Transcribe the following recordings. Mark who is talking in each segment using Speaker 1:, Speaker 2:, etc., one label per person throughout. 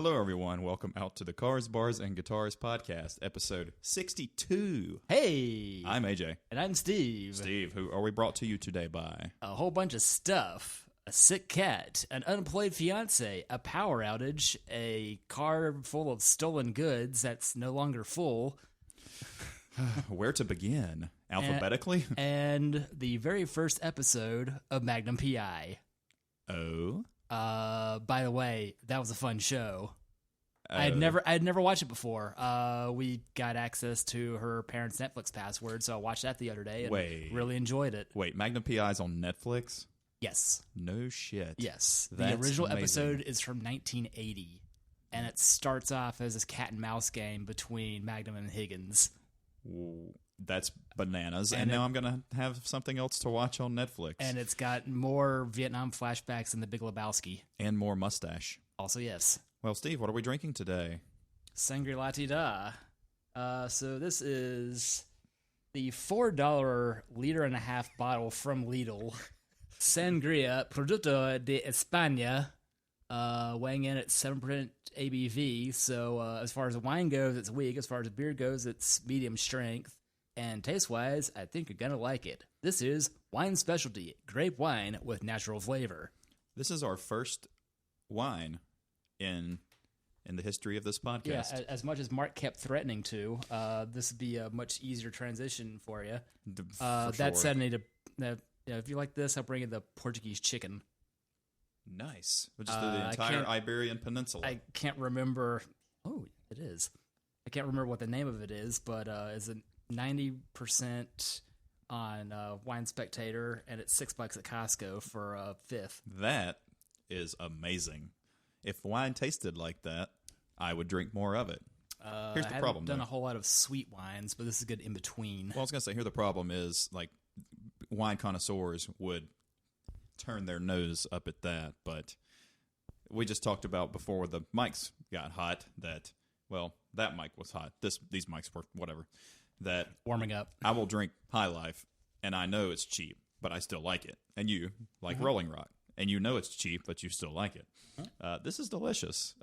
Speaker 1: Hello, everyone. Welcome out to the Cars, Bars, and Guitars podcast, episode 62.
Speaker 2: Hey!
Speaker 1: I'm AJ.
Speaker 2: And I'm Steve.
Speaker 1: Steve, who are we brought to you today by?
Speaker 2: A whole bunch of stuff. A sick cat, an unemployed fiance, a power outage, a car full of stolen goods that's no longer full.
Speaker 1: Where to begin? Alphabetically?
Speaker 2: And the very first episode of Magnum P.I.
Speaker 1: Oh?
Speaker 2: By the way, that was a fun show.
Speaker 1: Oh.
Speaker 2: I had never watched it before. We got access to her parents' Netflix password, so I watched that the other day and really enjoyed it.
Speaker 1: Wait, Magnum P.I.'s on Netflix?
Speaker 2: Yes.
Speaker 1: No shit.
Speaker 2: Yes.
Speaker 1: That's
Speaker 2: the original
Speaker 1: amazing.
Speaker 2: episode is from 1980, and it starts off as this cat and mouse game between Magnum and Higgins.
Speaker 1: Ooh, that's bananas.
Speaker 2: And
Speaker 1: And now I'm going to have something else to watch on Netflix.
Speaker 2: And it's got more Vietnam flashbacks than The Big Lebowski.
Speaker 1: And more mustache.
Speaker 2: Also, yes.
Speaker 1: Well, Steve, what are we drinking today?
Speaker 2: Sangria La-Ti-Da. So this is the $4 liter and a half bottle from Lidl. Sangria Producto de España, weighing in at 7% ABV. So as far as the wine goes, it's weak. As far as the beer goes, it's medium strength. And taste-wise, I think you're going to like it. This is Wine Specialty, grape wine with natural flavor.
Speaker 1: This is our first wine in the history of this podcast.
Speaker 2: Yeah, as much as Mark kept threatening to, this would be a much easier transition for you. That said, if you like this, I'll bring you the Portuguese chicken.
Speaker 1: Nice. We'll just do the entire Iberian Peninsula.
Speaker 2: I can't remember. Oh, it is. I can't remember what the name of it is, but it's a 90% on Wine Spectator, and it's $6 at Costco for a fifth.
Speaker 1: That is amazing. If wine tasted like that, I would drink more of it. Here's the problem.
Speaker 2: I haven't done a whole lot of sweet wines, but this is good in between.
Speaker 1: Well, I was going to say, here the problem is, like, wine connoisseurs would turn their nose up at that, but we just talked about before the mics got hot that, well, that mic was hot. These mics were whatever. That
Speaker 2: warming up.
Speaker 1: I will drink High Life, and I know it's cheap, but I still like it. And you like Rolling Rock, and you know it's cheap, but you still like it. This is delicious.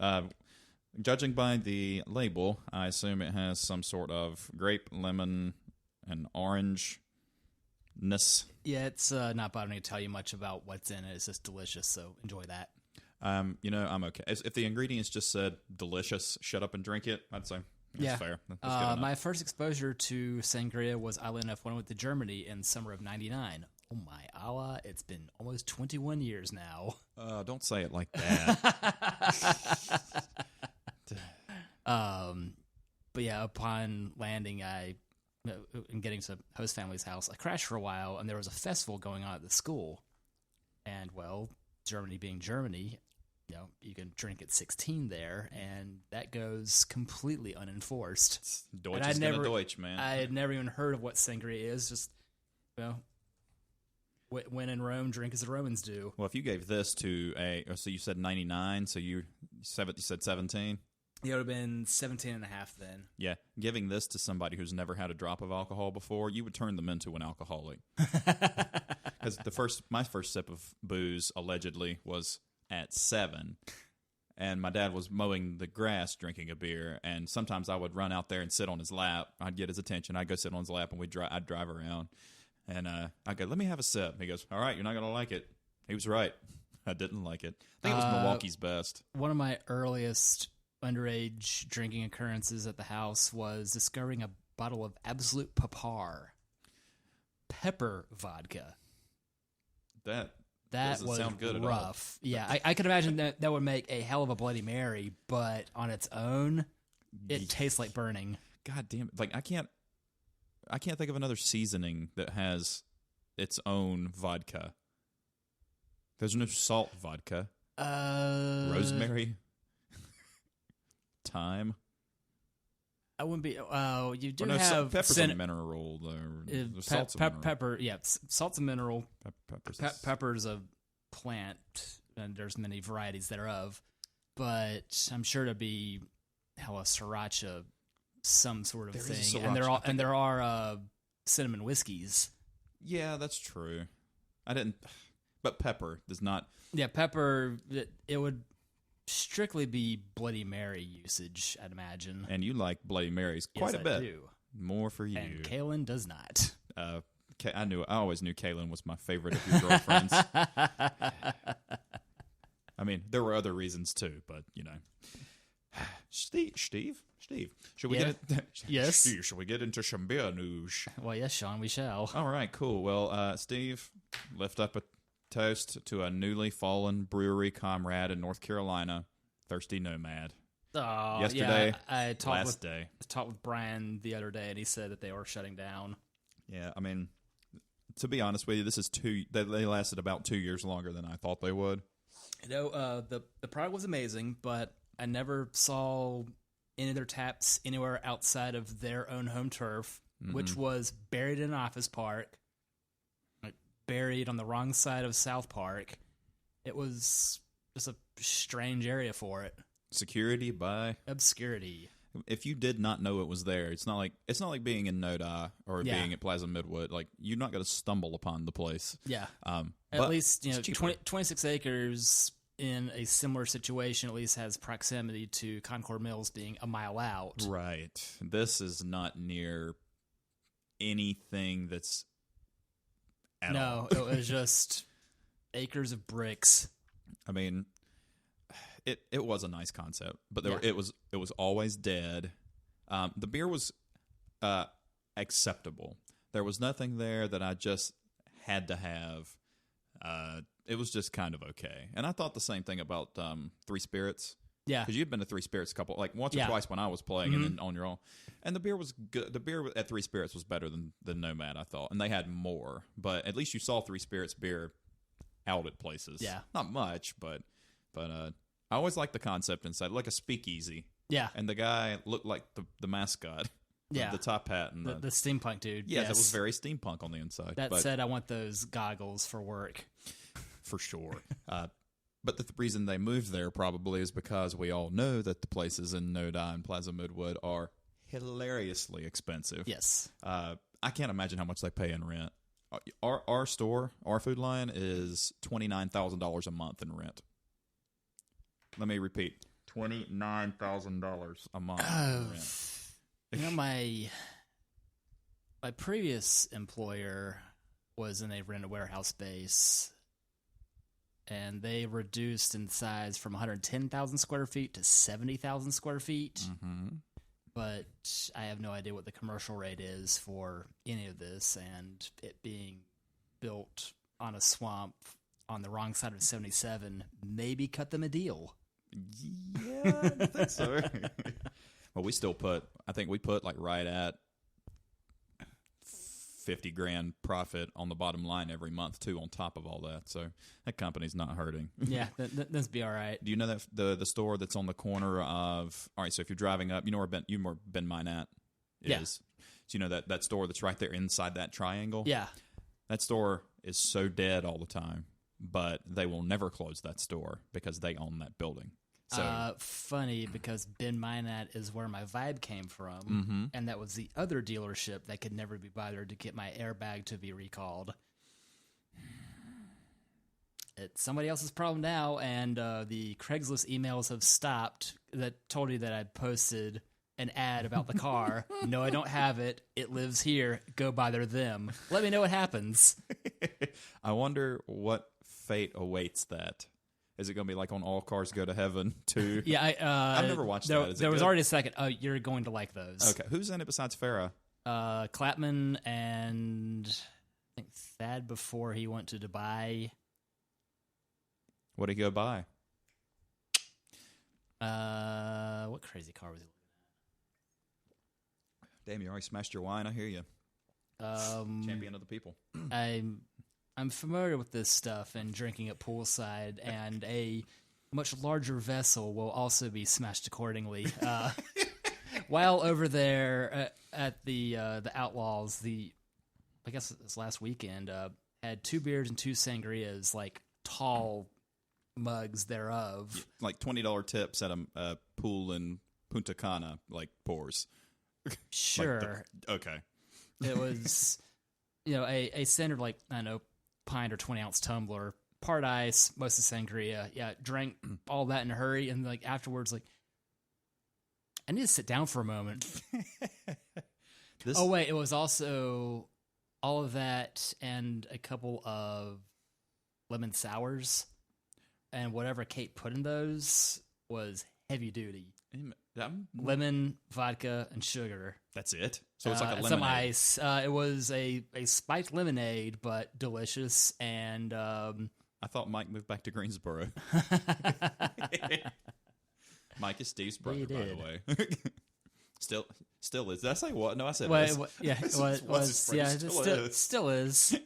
Speaker 1: Judging by the label, I assume it has some sort of grape, lemon, and orange-ness.
Speaker 2: Yeah, it's not bothering me to tell you much about what's in it. It's just delicious, so enjoy that.
Speaker 1: I'm okay. If the ingredients just said delicious, shut up and drink it, I'd say that's fair. That's
Speaker 2: my first exposure to sangria was, oddly enough, when I went to Germany in summer of '99. Oh my Allah, it's been almost 21 years now.
Speaker 1: Don't say it like that.
Speaker 2: But yeah, upon landing, and getting to host family's house, I crashed for a while, and there was a festival going on at the school. And, well, Germany being Germany, you can drink at 16 there, and that goes completely unenforced.
Speaker 1: Deutsch is gonna Deutsch, man.
Speaker 2: I had never even heard of what sangria is. Just, when in Rome, drink as the Romans do.
Speaker 1: Well, if you gave this to so you said 99, so you said 17?
Speaker 2: It would have been 17 and a half then.
Speaker 1: Yeah, giving this to somebody who's never had a drop of alcohol before, you would turn them into an alcoholic. Because my first sip of booze, allegedly, was at 7. And my dad was mowing the grass drinking a beer, and sometimes I would run out there and sit on his lap. I'd get his attention. I'd go sit on his lap, and I'd drive around. And I'd go, let me have a sip. He goes, all right, you're not going to like it. He was right. I didn't like it. I think it was Milwaukee's best.
Speaker 2: One of my earliest underage drinking occurrences at the house was discovering a bottle of Absolute pepper vodka.
Speaker 1: That
Speaker 2: was
Speaker 1: sound good
Speaker 2: rough. Yeah, I could imagine that would make a hell of a Bloody Mary, but on its own, it tastes like burning.
Speaker 1: God damn it! Like I can't think of another seasoning that has its own vodka. There's no salt vodka. Rosemary. Thyme.
Speaker 2: I wouldn't be. Oh, you do
Speaker 1: no,
Speaker 2: have
Speaker 1: pepper's a mineral. Salt's a mineral.
Speaker 2: Pepper. Yeah, salt's a mineral.
Speaker 1: Pepper's
Speaker 2: a plant, and there's many varieties thereof. But I'm sure to be hella sriracha, some sort of thing, and there are cinnamon whiskeys.
Speaker 1: Yeah, that's true. I didn't, but pepper does not.
Speaker 2: Yeah, pepper. It would. strictly be Bloody Mary usage, I'd imagine.
Speaker 1: And you like Bloody Marys quite
Speaker 2: Yes,
Speaker 1: a bit.
Speaker 2: I do.
Speaker 1: More for you.
Speaker 2: And Kaylin does not.
Speaker 1: I always knew Kaylin was my favorite of your girlfriends. I mean, there were other reasons too, but you know. Steve, should we get it?
Speaker 2: Yes.
Speaker 1: Steve, should we get into some beer news?
Speaker 2: Well, yes, Sean, we shall.
Speaker 1: All right, cool. Well, Steve, lift up a toast to a newly fallen brewery comrade in North Carolina, Thirsty Nomad.
Speaker 2: Oh,
Speaker 1: Yesterday,
Speaker 2: yeah, I talked
Speaker 1: talked
Speaker 2: with Brian the other day, and he said that they were shutting down.
Speaker 1: Yeah, I mean, to be honest with you, this is they lasted about 2 years longer than I thought they would.
Speaker 2: You know, the product was amazing, but I never saw any of their taps anywhere outside of their own home turf, which was buried in an office park, like buried on the wrong side of South Park. It was just a strange area for it.
Speaker 1: Security by
Speaker 2: obscurity.
Speaker 1: If you did not know it was there, it's not like being in Nodi or being at Plaza Midwood. Like, you're not going to stumble upon the place.
Speaker 2: Yeah. At least, 26 acres in a similar situation at least has proximity to Concord Mills being a mile out.
Speaker 1: Right. This is not near anything that's at all.
Speaker 2: No, it was just acres of bricks.
Speaker 1: I mean, it was a nice concept, but it was always dead. The beer was acceptable. There was nothing there that I just had to have. It was just kind of okay. And I thought the same thing about Three Spirits.
Speaker 2: Yeah.
Speaker 1: Because you'd been to Three Spirits once or twice when I was playing and then on your own. And the beer was good. The beer at Three Spirits was better than Nomad, I thought. And they had more. But at least you saw Three Spirits beer out at places.
Speaker 2: Yeah.
Speaker 1: Not much, but I always liked the concept inside, like a speakeasy.
Speaker 2: Yeah.
Speaker 1: And the guy looked like the mascot. The top hat and
Speaker 2: the steampunk dude.
Speaker 1: Yes, it was very steampunk on the inside.
Speaker 2: That said, I want those goggles for work.
Speaker 1: For sure. But the reason they moved there probably is because we all know that the places in Nodi and Plaza Midwood are hilariously expensive.
Speaker 2: Yes.
Speaker 1: I can't imagine how much they pay in rent. Our store, our food line, is $29,000 a month in rent. Let me repeat. $29,000 a month in rent.
Speaker 2: You know, my previous employer was in a rented warehouse space, and they reduced in size from 110,000 square feet to 70,000 square feet. Mm-hmm. But I have no idea what the commercial rate is for any of this, and it being built on a swamp on the wrong side of 77 maybe cut them a deal.
Speaker 1: Yeah, I think so. Well, I think we put like right at $50,000 profit on the bottom line every month too, on top of all that. So that company's not hurting.
Speaker 2: Yeah, that'd be all right.
Speaker 1: Do you know that the store that's on the corner of? All right, so if you're driving up, you know where Ben Minat is.
Speaker 2: Yeah.
Speaker 1: So you know that store that's right there inside that triangle.
Speaker 2: Yeah,
Speaker 1: that store is so dead all the time, but they will never close that store because they own that building. So
Speaker 2: funny, because Ben Minat is where my Vibe came from, and that was the other dealership that could never be bothered to get my airbag to be recalled. It's somebody else's problem now, and the Craigslist emails have stopped that told you that I'd posted an ad about the car. No, I don't have it. It lives here. Go bother them. Let me know what happens.
Speaker 1: I wonder what fate awaits that. Is it going to be like on All Cars Go to Heaven too?
Speaker 2: Yeah,
Speaker 1: I've never watched that.
Speaker 2: There was already a second. Oh, you're going to like those.
Speaker 1: Okay, who's in it besides Farrah?
Speaker 2: Clapman and I think Thad before he went to Dubai.
Speaker 1: What did he go buy?
Speaker 2: What crazy car was he looking
Speaker 1: at? Damn, you already smashed your wine. I hear you. Champion of the people.
Speaker 2: I'm familiar with this stuff and drinking at poolside, and a much larger vessel will also be smashed accordingly. While over there at the Outlaws, I guess it was last weekend, had 2 beers and 2 sangrias, like tall mugs thereof.
Speaker 1: Like $20 tips at a pool in Punta Cana, like pours.
Speaker 2: Sure.
Speaker 1: Okay.
Speaker 2: It was, a standard, like, I don't know, pint or 20-ounce tumbler part ice, most of sangria. Yeah, drank all that in a hurry, and like afterwards, like I need to sit down for a moment. Oh wait, it was also all of that and a couple of lemon sours, and whatever Kate put in those was heavy duty. Lemon, vodka, and sugar.
Speaker 1: That's it. So it's like a lemonade.
Speaker 2: Some ice. It was a spiked lemonade, but delicious. And
Speaker 1: I thought Mike moved back to Greensboro. Mike is Steve's brother, by the way. Still is. Did I say what? No, I said was.
Speaker 2: Yeah, it was. Yeah, still is.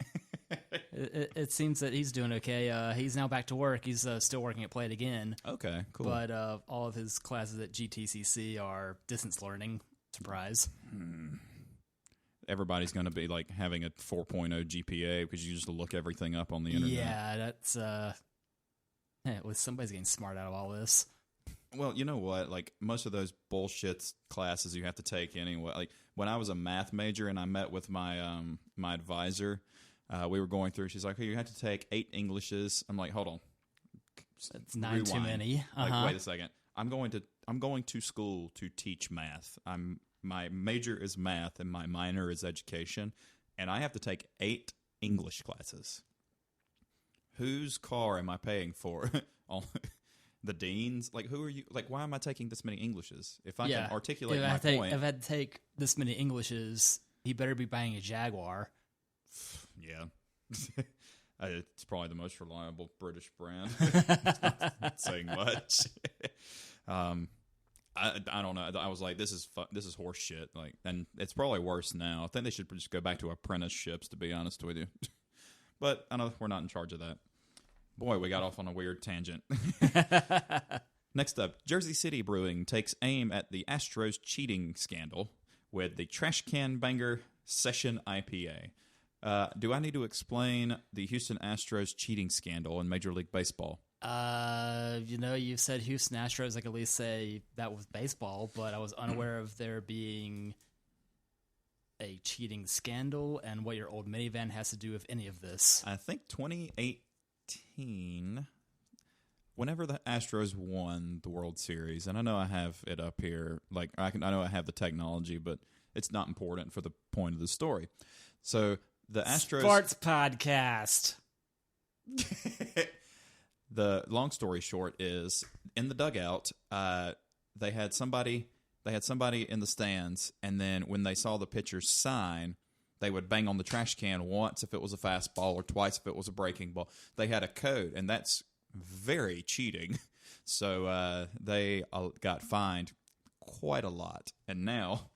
Speaker 2: It seems that he's doing okay. He's now back to work. He's still working at Play It Again.
Speaker 1: Okay, cool.
Speaker 2: But all of his classes at GTCC are distance learning. Surprise.
Speaker 1: Everybody's going to be like having a 4.0 GPA because you just look everything up on the internet.
Speaker 2: Yeah, that's... somebody's getting smart out of all this.
Speaker 1: Well, you know what? Like, most of those bullshit classes you have to take anyway. Like, when I was a math major and I met with my my advisor, we were going through. She's like, "Hey, you have to take 8 Englishes." I'm like, "Hold on,
Speaker 2: that's 9 too many."
Speaker 1: Like, wait a second. I'm going to school to teach math. My major is math and my minor is education, and I have to take 8 English classes. Whose car am I paying for? The dean's? Like, who are you? Like, why am I taking this many Englishes? If I can articulate my point.
Speaker 2: If I had to take this many Englishes, he better be buying a Jaguar.
Speaker 1: Yeah. It's probably the most reliable British brand. Not saying much. I don't know. I was like, this is horse shit. Like, and it's probably worse now. I think they should just go back to apprenticeships, to be honest with you. But I know we're not in charge of that. Boy, we got off on a weird tangent. Next up, Jersey City Brewing takes aim at the Astros cheating scandal with the Trash Can Banger Session IPA. Do I need to explain the Houston Astros cheating scandal in Major League Baseball?
Speaker 2: You said Houston Astros. I could at least say that was baseball, but I was unaware of there being a cheating scandal and what your old minivan has to do with any of this.
Speaker 1: I think 2018, whenever the Astros won the World Series, and I know I have it up here, like I know I have the technology, but it's not important for the point of the story. So the Astros
Speaker 2: Sports podcast.
Speaker 1: The long story short is, in the dugout, they had somebody in the stands, and then when they saw the pitcher's sign, they would bang on the trash can once if it was a fastball or twice if it was a breaking ball. They had a code, and that's very cheating. So they got fined quite a lot. And now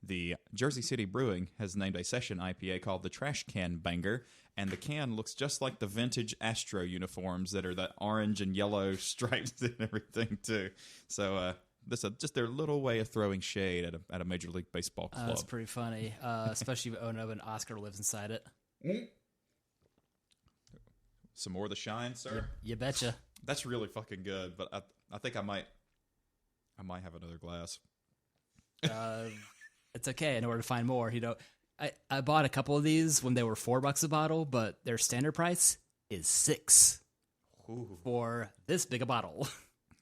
Speaker 1: the Jersey City Brewing has named a session IPA called the Trash Can Banger, and the can looks just like the vintage Astro uniforms that are the orange and yellow stripes and everything, too. So this is just their little way of throwing shade at a Major League Baseball club.
Speaker 2: That's pretty funny, especially if Ono and Oscar lives inside it.
Speaker 1: Some more of the shine, sir?
Speaker 2: You betcha.
Speaker 1: That's really fucking good, but I think I might have another glass.
Speaker 2: It's okay. In order to find more, I bought a couple of these when they were $4 a bottle, but their standard price is $6 for this big a bottle.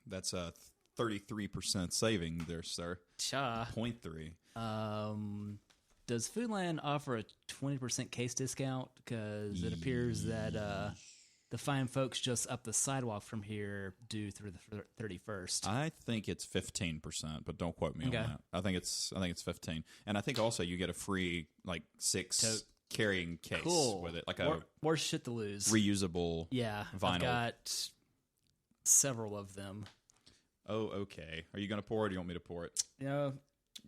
Speaker 1: That's a 33% saving there, sir.
Speaker 2: Cha.
Speaker 1: 0.3.
Speaker 2: Does Foodland offer a 20% case discount? Because it appears that the fine folks just up the sidewalk from here due through the 31st.
Speaker 1: I think it's 15%, but don't quote me on that. I think it's 15, and I think also you get a free 6 carrying case with it, like
Speaker 2: more shit to lose.
Speaker 1: Reusable.
Speaker 2: Yeah,
Speaker 1: vinyl.
Speaker 2: I've got several of them.
Speaker 1: Oh, okay. Are you going to pour it, or do you want me to pour it?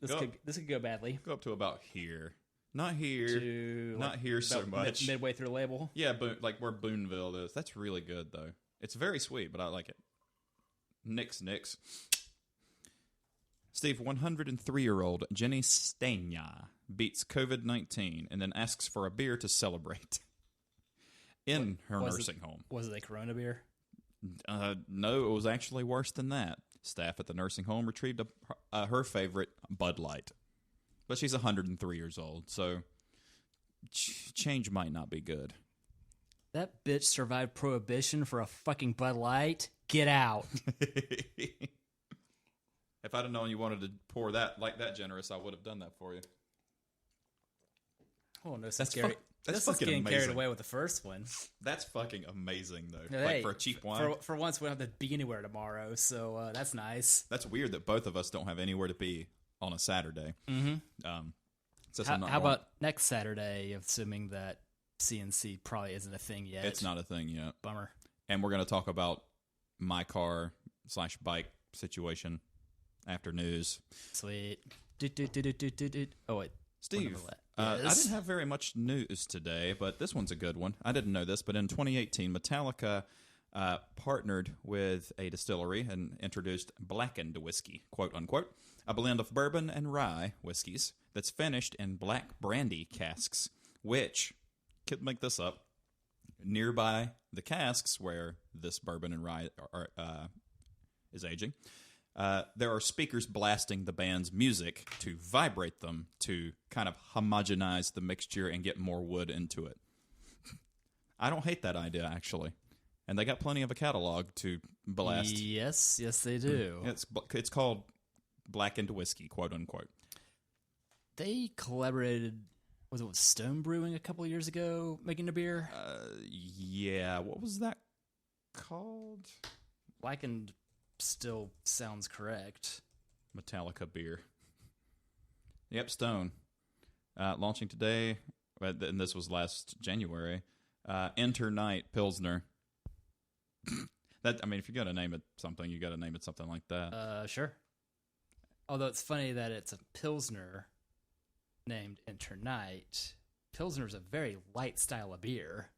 Speaker 2: This could go badly.
Speaker 1: Go up to about here. Not here. Not here so much.
Speaker 2: Midway through the label.
Speaker 1: Yeah, but like where Boonville is. That's really good, though. It's very sweet, but I like it. Nix. Steve, 103-year-old Jenny Stania beats COVID-19 and then asks for a beer to celebrate in her nursing home.
Speaker 2: Was it a Corona beer?
Speaker 1: No, it was actually worse than that. Staff at the nursing home retrieved her favorite, Bud Light. But she's 103 years old, so change might not be good.
Speaker 2: That bitch survived Prohibition for a fucking Bud Light. Get out.
Speaker 1: If I'd have known you wanted to pour that like that generous, I would have done that for you.
Speaker 2: Oh, no,
Speaker 1: That's
Speaker 2: scary.
Speaker 1: that's
Speaker 2: This is
Speaker 1: fucking
Speaker 2: getting carried
Speaker 1: amazing.
Speaker 2: away with the first one.
Speaker 1: That's fucking amazing, though.
Speaker 2: Hey,
Speaker 1: Like for a cheap wine.
Speaker 2: For once, we don't have to be anywhere tomorrow, so that's nice.
Speaker 1: That's weird that both of us don't have anywhere to be on a Saturday.
Speaker 2: Mm-hmm. How about next Saturday, assuming that CNC probably isn't a thing yet?
Speaker 1: It's not a thing yet.
Speaker 2: Bummer.
Speaker 1: And we're going to talk about my car/bike situation after news.
Speaker 2: Sweet. Oh, wait.
Speaker 1: Steve, I didn't have very much news today, but this one's a good one. I didn't know this, but in 2018, Metallica partnered with a distillery and introduced blackened whiskey, quote unquote, a blend of bourbon and rye whiskeys that's finished in black brandy casks, which, could make this up, nearby the casks where this bourbon and rye is aging, there are speakers blasting the band's music to vibrate them to kind of homogenize the mixture and get more wood into it. I don't hate that idea, actually. And they got plenty of a catalog to blast.
Speaker 2: Yes, they do.
Speaker 1: It's called blackened whiskey, quote unquote.
Speaker 2: They collaborated, was it with Stone Brewing a couple of years ago, making a beer?
Speaker 1: Yeah. What was that called?
Speaker 2: Blackened still sounds correct.
Speaker 1: Metallica beer. Yep, Stone. Launching today, and this was last January. Enter Night Pilsner. If you got to name it something, you got to name it something like that.
Speaker 2: Sure. Although it's funny that it's a Pilsner named Enter Night. Pilsner's a very light style of beer.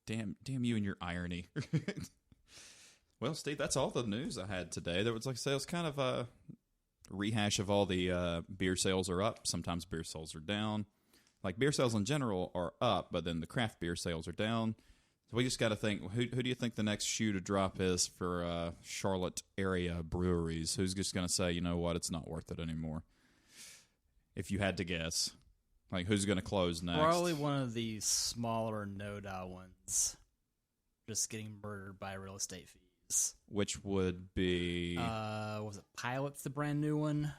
Speaker 1: Damn you and your irony. Well, Steve, that's all the news I had today. There was, like I said, it was kind of a rehash of all the beer sales are up. Sometimes beer sales are down. Like, beer sales in general are up, but then the craft beer sales are down. So we just got to think, who do you think the next shoe to drop is for Charlotte area breweries? Who's just going to say, you know what, it's not worth it anymore? If you had to guess. Like, who's going to close next?
Speaker 2: Probably one of the smaller no-da ones. Just getting murdered by real estate fees.
Speaker 1: Which would be...
Speaker 2: was it Pilot's the brand new one?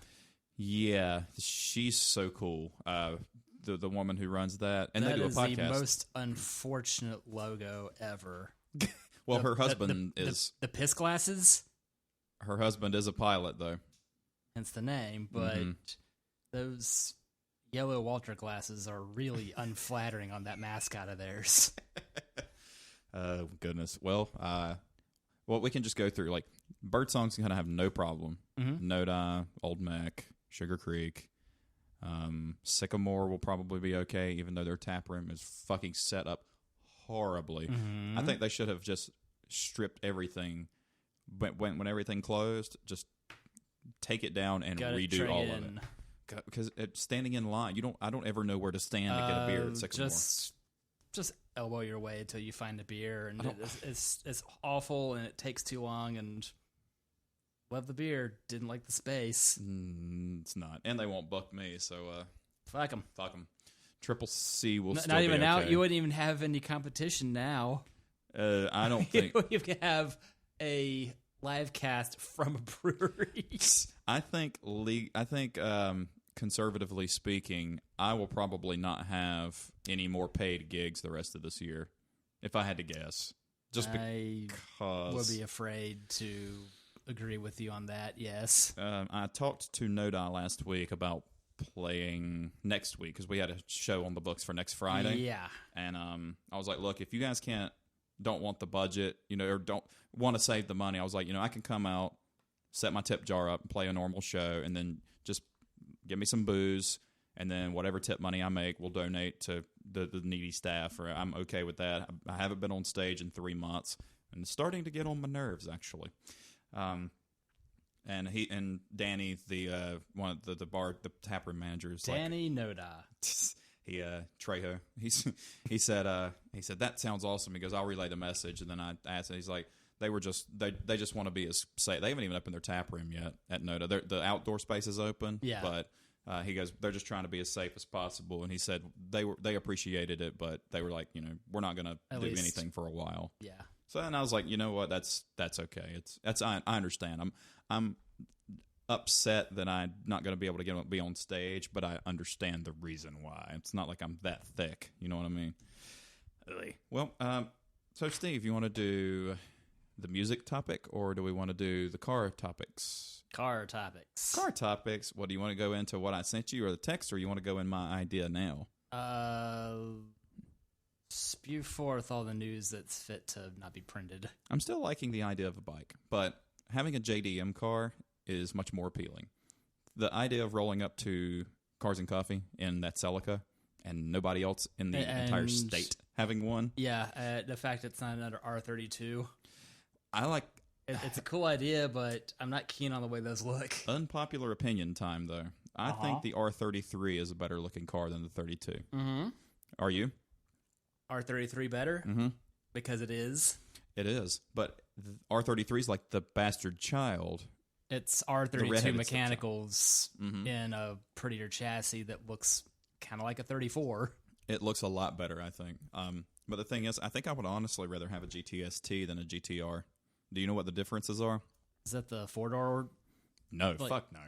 Speaker 1: Yeah, she's so cool. The woman who runs that. And they do a podcast.
Speaker 2: That is the most unfortunate logo ever.
Speaker 1: Well, her husband is...
Speaker 2: The piss glasses?
Speaker 1: Her husband is a pilot, though.
Speaker 2: Hence the name, but those yellow Walter glasses are really unflattering on that mascot of theirs.
Speaker 1: Oh, goodness. Well, we can just go through. Like, Birdsong's going to have no problem. No-Da, Old Mac, Sugar Creek. Sycamore will probably be okay, even though their tap room is fucking set up horribly. I think they should have just stripped everything. But when everything closed, just take it down and redo all of it. Because standing in line, I don't ever know where to stand to get a beer at Sycamore.
Speaker 2: Just elbow your way until you find a beer, and it's awful, and it takes too long, and love the beer, didn't like the space.
Speaker 1: It's not, and they won't book me, so
Speaker 2: fuck them.
Speaker 1: Triple C will still
Speaker 2: not
Speaker 1: be
Speaker 2: even now.
Speaker 1: okay.
Speaker 2: You wouldn't even have any competition now.
Speaker 1: I don't think
Speaker 2: you can have a live cast from a brewery.
Speaker 1: I think conservatively speaking, I will probably not have any more paid gigs the rest of this year, if I had to guess. Just
Speaker 2: I
Speaker 1: because
Speaker 2: would be afraid to agree with you on that. Yes.
Speaker 1: I talked to No-Da last week about playing next week because we had a show on the books for next Friday.
Speaker 2: Yeah.
Speaker 1: And I was like, look, if you guys don't want the budget, or don't want to save the money, I was like, I can come out, set my tip jar up, and play a normal show, and then just give me some booze, and then whatever tip money I make, we'll donate to the needy staff. Or I'm okay with that. I haven't been on stage in 3 months, and it's starting to get on my nerves, actually. And he and Danny, the one of the taproom managers,
Speaker 2: Danny No-Da.
Speaker 1: Trejo. He said that sounds awesome. He goes, I'll relay the message, and then I asked, and he's like, they just want to be as safe. They haven't even opened their tap room yet at No-Da. The outdoor space is open,
Speaker 2: yeah,
Speaker 1: but He goes, they're just trying to be as safe as possible. And he said they appreciated it, but they were like, we're not going to do anything for a while.
Speaker 2: Yeah.
Speaker 1: So and I was like, you know what, that's okay. I understand. I'm upset that I'm not going to be able to be on stage, but I understand the reason why. It's not like I'm that thick. You know what I mean? Well, so Steve, you want to do the music topic, or do we want to do the car topics?
Speaker 2: Car topics.
Speaker 1: Car topics. What do you want to go into? What I sent you, or the text, or you want to go in my idea now?
Speaker 2: Spew forth all the news that's fit to not be printed.
Speaker 1: I'm still liking the idea of a bike, but having a JDM car is much more appealing. The idea of rolling up to Cars and Coffee in that Celica and nobody else in the entire state having one.
Speaker 2: Yeah, the fact it's not another R32.
Speaker 1: I like...
Speaker 2: It's a cool idea, but I'm not keen on the way those look.
Speaker 1: Unpopular opinion time, though. I think the R33 is a better looking car than the 32.
Speaker 2: Mm-hmm.
Speaker 1: Are you?
Speaker 2: R33 better?
Speaker 1: Mm-hmm.
Speaker 2: Because it is.
Speaker 1: It is, but R33 is like the bastard child.
Speaker 2: It's R32 mechanicals in a prettier chassis that looks kind of like a 34.
Speaker 1: It looks a lot better, I think. But the thing is, I think I would honestly rather have a GTST than a GTR. Do you know what the differences are?
Speaker 2: Is that the four-door?
Speaker 1: No, fuck no.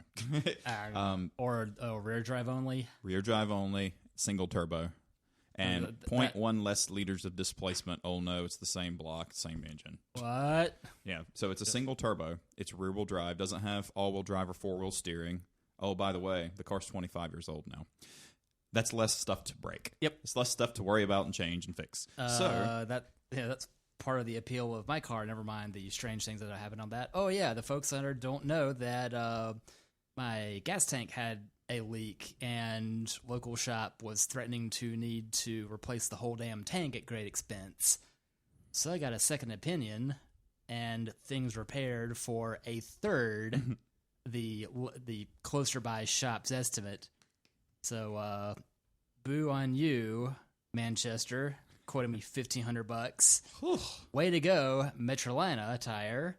Speaker 2: Or rear drive only?
Speaker 1: Rear drive only, single turbo. And 0.1 less liters of displacement. Oh no, it's the same block, same engine.
Speaker 2: What?
Speaker 1: Yeah, so it's a single turbo. It's rear-wheel drive. Doesn't have all-wheel drive or four-wheel steering. Oh, by the way, the car's 25 years old now. That's less stuff to break.
Speaker 2: Yep.
Speaker 1: It's less stuff to worry about and change and fix.
Speaker 2: That's part of the appeal of my car. Never mind the strange things that happen on that. Oh yeah, the folks that don't know that my gas tank had a leak, and local shop was threatening to need to replace the whole damn tank at great expense. So I got a second opinion, and things repaired for a third the closer by shop's estimate. So boo on you, Manchester, quoting me $1,500. Way to go, Metrolina Tire,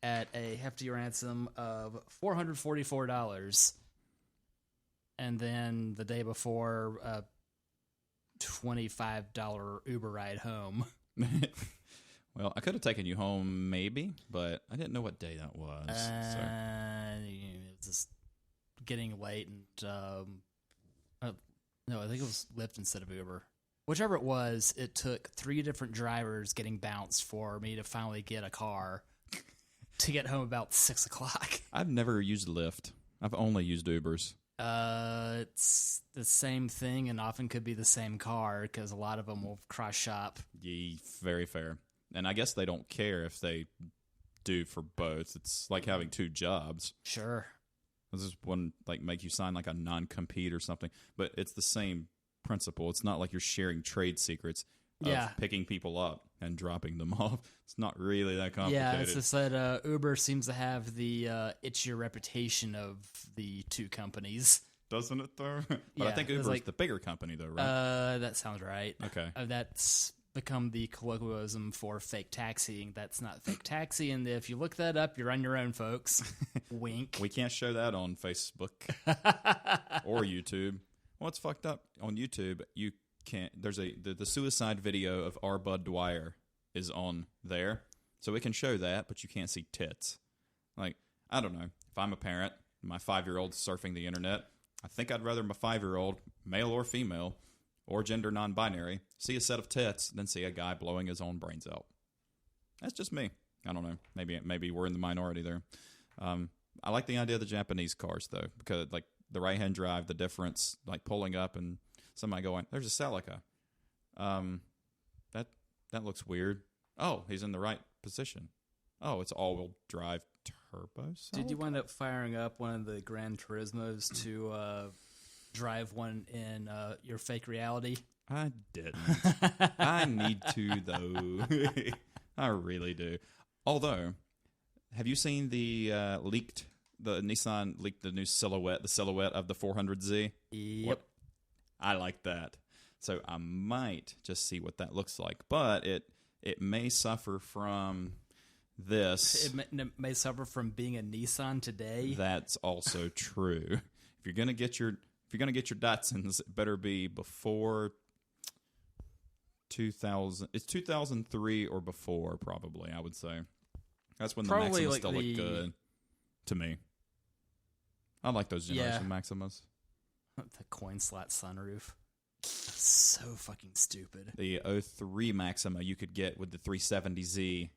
Speaker 2: at a hefty ransom of $444. And then the day before, a $25 Uber ride home.
Speaker 1: Well, I could have taken you home, maybe, but I didn't know what day that was.
Speaker 2: It was just getting late, and no, I think it was Lyft instead of Uber. Whichever it was, it took 3 different drivers getting bounced for me to finally get a car to get home about 6 o'clock.
Speaker 1: I've never used Lyft. I've only used Ubers.
Speaker 2: It's the same thing, and often could be the same car because a lot of them will cross shop.
Speaker 1: Yeah, very fair. And I guess they don't care if they do for both. It's like having 2 jobs.
Speaker 2: Sure.
Speaker 1: This is one like make you sign like a non-compete or something, but it's the same principle. It's not like you're sharing trade secrets of picking people up and dropping them off. It's not really that complicated.
Speaker 2: Yeah, it's just that Uber seems to have the itchier reputation of the 2 companies.
Speaker 1: Doesn't it, though? But I think Uber's like the bigger company, though, right?
Speaker 2: That sounds right.
Speaker 1: Okay.
Speaker 2: That's become the colloquialism for fake taxiing. That's not fake taxi, and if you look that up, you're on your own, folks. Wink.
Speaker 1: We can't show that on Facebook or YouTube. What's fucked up on YouTube, you can't. There's the suicide video of R. Bud Dwyer is on there, so we can show that, but you can't see tits. Like, I don't know. If I'm a parent, my 5-year-old's surfing the internet, I think I'd rather my 5-year-old, male or female, or gender non-binary, see a set of tits than see a guy blowing his own brains out. That's just me. I don't know. Maybe we're in the minority there. I like the idea of the Japanese cars, though, because like the right-hand drive, the difference, like pulling up and somebody going, there's a Celica. That looks weird. Oh, he's in the right position. Oh, it's all-wheel drive turbo Celica?
Speaker 2: Did you wind up firing up one of the Gran Turismos to drive one in your fake reality?
Speaker 1: I didn't. I need to, though. I really do. Although, have you seen the Nissan leaked the new silhouette, the silhouette of the 400Z?
Speaker 2: Yep.
Speaker 1: I like that. So I might just see what that looks like. But it may suffer from this.
Speaker 2: It may suffer from being a Nissan today.
Speaker 1: That's also true. if you're gonna get your Datsuns, it better be before 2000. It's 2003 or before, probably. I would say that's when
Speaker 2: Probably
Speaker 1: the Maximas
Speaker 2: like
Speaker 1: still look good to me. I like those generation Maximas.
Speaker 2: The coin slot sunroof. So fucking stupid.
Speaker 1: The 03 Maxima you could get with the 370Z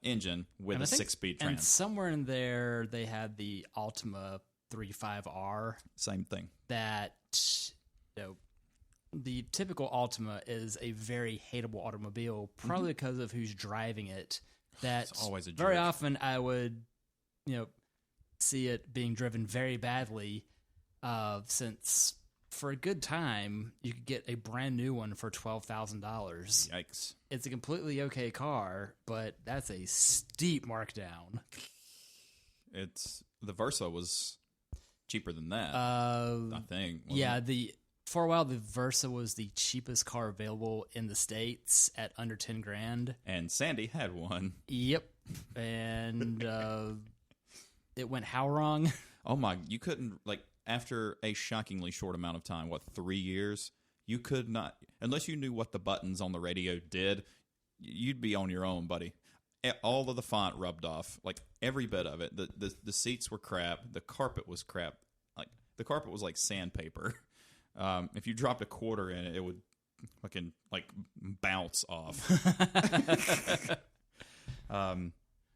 Speaker 1: engine with a 6-speed
Speaker 2: And
Speaker 1: trans.
Speaker 2: somewhere in there, they had the Altima 35R.
Speaker 1: Same thing.
Speaker 2: That, the typical Altima is a very hateable automobile, probably because of who's driving it. That's
Speaker 1: always a
Speaker 2: very
Speaker 1: jerk.
Speaker 2: often I would, see it being driven very badly, since for a good time you could get a brand new one for $12,000.
Speaker 1: Yikes!
Speaker 2: It's a completely okay car, but that's a steep markdown.
Speaker 1: The Versa was cheaper than that. I think.
Speaker 2: Yeah, for a while the Versa was the cheapest car available in the States at under $10,000.
Speaker 1: And Sandy had one.
Speaker 2: Yep, and it went how wrong?
Speaker 1: Oh my! You couldn't after a shockingly short amount of time. 3 years? You could not, unless you knew what the buttons on the radio did. You'd be on your own, buddy. All of the font rubbed off, every bit of it. The seats were crap. The carpet was crap. The carpet was like sandpaper. If you dropped a quarter in it, it would fucking bounce off.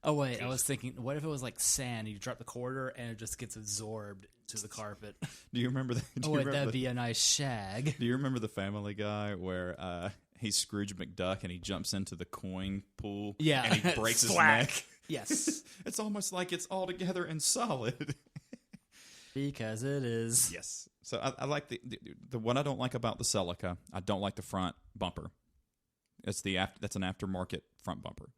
Speaker 2: Oh wait, I was thinking, what if it was like sand? You drop the quarter and it just gets absorbed into the carpet.
Speaker 1: Do you remember that?
Speaker 2: That'd be a nice shag.
Speaker 1: Do you remember the Family Guy where he's Scrooge McDuck and he jumps into the coin pool?
Speaker 2: Yeah,
Speaker 1: and he breaks his neck.
Speaker 2: Yes,
Speaker 1: it's almost like it's all together and solid.
Speaker 2: Because it is.
Speaker 1: Yes. So I like the what I don't like about the Celica. I don't like the front bumper. That's an aftermarket front bumper.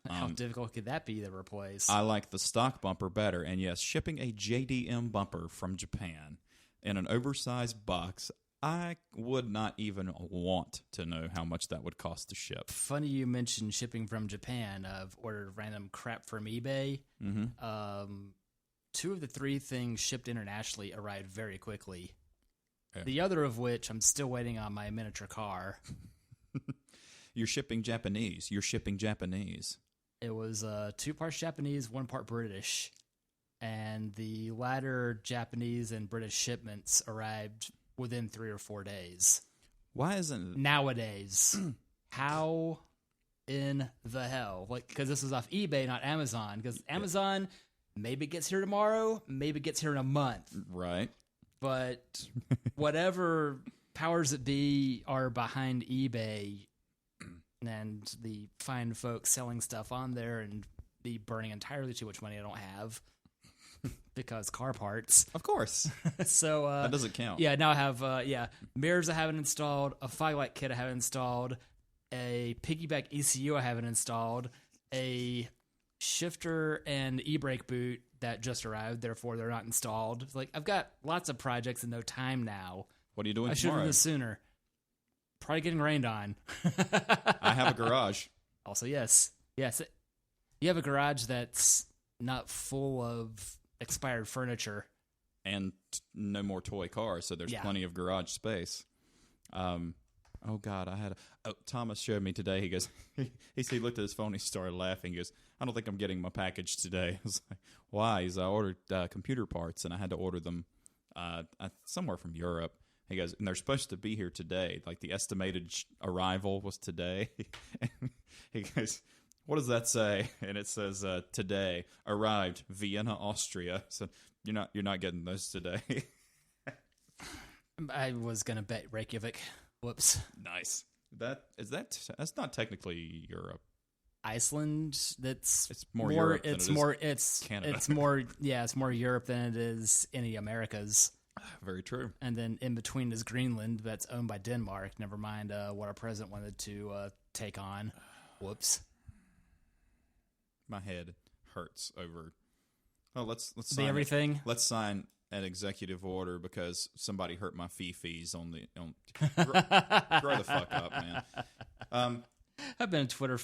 Speaker 2: How difficult could that be to replace?
Speaker 1: I like the stock bumper better. And yes, shipping a JDM bumper from Japan in an oversized box, I would not even want to know how much that would cost to ship.
Speaker 2: Funny you mentioned shipping from Japan. I've ordered random crap from eBay. Mm-hmm. 2 of the 3 things shipped internationally arrived very quickly. Yeah. The other of which I'm still waiting on my miniature car.
Speaker 1: You're shipping Japanese. It
Speaker 2: was 2 parts Japanese, 1 part British. And the latter Japanese and British shipments arrived within 3 or 4 days.
Speaker 1: Why isn't it?
Speaker 2: Nowadays. How in the hell? Because this was off eBay, not Amazon. Because Amazon, maybe it gets here tomorrow, maybe it gets here in a month.
Speaker 1: Right.
Speaker 2: But whatever powers that be are behind eBay and the fine folks selling stuff on there and be burning entirely too much money I don't have because car parts.
Speaker 1: Of course.
Speaker 2: So
Speaker 1: that doesn't count.
Speaker 2: Yeah, now I have mirrors I haven't installed, a fog light kit I haven't installed, a piggyback ECU I haven't installed, a shifter and e-brake boot that just arrived, therefore they're not installed. I've got lots of projects and no time now.
Speaker 1: What are you doing
Speaker 2: I should have
Speaker 1: tomorrow?
Speaker 2: done this sooner. Probably getting rained on.
Speaker 1: I have a garage.
Speaker 2: Also, yes. You have a garage that's not full of expired furniture.
Speaker 1: And no more toy cars, so there's plenty of garage space. Oh, God, Thomas showed me today. He goes, he looked at his phone, he started laughing. He goes, I don't think I'm getting my package today. I was like, why? He goes, I ordered computer parts, and I had to order them somewhere from Europe. He goes, and they're supposed to be here today. The estimated arrival was today. He goes, what does that say? And it says, today, arrived, Vienna, Austria. So you're not getting those today.
Speaker 2: I was going to bet Reykjavik. Whoops.
Speaker 1: Nice. That's not technically Europe.
Speaker 2: Iceland. It's
Speaker 1: more Europe than Canada.
Speaker 2: It's more Europe than it is any Americas.
Speaker 1: Very true.
Speaker 2: And then in between is Greenland, that's owned by Denmark. Never mind what our president wanted to take on. Whoops.
Speaker 1: My head hurts over. Oh, let's
Speaker 2: sign everything.
Speaker 1: Let's sign an executive order because somebody hurt my fees on the. Grow the fuck up, man.
Speaker 2: I've been on Twitter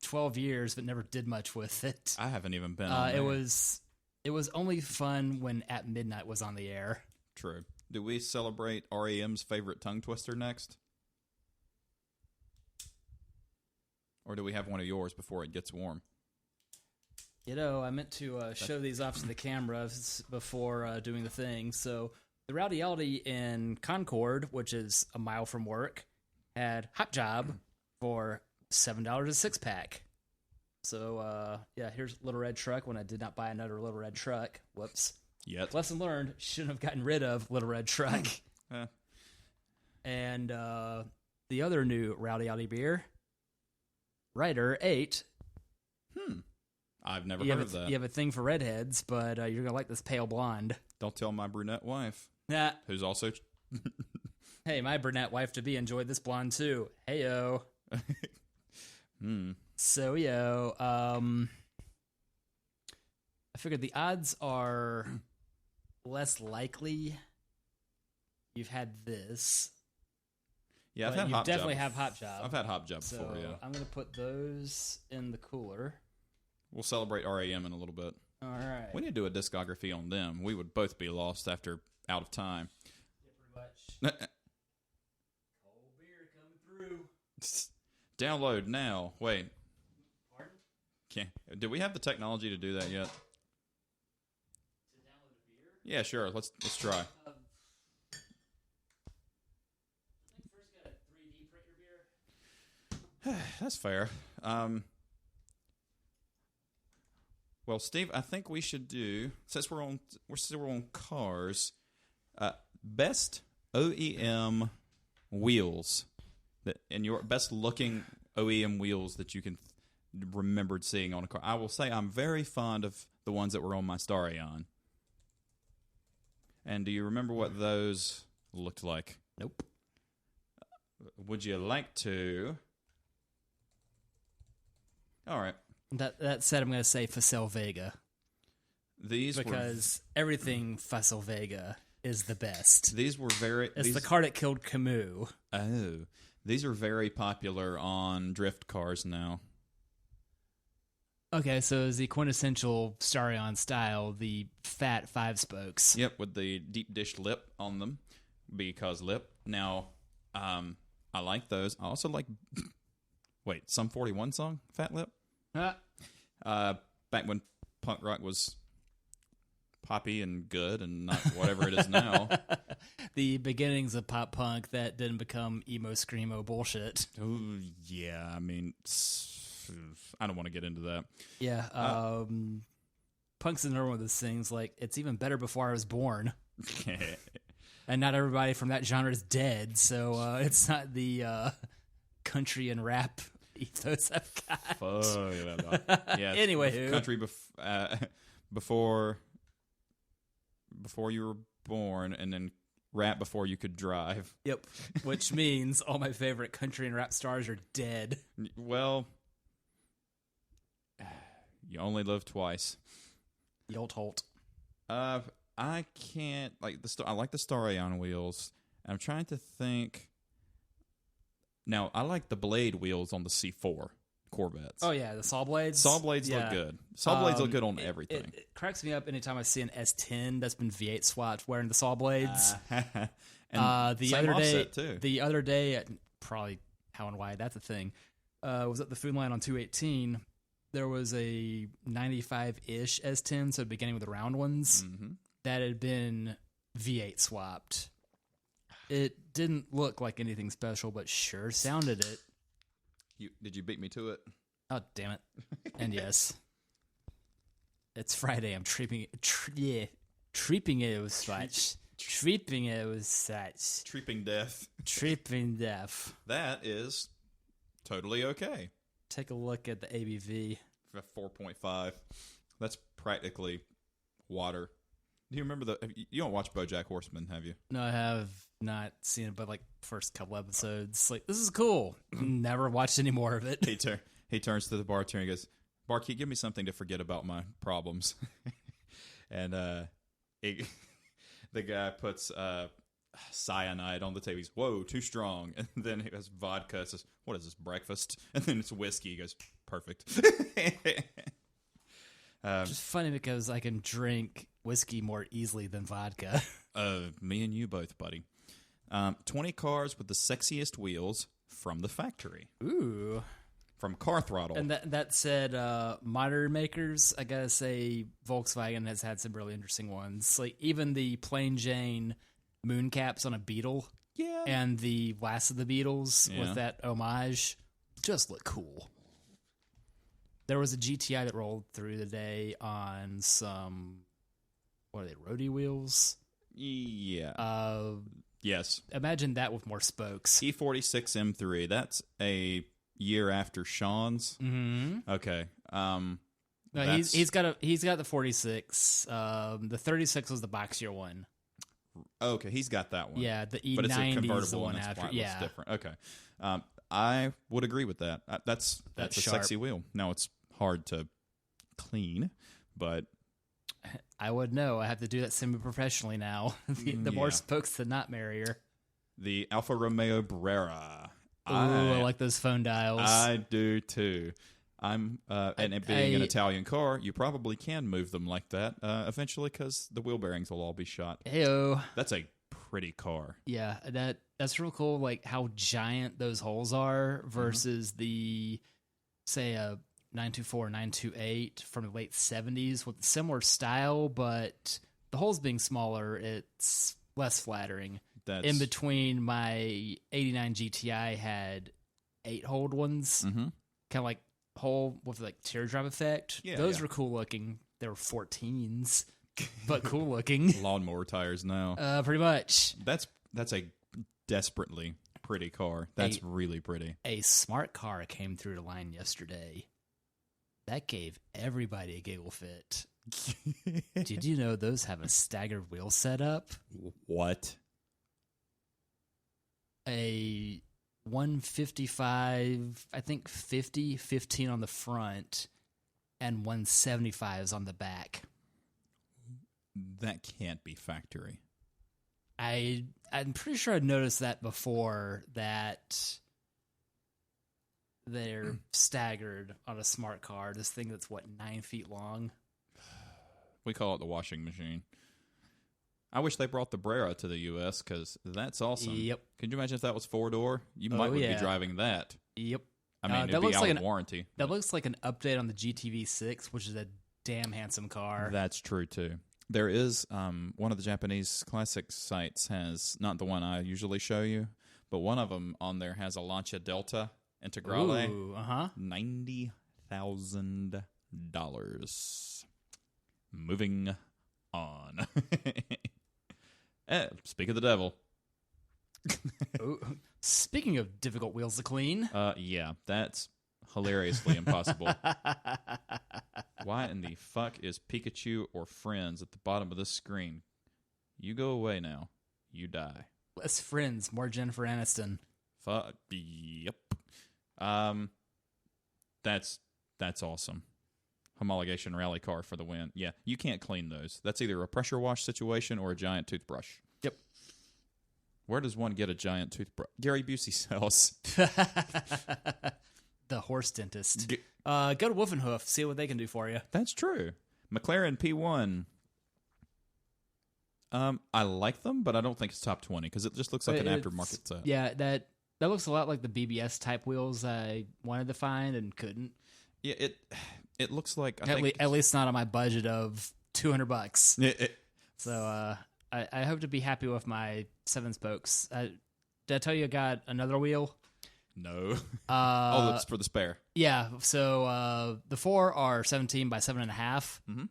Speaker 2: 12 years, but never did much with it.
Speaker 1: I haven't even been on there.
Speaker 2: It was only fun when At Midnight was on the air.
Speaker 1: True. Do we celebrate REM's favorite tongue twister next? Or do we have one of yours before it gets warm?
Speaker 2: You know, I meant to show these off to the camera before doing the thing. So the Rowdy Aldi in Concord, which is a mile from work, had Hot Job for $7 a six-pack. So, yeah, here's Little Red Truck when I did not buy another Little Red Truck. Whoops.
Speaker 1: Yet.
Speaker 2: Lesson learned, shouldn't have gotten rid of Little Red Truck. And the other new Rowdy Aldi beer, Ryder 8.
Speaker 1: I've never heard of that.
Speaker 2: You have a thing for redheads, but you're going to like this pale blonde.
Speaker 1: Don't tell my brunette wife.
Speaker 2: Nah.
Speaker 1: Who's also...
Speaker 2: Hey, my brunette wife-to-be enjoyed this blonde, too. Hey-yo. So, yo, I figured the odds are less likely you've had this.
Speaker 1: Yeah, I've had Hop Job.
Speaker 2: You definitely have Hop Job.
Speaker 1: I've had Hop Job before, yeah.
Speaker 2: I'm going to put those in the cooler.
Speaker 1: We'll celebrate REM in a little bit.
Speaker 2: All right.
Speaker 1: We need to do a discography on them. We would both be lost after Out of Time.
Speaker 2: Yeah, pretty much. Cold beer coming through.
Speaker 1: Download now. Wait.
Speaker 2: Pardon?
Speaker 1: Do we have the technology to do that yet?
Speaker 2: To download a beer?
Speaker 1: Yeah, sure. Let's try.
Speaker 2: I think first got to 3D print your beer.
Speaker 1: That's fair. Well, Steve, I think we should do, since we're on cars, best OEM wheels and your best looking OEM wheels that you can remembered seeing on a car. I will say I'm very fond of the ones that were on my Starion. And do you remember what those looked like?
Speaker 2: Nope.
Speaker 1: Would you like to? All right.
Speaker 2: That said, I'm going to say Facel Vega.
Speaker 1: Because
Speaker 2: everything Facel Vega is the best.
Speaker 1: These were very...
Speaker 2: It's the car that killed Camus.
Speaker 1: Oh. These are very popular on drift cars now.
Speaker 2: Okay, so is the quintessential Starion style, the fat 5-spokes.
Speaker 1: Yep, with the deep dish lip on them. Because lip. Now, I like those. I also like... Wait, Sum 41 song? Fat Lip? Back when punk rock was poppy and good and not whatever it is now.
Speaker 2: The beginnings of pop punk that didn't become emo screamo bullshit.
Speaker 1: Oh yeah, I mean, I don't want to get into that.
Speaker 2: Yeah, punk's another one of those things. Like, it's even better before I was born. And not everybody from that genre is dead, so it's not the country and rap ethos I've got.
Speaker 1: Yeah.
Speaker 2: Anyway,
Speaker 1: country before you were born, and then rap before you could drive.
Speaker 2: Yep. Which means all my favorite country and rap stars are dead.
Speaker 1: Well, you only live twice.
Speaker 2: Yolt Holt.
Speaker 1: I can't like I like the Starion wheels. I'm trying to think. Now, I like the blade wheels on the C4 Corvettes.
Speaker 2: Oh, yeah, the saw blades.
Speaker 1: Saw blades look good. Saw blades look good on everything.
Speaker 2: It cracks me up anytime I see an S10 that's been V8 swapped wearing the saw blades.
Speaker 1: And
Speaker 2: the other day, probably how and why that's a thing, was at the Food Line on 218. There was a 95-ish S10, so beginning with the round ones, that had been V8 swapped. It didn't look like anything special, but sure sounded it.
Speaker 1: Did you beat me to it?
Speaker 2: Oh, damn it. And yes. It's Friday. I'm treeping it. Treeping it was such. Treeping it was such.
Speaker 1: Treeping death.
Speaker 2: Treeping death.
Speaker 1: That is totally okay.
Speaker 2: Take a look at the ABV.
Speaker 1: 4.5. That's practically water. Do you remember you don't watch BoJack Horseman, have you?
Speaker 2: No, I have not seen it, but like first couple episodes. Like, this is cool. Never watched any more of it.
Speaker 1: He turns to the bartender and goes, "Barkeep, give me something to forget about my problems." And the guy puts cyanide on the table. He's, "Whoa, too strong." And then he has vodka. Says, "What is this, breakfast?" And then it's whiskey. He goes, "Perfect."
Speaker 2: Just funny because I can drink whiskey more easily than vodka.
Speaker 1: Me and you both, buddy. 20 cars with the sexiest wheels from the factory.
Speaker 2: Ooh.
Speaker 1: From Car Throttle.
Speaker 2: And that said, modern makers, I gotta say, Volkswagen has had some really interesting ones. Like, even the plain Jane moon caps on a Beetle.
Speaker 1: Yeah.
Speaker 2: And the last of the Beetles with that homage just look cool. There was a GTI that rolled through today on some, what are they, roadie wheels?
Speaker 1: Yeah. Yes.
Speaker 2: Imagine that with more spokes.
Speaker 1: E46 M3. That's a year after Sean's.
Speaker 2: Mm-hmm.
Speaker 1: Okay.
Speaker 2: No, he's got the 46. The 36 was the boxier one.
Speaker 1: Okay, he's got that one.
Speaker 2: Yeah, the E90
Speaker 1: but it's a convertible
Speaker 2: is the one
Speaker 1: and it's
Speaker 2: after. Yeah,
Speaker 1: different. Okay, I would agree with that. That's a
Speaker 2: sharp.
Speaker 1: sexy wheel. Now it's hard to clean, but
Speaker 2: I would know. I have to do that semi-professionally now. the more spokes, the not merrier.
Speaker 1: The Alfa Romeo Brera.
Speaker 2: Ooh, I like those phone dials.
Speaker 1: I do too. And it being an Italian car, you probably can move them like that eventually because the wheel bearings will all be shot.
Speaker 2: Heyo.
Speaker 1: That's a pretty car.
Speaker 2: Yeah, that's real cool. Like how giant those holes are versus the, say, a 924, 928 from the late 70s with similar style, but the holes being smaller, it's less flattering. In between, my 89 GTI had 8-holed ones, kind of like hole with like teardrop effect.
Speaker 1: Yeah,
Speaker 2: those were cool looking. They were 14s, but cool looking.
Speaker 1: Lawnmower tires now.
Speaker 2: Pretty much.
Speaker 1: That's a desperately pretty car. That's really pretty.
Speaker 2: A smart car came through the line yesterday. That gave everybody a giggle fit. Did you know those have a staggered wheel setup?
Speaker 1: What?
Speaker 2: A 155, I think 50, 15 on the front, and 175s on the back.
Speaker 1: That can't be factory.
Speaker 2: I'm pretty sure I'd noticed that before, that they're staggered on a smart car. This thing that's, 9 feet long?
Speaker 1: We call it the washing machine. I wish they brought the Brera to the U.S. because that's awesome.
Speaker 2: Yep.
Speaker 1: Could you imagine if that was 4-door? You might be driving that.
Speaker 2: Yep.
Speaker 1: I mean, it'd be out of warranty.
Speaker 2: That looks like an update on the GTV6, which is a damn handsome car.
Speaker 1: That's true, too. There is one of the Japanese classic sites has, not the one I usually show you, but one of them on there has a Lancia Delta Integrale.
Speaker 2: Ooh,
Speaker 1: $90,000. Moving on. Speak of the devil.
Speaker 2: Ooh, speaking of difficult wheels to clean.
Speaker 1: Yeah, that's hilariously impossible. Why in the fuck is Pikachu or Friends at the bottom of this screen? You go away now. You die.
Speaker 2: Less Friends, more Jennifer Aniston.
Speaker 1: Fuck. Yep. That's awesome. Homologation rally car for the win. Yeah, you can't clean those. That's either a pressure wash situation or a giant toothbrush.
Speaker 2: Yep.
Speaker 1: Where does one get a giant toothbrush? Gary Busey sells.
Speaker 2: The horse dentist. Go to Wolfenhoof, see what they can do for you.
Speaker 1: That's true. McLaren P1. I like them, but I don't think it's top 20 because it just looks like an aftermarket set.
Speaker 2: Yeah, that looks a lot like the BBS type wheels I wanted to find and couldn't.
Speaker 1: Yeah, it looks like
Speaker 2: at least not on my budget of $200. So I hope to be happy with my 7 spokes. Did I tell you I got another wheel?
Speaker 1: No. That's for the spare.
Speaker 2: Yeah. So the 4 are 17 by 7.5. Mm-hmm.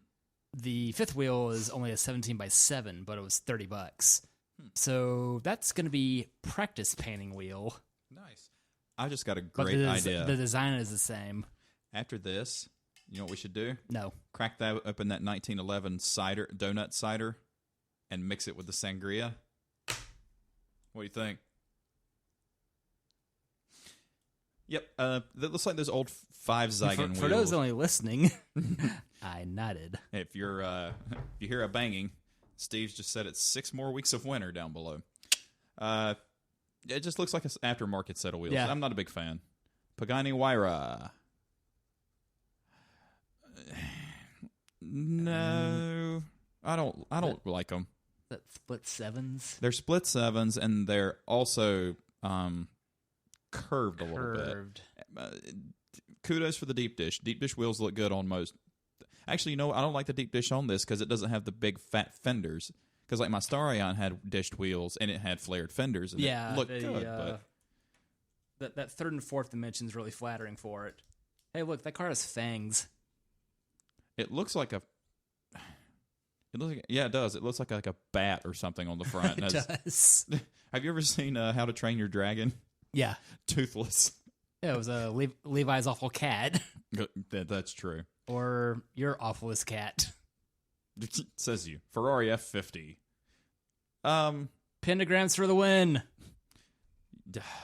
Speaker 2: The 5th wheel is only a 17 by 7, but it was $30. So that's going to be practice painting wheel.
Speaker 1: Nice. I just got a great idea.
Speaker 2: The design is the same.
Speaker 1: After this, you know what we should do?
Speaker 2: No.
Speaker 1: Crack that open, that 1911 donut cider, and mix it with the sangria. What do you think? Yep. That looks like those old 5 Zygon wheels.
Speaker 2: For those only listening, I nodded.
Speaker 1: If you hear a banging, Steve's just said it's 6 more weeks of winter down below. It just looks like an aftermarket set of wheels.
Speaker 2: Yeah.
Speaker 1: I'm not a big fan. Pagani Huayra. No, I don't like them.
Speaker 2: That split sevens.
Speaker 1: They're split sevens, and they're also curved a little bit. Kudos for the deep dish. Deep dish wheels look good on most. Actually, I don't like the deep dish on this because it doesn't have the big fat fenders. Because like my Starion had dished wheels and it had flared fenders, and it looked good. But
Speaker 2: that third and fourth dimension is really flattering for it. Hey, look, that car has fangs.
Speaker 1: It looks like it does. It looks like a bat or something on the front.
Speaker 2: It does.
Speaker 1: Have you ever seen How to Train Your Dragon?
Speaker 2: Yeah.
Speaker 1: Toothless.
Speaker 2: Yeah, it was a Levi's awful cat.
Speaker 1: That's true.
Speaker 2: Or your awfulest cat.
Speaker 1: Says you. Ferrari F50.
Speaker 2: Pentagrams for the win.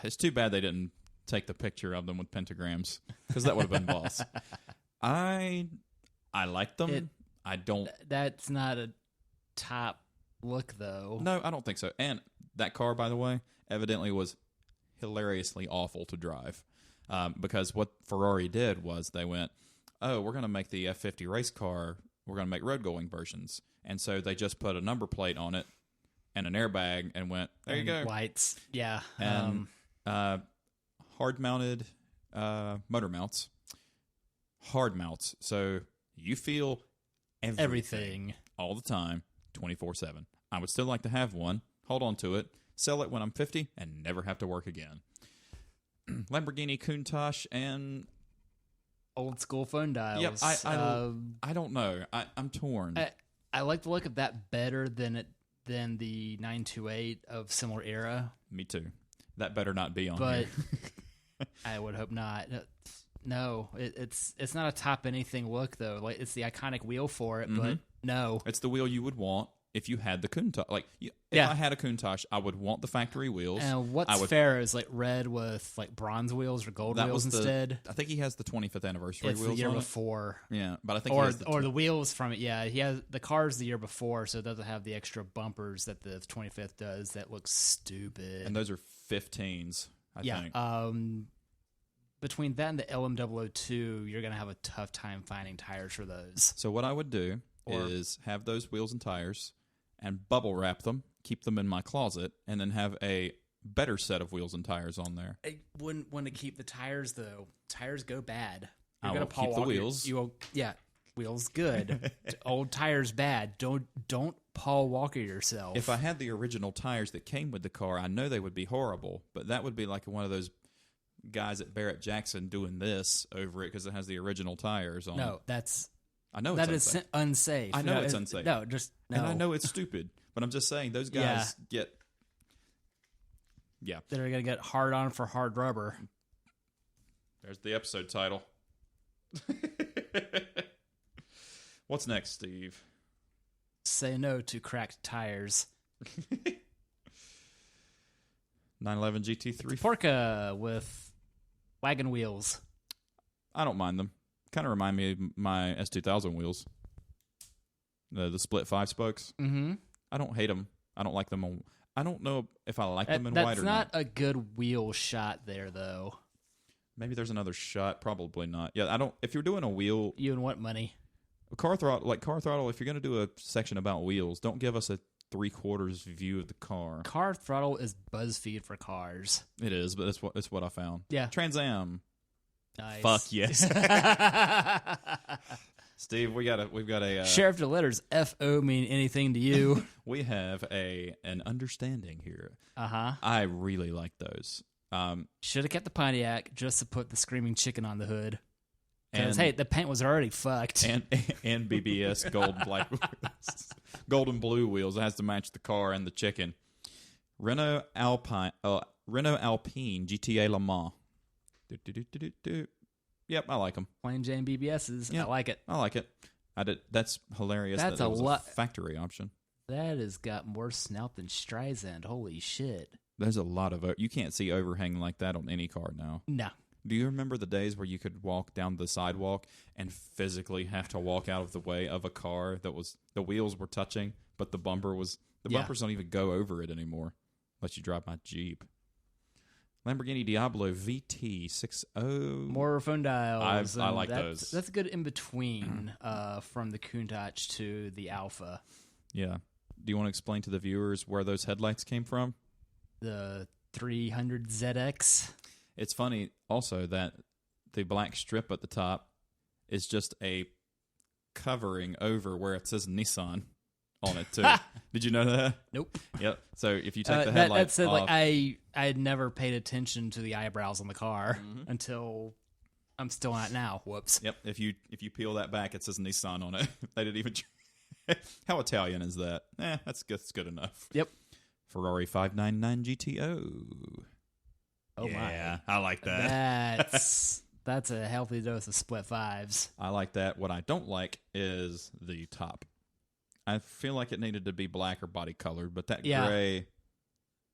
Speaker 1: It's too bad they didn't take the picture of them with pentagrams, because that would have been boss. I like them. I don't.
Speaker 2: That's not a top look, though.
Speaker 1: No, I don't think so. And that car, by the way, evidently was hilariously awful to drive, because what Ferrari did was they went, "Oh, we're going to make the F50 race car. We're going to make road-going versions," and so they just put a number plate on it and an airbag and went, "There you go."
Speaker 2: Lights, yeah.
Speaker 1: And hard-mounted motor mounts, hard mounts, so you feel everything all the time, 24/7. I would still like to have one, hold on to it, sell it when I'm 50, and never have to work again. Lamborghini Countach and
Speaker 2: old school phone dials.
Speaker 1: Yep, I don't know. I'm torn.
Speaker 2: I like the look of that better than the 928 of similar era.
Speaker 1: Me too. That better not be on
Speaker 2: but
Speaker 1: here.
Speaker 2: I would hope not. No, it's not a top anything look though. Like it's the iconic wheel for it, but no,
Speaker 1: it's the wheel you would want if you had the Countach. Like if I had a Countach, I would want the factory wheels.
Speaker 2: And what's fair is like red with like bronze wheels or gold wheels instead.
Speaker 1: I think he has the 25th anniversary
Speaker 2: it's
Speaker 1: wheels.
Speaker 2: The year
Speaker 1: on
Speaker 2: before.
Speaker 1: Yeah, but I think
Speaker 2: or the wheels from it. Yeah, he has the cars the year before, so it doesn't have the extra bumpers that the 25th does. That looks stupid.
Speaker 1: And those are 15s. I think.
Speaker 2: Between that and the LM002, you're going to have a tough time finding tires for those.
Speaker 1: So what I would do is have those wheels and tires and bubble wrap them, keep them in my closet, and then have a better set of wheels and tires on there.
Speaker 2: I wouldn't want to keep the tires, though. Tires go bad.
Speaker 1: You're going to keep the wheels.
Speaker 2: Wheels good. Old tires bad. Don't Paul Walker yourself.
Speaker 1: If I had the original tires that came with the car, I know they would be horrible, but that would be like one of those guys at Barrett Jackson doing this over it because it has the original tires on.
Speaker 2: No,
Speaker 1: I know
Speaker 2: that
Speaker 1: it's
Speaker 2: is unsafe.
Speaker 1: I know it's unsafe.
Speaker 2: No, just no.
Speaker 1: And I know it's stupid, but I'm just saying those guys get. Yeah,
Speaker 2: they're gonna get hard on for hard rubber.
Speaker 1: There's the episode title. What's next, Steve?
Speaker 2: Say no to cracked tires.
Speaker 1: 911 GT3
Speaker 2: Porca with wagon wheels.
Speaker 1: I don't mind them. Kind of remind me of my S2000 wheels. The split 5 spokes.
Speaker 2: Mm-hmm.
Speaker 1: I don't hate them. I don't like them. I don't know if I like them in white or not.
Speaker 2: That's not a good wheel shot there, though.
Speaker 1: Maybe there's another shot. Probably not. Yeah, I don't. If you're doing a wheel,
Speaker 2: you and what money?
Speaker 1: Car throttle. If you're going to do a section about wheels, don't give us a 3/4 view of the car.
Speaker 2: Car Throttle is BuzzFeed for cars.
Speaker 1: It is, but it's what I found.
Speaker 2: Yeah.
Speaker 1: Trans Am.
Speaker 2: Nice.
Speaker 1: Fuck yes. Steve, we've got a
Speaker 2: Sheriff the letters FO mean anything to you.
Speaker 1: We have an understanding here.
Speaker 2: Uh-huh.
Speaker 1: I really like those.
Speaker 2: Should have kept the Pontiac just to put the screaming chicken on the hood. Because hey, the paint was already fucked.
Speaker 1: And BBS gold and blue wheels. It has to match the car and the chicken. Renault Alpine GTA Le Mans. Yep, I like them.
Speaker 2: Plain Jane BBSs.
Speaker 1: Yep,
Speaker 2: I like it.
Speaker 1: I like it. That's hilarious.
Speaker 2: That's
Speaker 1: that
Speaker 2: a lot.
Speaker 1: Factory option.
Speaker 2: That has got more snout than Streisand. Holy shit.
Speaker 1: There's a lot of you can't see overhang like that on any car now.
Speaker 2: No.
Speaker 1: Do you remember the days where you could walk down the sidewalk and physically have to walk out of the way of a car that was the wheels were touching, but the bumpers don't even go over it anymore unless you drive my Jeep. Lamborghini Diablo VT60.
Speaker 2: More phone dials.
Speaker 1: I like those.
Speaker 2: That's good in between from the Countach to the Alpha.
Speaker 1: Yeah. Do you want to explain to the viewers where those headlights came from?
Speaker 2: The 300ZX.
Speaker 1: It's funny also that the black strip at the top is just a covering over where it says Nissan on it too. Did you know that?
Speaker 2: Nope.
Speaker 1: Yep. So if you take the headlights
Speaker 2: that said,
Speaker 1: off,
Speaker 2: I had never paid attention to the eyebrows on the car until I'm still not now. Whoops.
Speaker 1: Yep. If you peel that back, it says Nissan on it. They didn't even. How Italian is that? That's good enough.
Speaker 2: Yep.
Speaker 1: Ferrari 599 GTO.
Speaker 2: Oh
Speaker 1: yeah, I like that.
Speaker 2: That's a healthy dose of split fives.
Speaker 1: I like that. What I don't like is the top. I feel like it needed to be black or body colored, but that gray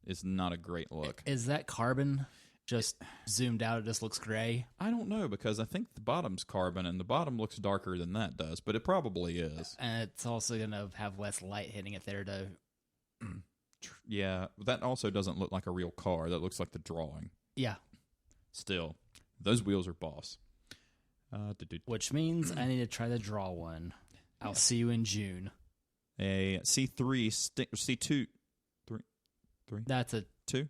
Speaker 1: is not a great look.
Speaker 2: Is that carbon? Just zoomed out, it just looks gray?
Speaker 1: I don't know, because I think the bottom's carbon, and the bottom looks darker than that does, but it probably is.
Speaker 2: And it's also going to have less light hitting it there, to...
Speaker 1: Yeah, that also doesn't look like a real car. That looks like the drawing.
Speaker 2: Yeah.
Speaker 1: Still, those wheels are boss.
Speaker 2: Which means I need to try to draw one. I'll see you in June.
Speaker 1: A C3, C2, 3.
Speaker 2: That's a
Speaker 1: 2?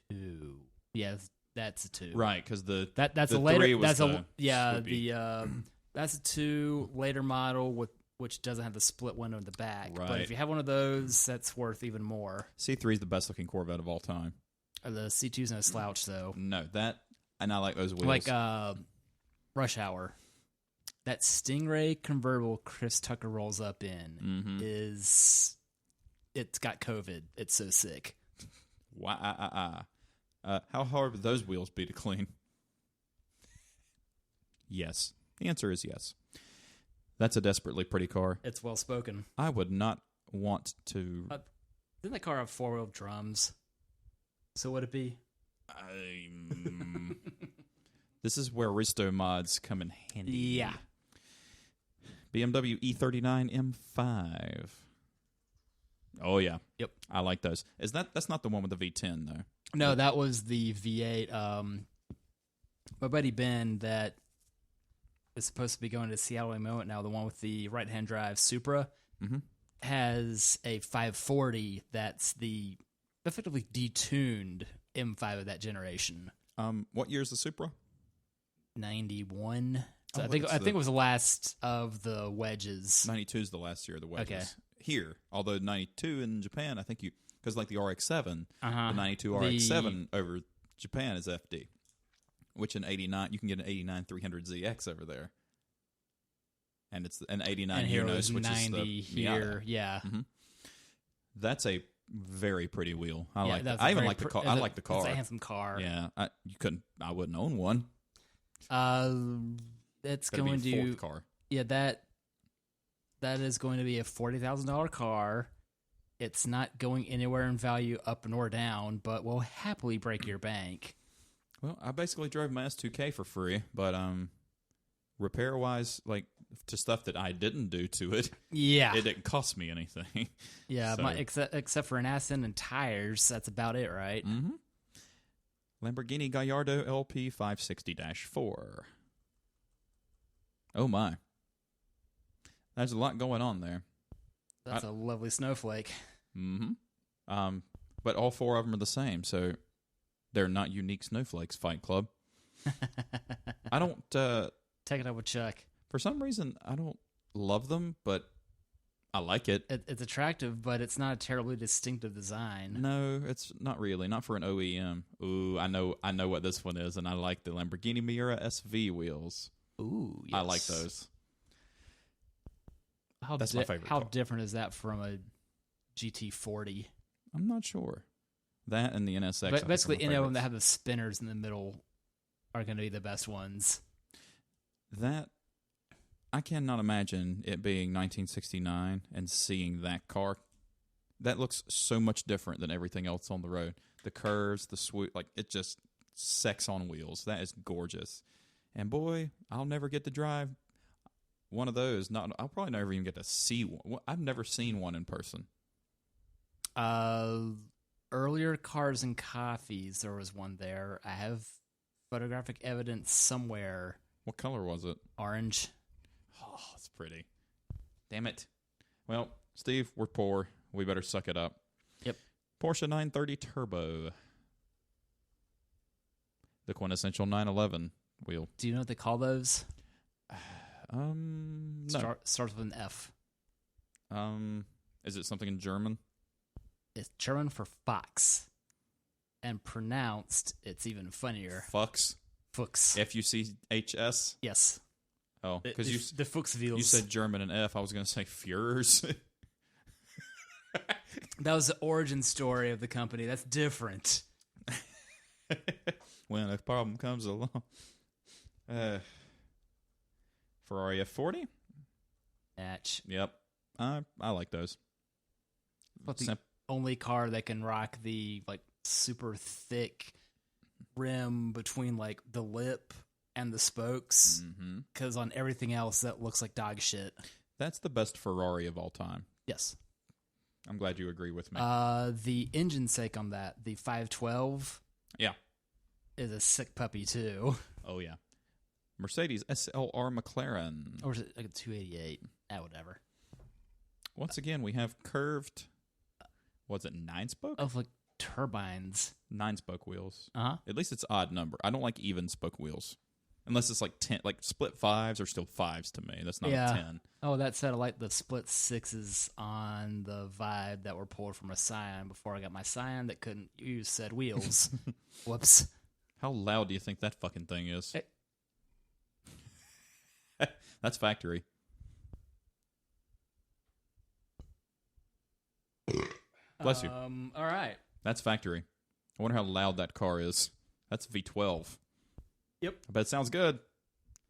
Speaker 2: 2. Yeah, that's a 2.
Speaker 1: Right, because
Speaker 2: that's
Speaker 1: the
Speaker 2: a later.
Speaker 1: 3 was
Speaker 2: that's
Speaker 1: the
Speaker 2: that's a 2 later model which doesn't have the split window in the back.
Speaker 1: Right.
Speaker 2: But if you have one of those, that's worth even more.
Speaker 1: C3 is the best looking Corvette of all time.
Speaker 2: The C2's no slouch though.
Speaker 1: No, and I like those wheels.
Speaker 2: Like Rush Hour. That Stingray convertible Chris Tucker rolls up in it's got COVID. It's so sick.
Speaker 1: Wow. How hard would those wheels be to clean? Yes. The answer is yes. That's a desperately pretty car.
Speaker 2: It's well spoken.
Speaker 1: I would not want to...
Speaker 2: Didn't that car have 4-wheel drums? So would it be?
Speaker 1: This is where Risto mods come in handy.
Speaker 2: Yeah.
Speaker 1: BMW E39 M5. Oh, yeah.
Speaker 2: Yep.
Speaker 1: I like those. That's not the one with the V10, though.
Speaker 2: No, that was the V8. My buddy Ben that is supposed to be going to Seattle in a moment now, the one with the right-hand drive Supra, has a 540 that's the effectively detuned M5 of that generation.
Speaker 1: What year is the Supra?
Speaker 2: 91. So
Speaker 1: Oh,
Speaker 2: I think it was the last of the wedges.
Speaker 1: 92 is the last year of the wedges.
Speaker 2: Okay.
Speaker 1: Here, although 92 in Japan, I think because like the RX-7, the 92
Speaker 2: The-
Speaker 1: RX-7 over Japan is FD, which in 89 you can get an 89 300ZX over there, and it's an 89
Speaker 2: And here it
Speaker 1: Unos,
Speaker 2: was
Speaker 1: which
Speaker 2: 90
Speaker 1: is the
Speaker 2: here.
Speaker 1: Miata.
Speaker 2: Yeah.
Speaker 1: That's a very pretty wheel. I
Speaker 2: Yeah,
Speaker 1: like
Speaker 2: that's
Speaker 1: that. I
Speaker 2: a
Speaker 1: even
Speaker 2: very
Speaker 1: like the
Speaker 2: pr-
Speaker 1: car.
Speaker 2: it's
Speaker 1: I
Speaker 2: a-
Speaker 1: like the car.
Speaker 2: It's a handsome car.
Speaker 1: Yeah, I wouldn't own one.
Speaker 2: It's
Speaker 1: Gotta
Speaker 2: going
Speaker 1: be a
Speaker 2: to
Speaker 1: fourth car.
Speaker 2: Yeah, that is going to be a $40,000 car. It's not going anywhere in value up nor down, but will happily break your bank.
Speaker 1: Well, I basically drove my S2K for free, but repair wise, like to stuff that I didn't do to it,
Speaker 2: Yeah,
Speaker 1: it didn't cost me anything.
Speaker 2: yeah.
Speaker 1: So-
Speaker 2: Except for an accident and tires, that's about it, right?
Speaker 1: Lamborghini Gallardo LP 560-4. Oh my, there's a lot going on there.
Speaker 2: That's a lovely snowflake.
Speaker 1: But all four of them are the same, so they're not unique snowflakes. Fight Club. I don't.
Speaker 2: Take it up with Chuck.
Speaker 1: For some reason, I don't love them, but I like it.
Speaker 2: It's attractive, but it's not a terribly distinctive design.
Speaker 1: No, it's not really. Not for an OEM. Ooh, I know what this one is, and I like the Lamborghini Miura SV wheels.
Speaker 2: Ooh, yes.
Speaker 1: I like those.
Speaker 2: How
Speaker 1: That's my favorite
Speaker 2: How
Speaker 1: car.
Speaker 2: different is that from a GT40?
Speaker 1: I'm not sure. That and the NSX. I think,
Speaker 2: But basically,
Speaker 1: are my
Speaker 2: any of them that
Speaker 1: favorites.
Speaker 2: have the spinners in the middle are going to be the best ones.
Speaker 1: That I cannot imagine it being 1969 and seeing that car. That looks so much different than everything else on the road. The curves, the swoop, like it just sex on wheels. That is gorgeous. And boy, I'll never get to drive one of those. I'll probably never even get to see one. I've never seen one in person.
Speaker 2: Early earlier Cars and Coffees, there was one there. I have photographic evidence somewhere.
Speaker 1: What color was it?
Speaker 2: Orange.
Speaker 1: Oh, it's pretty. Damn it. Well, Steve, we're poor. We better suck it up.
Speaker 2: Yep.
Speaker 1: Porsche 930 Turbo. The quintessential 911 wheel.
Speaker 2: Do you know what they call those?
Speaker 1: No.
Speaker 2: Starts with an F.
Speaker 1: Is it something in German?
Speaker 2: It's German for fox. And pronounced, it's even funnier.
Speaker 1: Fuchs?
Speaker 2: Fuchs.
Speaker 1: Fuchs?
Speaker 2: Yes.
Speaker 1: Oh, because
Speaker 2: the Fuchswheels.
Speaker 1: You said German and F. I was going to say Führers.
Speaker 2: That was the origin story of the company. That's different.
Speaker 1: When a problem comes along. Ferrari F40?
Speaker 2: Match.
Speaker 1: Yep. I like those.
Speaker 2: But the only car that can rock the like super thick rim between like the lip and the spokes, because on everything else that looks like dog shit.
Speaker 1: That's the best Ferrari of all time.
Speaker 2: Yes.
Speaker 1: I'm glad you agree with me.
Speaker 2: The engine sake on that, the 512,
Speaker 1: yeah,
Speaker 2: is a sick puppy too.
Speaker 1: Oh yeah. Mercedes SLR McLaren.
Speaker 2: Or is it like a 288? Whatever.
Speaker 1: Once again, we have curved, what's it, 9-spoke?
Speaker 2: Of like turbines.
Speaker 1: 9-spoke wheels.
Speaker 2: Uh-huh.
Speaker 1: At least it's odd number. I don't like even spoke wheels. Unless it's like 10, like split 5s are still 5s to me. That's not a 10.
Speaker 2: Oh, that said, I like the split 6s on the Vibe that were pulled from a Scion before I got my Scion that couldn't use said wheels. Whoops.
Speaker 1: How loud do you think that fucking thing is? That's factory. Bless you.
Speaker 2: All right.
Speaker 1: That's factory. I wonder how loud that car is. That's V12.
Speaker 2: Yep.
Speaker 1: I bet it sounds good.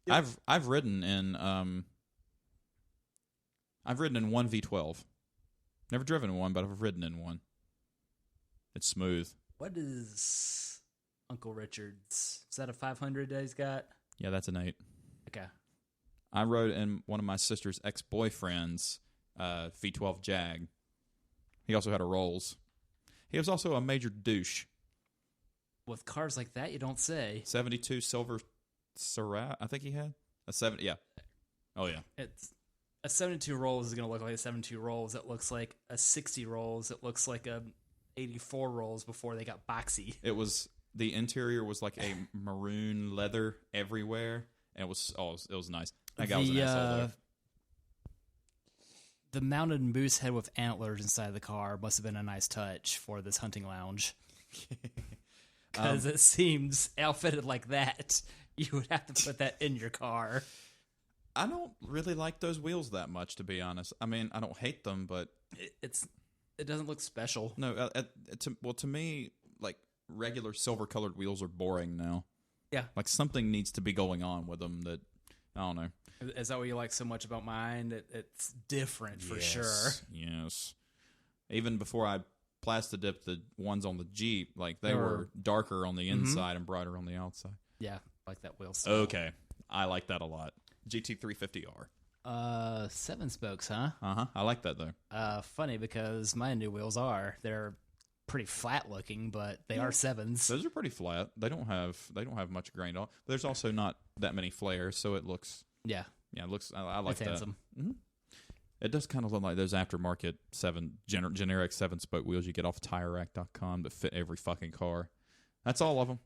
Speaker 2: Yep.
Speaker 1: I've ridden in one V12. Never driven in one, but I've ridden in one. It's smooth.
Speaker 2: What is Uncle Richard's? Is that a 500 that he's got?
Speaker 1: Yeah, that's an 8.
Speaker 2: Okay.
Speaker 1: I rode in one of my sister's ex-boyfriend's V12 Jag. He also had a Rolls. He was also a major douche.
Speaker 2: With cars like that, you don't say.
Speaker 1: 72 silver Syrah, I think he had. A 70, yeah. Oh, yeah.
Speaker 2: It's a 72 Rolls is going to look like a 72 Rolls. It looks like a 60 Rolls. It looks like a 84 Rolls before they got boxy.
Speaker 1: The interior was like a maroon leather everywhere, and it was nice. That guy was an asshole, though.
Speaker 2: The mounted moose head with antlers inside the car must have been a nice touch for this hunting lounge. Because it seems outfitted like that, you would have to put that in your car.
Speaker 1: I don't really like those wheels that much, to be honest. I mean, I don't hate them, but
Speaker 2: it doesn't look special.
Speaker 1: No, to me, like regular silver-colored wheels are boring now.
Speaker 2: Yeah,
Speaker 1: like something needs to be going on with them. That I don't know.
Speaker 2: Is that what you like so much about mine? It's different for sure.
Speaker 1: Yes. Even before I plastidip the ones on the Jeep, like they were darker on the inside and brighter on the outside.
Speaker 2: Yeah, like that wheel style.
Speaker 1: Okay, I like that a lot. GT350R.
Speaker 2: 7 spokes, huh?
Speaker 1: I like that though.
Speaker 2: Funny because my new wheels they're pretty flat looking, but they are 7s.
Speaker 1: Those are pretty flat. They don't have much grain on. There's also not that many flares, so it looks. Yeah, it looks. I like that.
Speaker 2: Handsome.
Speaker 1: Mm-hmm. It does kind of look like those aftermarket generic 7-spoke wheels you get off TireRack.com that fit every fucking car. That's all of them.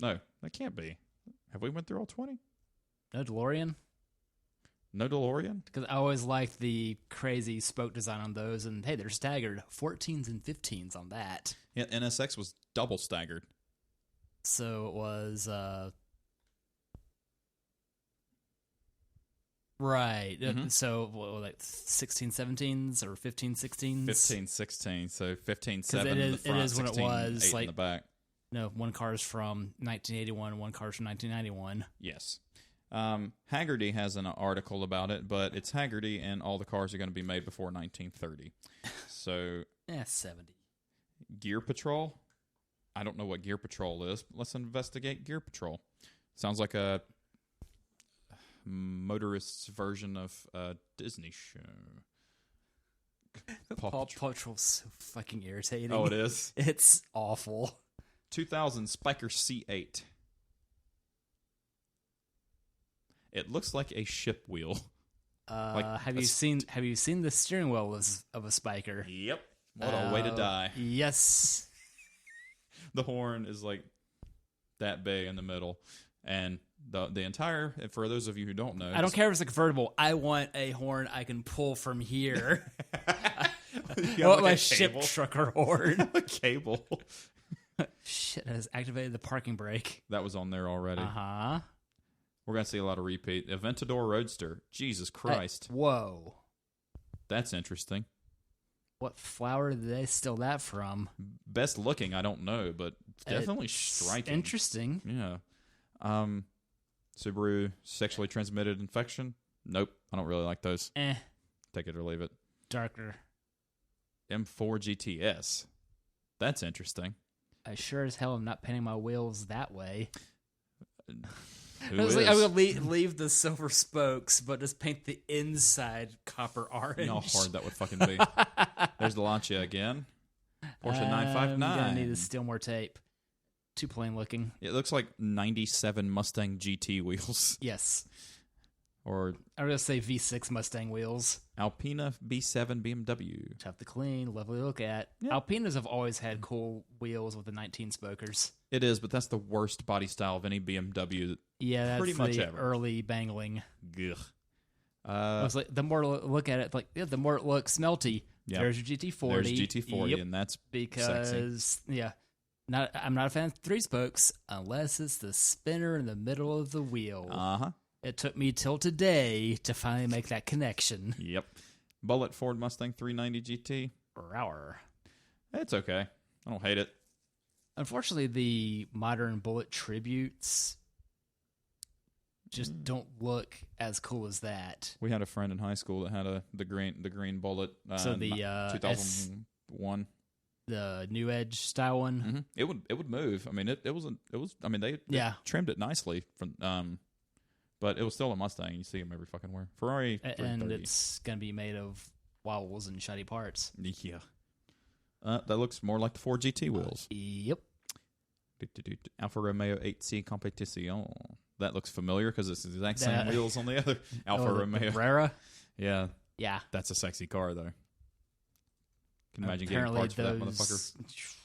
Speaker 1: No, that can't be. Have we went through all 20?
Speaker 2: No DeLorean?
Speaker 1: No DeLorean?
Speaker 2: Because I always liked the crazy spoke design on those, and hey, they're staggered 14s and 15s on that.
Speaker 1: Yeah, NSX was double staggered.
Speaker 2: So it was right. So like 16, 17s or 15, 16s?
Speaker 1: 15, 16. So 15, 7 in the front,
Speaker 2: it is
Speaker 1: 16,
Speaker 2: when it was,
Speaker 1: 8
Speaker 2: like,
Speaker 1: in the back.
Speaker 2: No, one car's from 1981, one car's from 1991.
Speaker 1: Yes. Haggerty has an article about it, but it's Haggerty, and all the cars are going to be made before 1930. So
Speaker 2: 70.
Speaker 1: Gear Patrol? I don't know what Gear Patrol is. Let's investigate Gear Patrol. Sounds like a motorist's version of a Disney show.
Speaker 2: Paw Patrol's so fucking irritating.
Speaker 1: Oh, it is?
Speaker 2: It's awful.
Speaker 1: 2000 Spiker C8. It looks like a ship wheel.
Speaker 2: Have you seen the steering wheel of a Spiker?
Speaker 1: Yep. What a way to die.
Speaker 2: Yes.
Speaker 1: The horn is like that big in the middle. And the entire, for those of you who don't know.
Speaker 2: I don't care if it's a convertible. I want a horn I can pull from here. I want my ship trucker horn.
Speaker 1: A cable.
Speaker 2: Shit, has activated the parking brake.
Speaker 1: That was on there already.
Speaker 2: Uh-huh.
Speaker 1: We're going to see a lot of repeat. Aventador Roadster. Jesus Christ.
Speaker 2: Whoa.
Speaker 1: That's interesting.
Speaker 2: What flower did they steal that from?
Speaker 1: Best looking, I don't know, but definitely striking.
Speaker 2: Interesting.
Speaker 1: Yeah. Subaru sexually transmitted infection. Nope. I don't really like those. Take it or leave it.
Speaker 2: Darker.
Speaker 1: M4 GTS. That's interesting.
Speaker 2: I sure as hell am not painting my wheels that way.
Speaker 1: Who
Speaker 2: I was
Speaker 1: is?
Speaker 2: like, I would leave the silver spokes, but just paint the inside copper orange.
Speaker 1: You know how hard that would fucking be. There's the Lancia again. Porsche 959.
Speaker 2: I'm gonna need to steal more tape. Too plain looking.
Speaker 1: It looks like 97 Mustang GT wheels.
Speaker 2: Yes.
Speaker 1: Or
Speaker 2: I'm gonna say V6 Mustang wheels.
Speaker 1: Alpina B7 BMW.
Speaker 2: Tough to clean, lovely to look at.
Speaker 1: Yeah.
Speaker 2: Alpinas have always had cool wheels with the 19 spokers.
Speaker 1: It is, but that's the worst body style of any BMW.
Speaker 2: Yeah, that's
Speaker 1: pretty much
Speaker 2: the
Speaker 1: ever.
Speaker 2: early bangling.
Speaker 1: Ugh.
Speaker 2: I was like, the more look at it, the more it looks melty.
Speaker 1: Yep.
Speaker 2: There's your GT40.
Speaker 1: There's GT40,
Speaker 2: Yep.
Speaker 1: and that's
Speaker 2: because
Speaker 1: sexy.
Speaker 2: I'm not a fan of three spokes unless it's the spinner in the middle of the wheel.
Speaker 1: Uh-huh.
Speaker 2: It took me till today to finally make that connection.
Speaker 1: Yep. Bullet Ford Mustang 390 GT.
Speaker 2: Rower.
Speaker 1: It's okay. I don't hate it.
Speaker 2: Unfortunately, the modern Bullet tributes just don't look as cool as that.
Speaker 1: We had a friend in high school that had the green Bullet.
Speaker 2: So the
Speaker 1: 2001.
Speaker 2: The New Edge style one.
Speaker 1: Mm-hmm. It would move. I mean, it was. I mean, they trimmed it nicely from. But it was still a Mustang. You see them every fucking where. Ferrari 330.
Speaker 2: And it's gonna be made of wobbles and shiny parts.
Speaker 1: Yeah. That looks more like the Ford GT wheels.
Speaker 2: Yep.
Speaker 1: Alfa Romeo 8C Competition. That looks familiar because it's the exact same wheels on the other Alfa Romeo.
Speaker 2: The Carrera?
Speaker 1: Yeah.
Speaker 2: Yeah.
Speaker 1: That's a sexy car, though. Can you imagine
Speaker 2: Apparently
Speaker 1: getting parts for that motherfucker?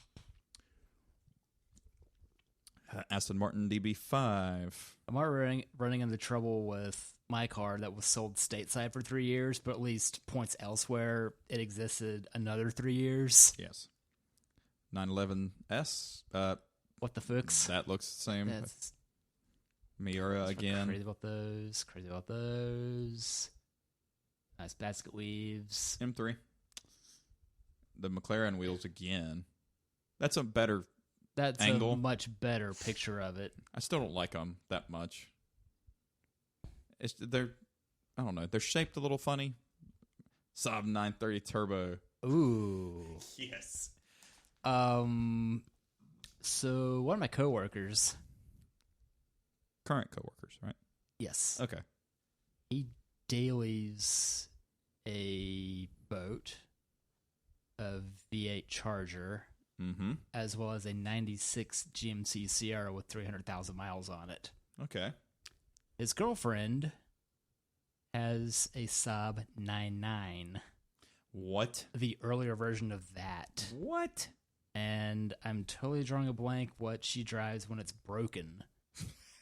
Speaker 1: Aston Martin DB5.
Speaker 2: I'm already running into trouble with my car that was sold stateside for 3 years, but at least points elsewhere, it existed another 3 years.
Speaker 1: Yes. 911S.
Speaker 2: What the fucks?
Speaker 1: That looks the same.
Speaker 2: That's
Speaker 1: Miura again.
Speaker 2: Crazy about those. Nice basket weaves.
Speaker 1: M3. The McLaren wheels again. That's a better
Speaker 2: That's
Speaker 1: angle.
Speaker 2: a much better picture of it.
Speaker 1: I still don't like them that much. I don't know. They're shaped a little funny. Saab 930 Turbo.
Speaker 2: Ooh.
Speaker 1: Yes.
Speaker 2: So one of my coworkers.
Speaker 1: Current coworkers, right?
Speaker 2: Yes.
Speaker 1: Okay.
Speaker 2: He dailies a boat, a V8 Charger, as well as a 96 GMC Sierra with 300,000 miles on it.
Speaker 1: Okay.
Speaker 2: His girlfriend has a Saab 99.
Speaker 1: What?
Speaker 2: The earlier version of that.
Speaker 1: What?
Speaker 2: And I'm totally drawing a blank what she drives when it's broken.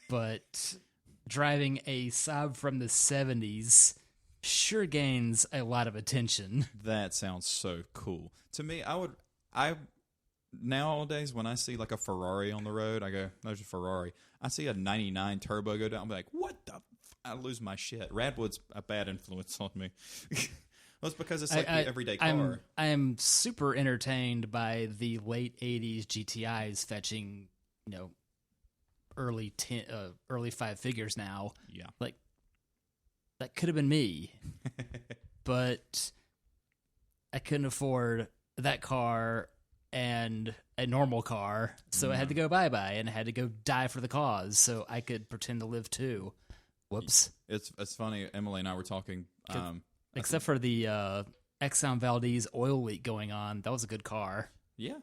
Speaker 2: But driving a Saab from the 70s sure gains a lot of attention.
Speaker 1: That sounds so cool. To me, nowadays when I see like a Ferrari on the road, I go, there's a Ferrari. I see a 99 Turbo go down, I'm like, what the I lose my shit. Radwood's a bad influence on me. Well, it's because it's like the everyday car.
Speaker 2: I am super entertained by the late 80s GTIs fetching, early five figures now.
Speaker 1: Yeah.
Speaker 2: Like, that could have been me. But I couldn't afford that car and a normal car, so I had to go bye-bye and I had to go die for the cause so I could pretend to live too. Whoops.
Speaker 1: It's funny. Emily and I were talking.
Speaker 2: Except for the Exxon Valdez oil leak going on. That was a good car.
Speaker 1: Yeah.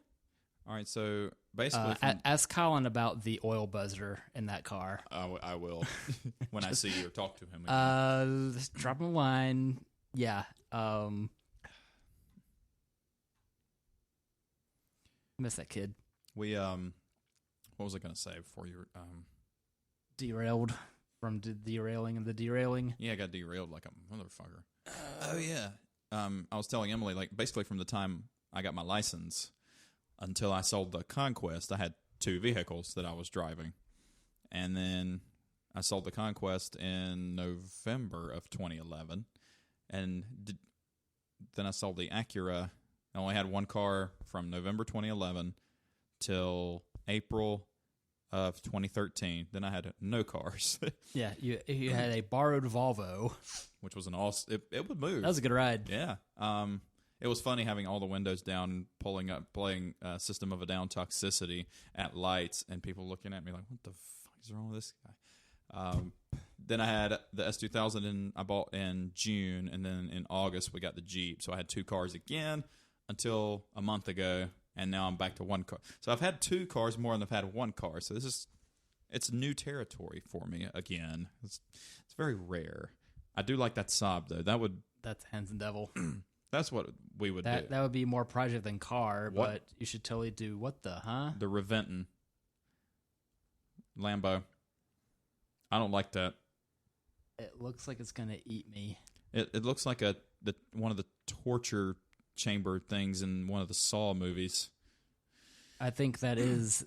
Speaker 1: All right. So basically,
Speaker 2: Ask Colin about the oil buzzer in that car.
Speaker 1: I will when I see you or talk to him again.
Speaker 2: Drop him a line. Yeah. Miss that kid.
Speaker 1: We what was I going to say before you were
Speaker 2: Derailed from the derailing and the derailing.
Speaker 1: Yeah, I got derailed like a motherfucker. Oh yeah. I was telling Emily, like, basically from the time I got my license until I sold the Conquest, I had 2 vehicles that I was driving. And then I sold the Conquest in November of 2011. And then I sold the Acura. I only had 1 car from November 2011 till April of 2013. Then I had no cars.
Speaker 2: Yeah, you had a borrowed Volvo,
Speaker 1: which was an awesome. It would move.
Speaker 2: That was a good ride.
Speaker 1: Yeah. It was funny having all the windows down and playing System of a Down Toxicity at lights, and people looking at me like, "What the fuck is wrong with this guy?" Then I had the S2000 I bought in June, and then in August we got the Jeep. So I had 2 cars again until a month ago. And now I'm back to 1 car. So I've had 2 cars more than I've had 1 car. So it's new territory for me again. It's very rare. I do like that Saab though.
Speaker 2: That's Hands Devil.
Speaker 1: That's what we would do.
Speaker 2: That would be more project than car,
Speaker 1: What?
Speaker 2: but you should totally do
Speaker 1: The Reventon Lambo. I don't like that.
Speaker 2: It looks like it's gonna eat me.
Speaker 1: It looks like one of the torture chamber things in one of the Saw movies.
Speaker 2: I think that is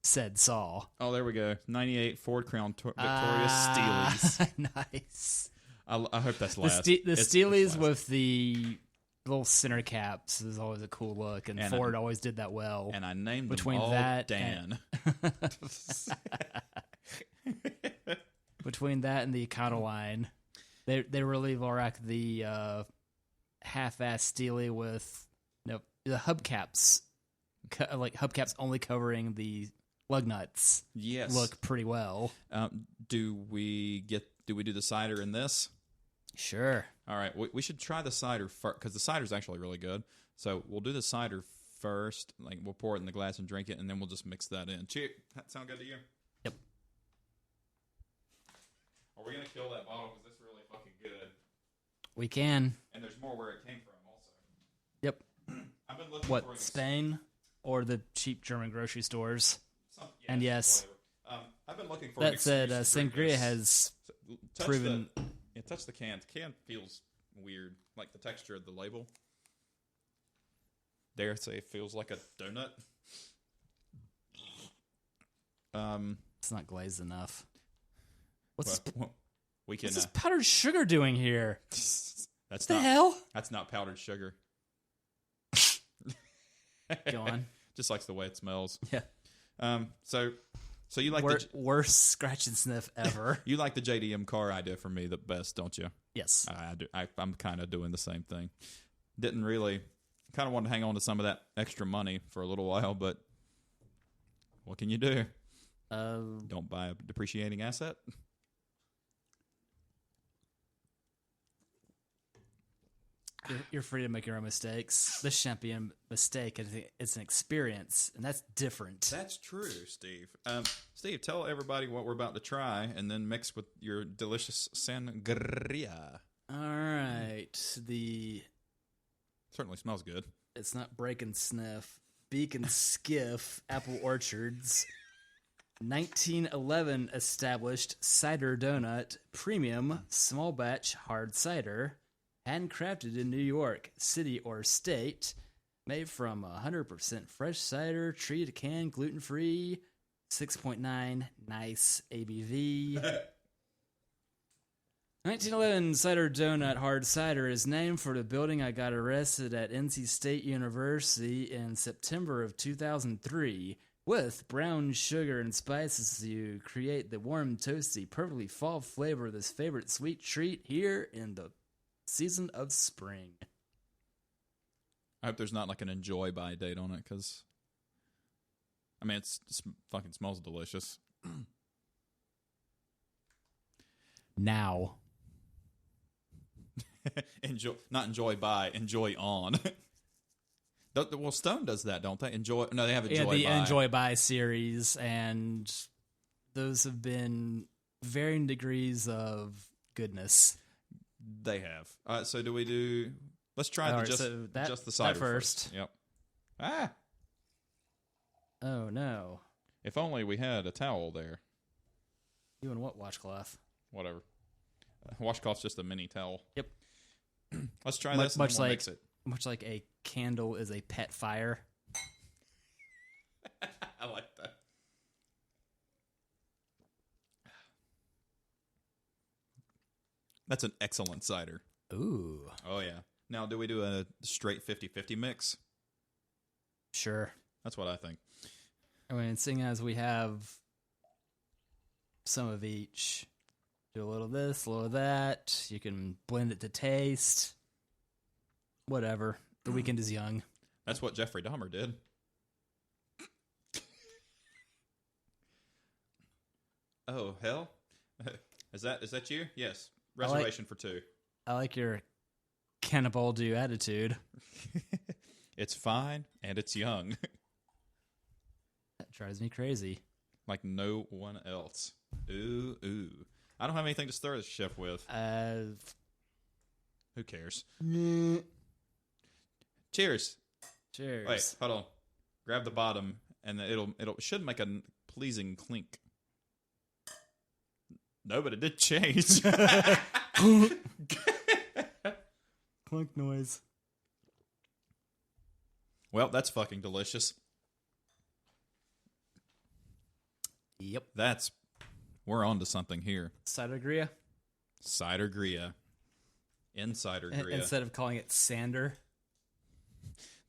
Speaker 2: said Saw.
Speaker 1: Oh, there we go. 98 Ford Crown Victoria Steelies.
Speaker 2: Nice.
Speaker 1: I hope that's last.
Speaker 2: The Steelies with the little center caps is always a cool look, and Ford always did that well.
Speaker 1: And I named
Speaker 2: between
Speaker 1: them all
Speaker 2: that
Speaker 1: Dan.
Speaker 2: Between that and the Econoline, they really like the half-ass Steely with the hubcaps, like hubcaps only covering the lug nuts.
Speaker 1: Yes,
Speaker 2: look pretty well.
Speaker 1: Do we do the cider in this?
Speaker 2: Sure.
Speaker 1: All right, we should try the cider first because the cider's actually really good. So we'll do the cider first. Like we'll pour it in the glass and drink it, and then we'll just mix that in. Cheers. That sound good to you?
Speaker 2: Yep.
Speaker 1: Are we gonna kill that bottle because it's really fucking good?
Speaker 2: We can.
Speaker 1: And there's more where it came from, also.
Speaker 2: Yep.
Speaker 1: I've been looking for
Speaker 2: Spain or the cheap German grocery stores? And yes,
Speaker 1: I've been looking for.
Speaker 2: That said, Sangria has proven.
Speaker 1: Touch the can. The can feels weird, like the texture of the label. Dare say it feels like a donut.
Speaker 2: It's not glazed enough.
Speaker 1: We can.
Speaker 2: What's this powdered sugar doing here?
Speaker 1: That's
Speaker 2: the
Speaker 1: not,
Speaker 2: hell?
Speaker 1: That's not powdered sugar.
Speaker 2: Go on.
Speaker 1: Just likes the way it smells.
Speaker 2: Yeah.
Speaker 1: So you like
Speaker 2: worst scratch and sniff ever.
Speaker 1: You like the JDM car idea for me the best, don't you?
Speaker 2: Yes.
Speaker 1: I do. I'm kind of doing the same thing. Didn't really. Kind of wanted to hang on to some of that extra money for a little while, but what can you do? Don't buy a depreciating asset.
Speaker 2: You're free to make your own mistakes. This shouldn't be a mistake. It's an experience, and that's different.
Speaker 1: That's true, Steve. Steve, tell everybody what we're about to try, and then mix with your delicious sangria.
Speaker 2: All right.
Speaker 1: Certainly smells good.
Speaker 2: It's not break and sniff. Beak and Skiff Apple Orchards. 1911 established cider donut, premium, small batch hard cider. Handcrafted in New York City or state, made from 100% fresh cider, tree to can, gluten-free, 6.9, nice ABV. 1911 Cider Donut Hard Cider is named for the building I got arrested at NC State University in September of 2003. With brown sugar and spices to create the warm, toasty, perfectly fall flavor of this favorite sweet treat here in the season of spring.
Speaker 1: I hope there's not like an enjoy by date on it, because I mean it's fucking smells delicious. enjoy, not enjoy by, enjoy on. Well, Stone does that, don't they? Enjoy. No, they have enjoy
Speaker 2: the
Speaker 1: by.
Speaker 2: Enjoy By series, and those have been varying degrees of goodness.
Speaker 1: They have. So do we do? Let's try just the cider first. Yep. Ah.
Speaker 2: Oh no!
Speaker 1: If only we had a towel there.
Speaker 2: You and what washcloth?
Speaker 1: Whatever. Washcloth's just a mini towel.
Speaker 2: Yep.
Speaker 1: Let's try this. And then we'll mix it.
Speaker 2: Much like a candle is a pet fire.
Speaker 1: I like that. That's an excellent cider.
Speaker 2: Ooh.
Speaker 1: Oh, yeah. Now, do we do a straight 50-50 mix?
Speaker 2: Sure.
Speaker 1: That's what I think.
Speaker 2: I mean, seeing as we have some of each, do a little of this, a little of that. You can blend it to taste. Whatever. The weekend is young.
Speaker 1: That's what Jeffrey Dahmer did. Oh, hell. Is that you? Yes. Reservation for two.
Speaker 2: I like your cannibal do attitude.
Speaker 1: It's fine and it's young.
Speaker 2: That drives me crazy.
Speaker 1: Like no one else. Ooh. I don't have anything to stir this shit with. Who cares? Cheers.
Speaker 2: Cheers.
Speaker 1: Wait, hold on. Grab the bottom, and then it should make a pleasing clink. No, but it did change.
Speaker 2: Clunk noise.
Speaker 1: Well, that's fucking delicious.
Speaker 2: Yep.
Speaker 1: We're on to something here.
Speaker 2: Cider Gria?
Speaker 1: Cider Gria. Insider Gria.
Speaker 2: Instead of calling it Sander.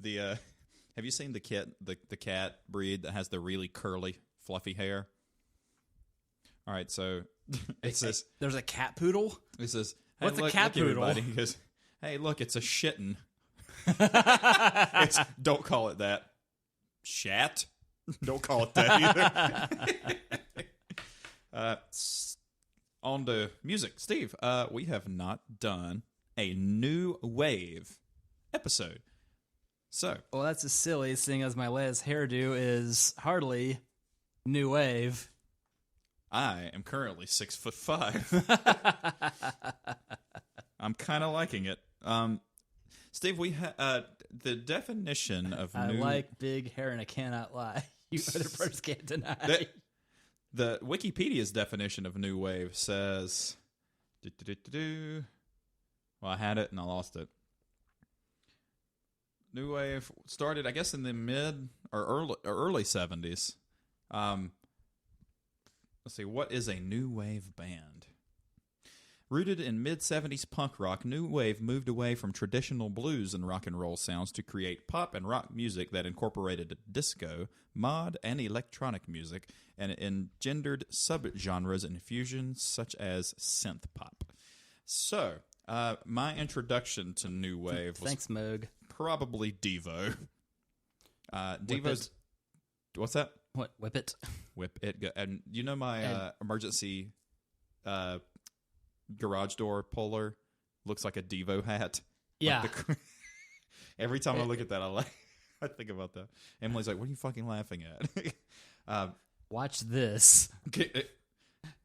Speaker 1: Have you seen the cat breed that has the really curly, fluffy hair? All right, so it says
Speaker 2: there's a cat poodle.
Speaker 1: It says, hey,
Speaker 2: what's
Speaker 1: look,
Speaker 2: a cat poodle?
Speaker 1: Everybody. He goes, hey, look, it's a shitten. Don't call it that. Shat. Don't call it that either. On to music, Steve. We have not done a new wave episode. So,
Speaker 2: well, that's just silly, seeing as my latest hairdo is hardly new wave.
Speaker 1: I am currently 6'5". I'm kind of liking it. Steve, we the definition of
Speaker 2: I
Speaker 1: new...
Speaker 2: like big hair and I cannot lie. You other first can't deny.
Speaker 1: The Wikipedia's definition of new wave says... Well, I had it and I lost it. New wave started, I guess, in the mid or early 70s. Let's see, what is a new wave band? Rooted in mid-70s punk rock, new wave moved away from traditional blues and rock and roll sounds to create pop and rock music that incorporated disco, mod, and electronic music, and engendered subgenres and fusions such as synth pop. So, my introduction to new wave was
Speaker 2: Thanks, Moog.
Speaker 1: probably Devo. Devo's... What's that?
Speaker 2: What? Whip it?
Speaker 1: Whip it. And you know my emergency garage door puller looks like a Devo hat?
Speaker 2: Yeah.
Speaker 1: Like every time I look at that, I think about that. Emily's like, what are you fucking laughing at?
Speaker 2: Watch this.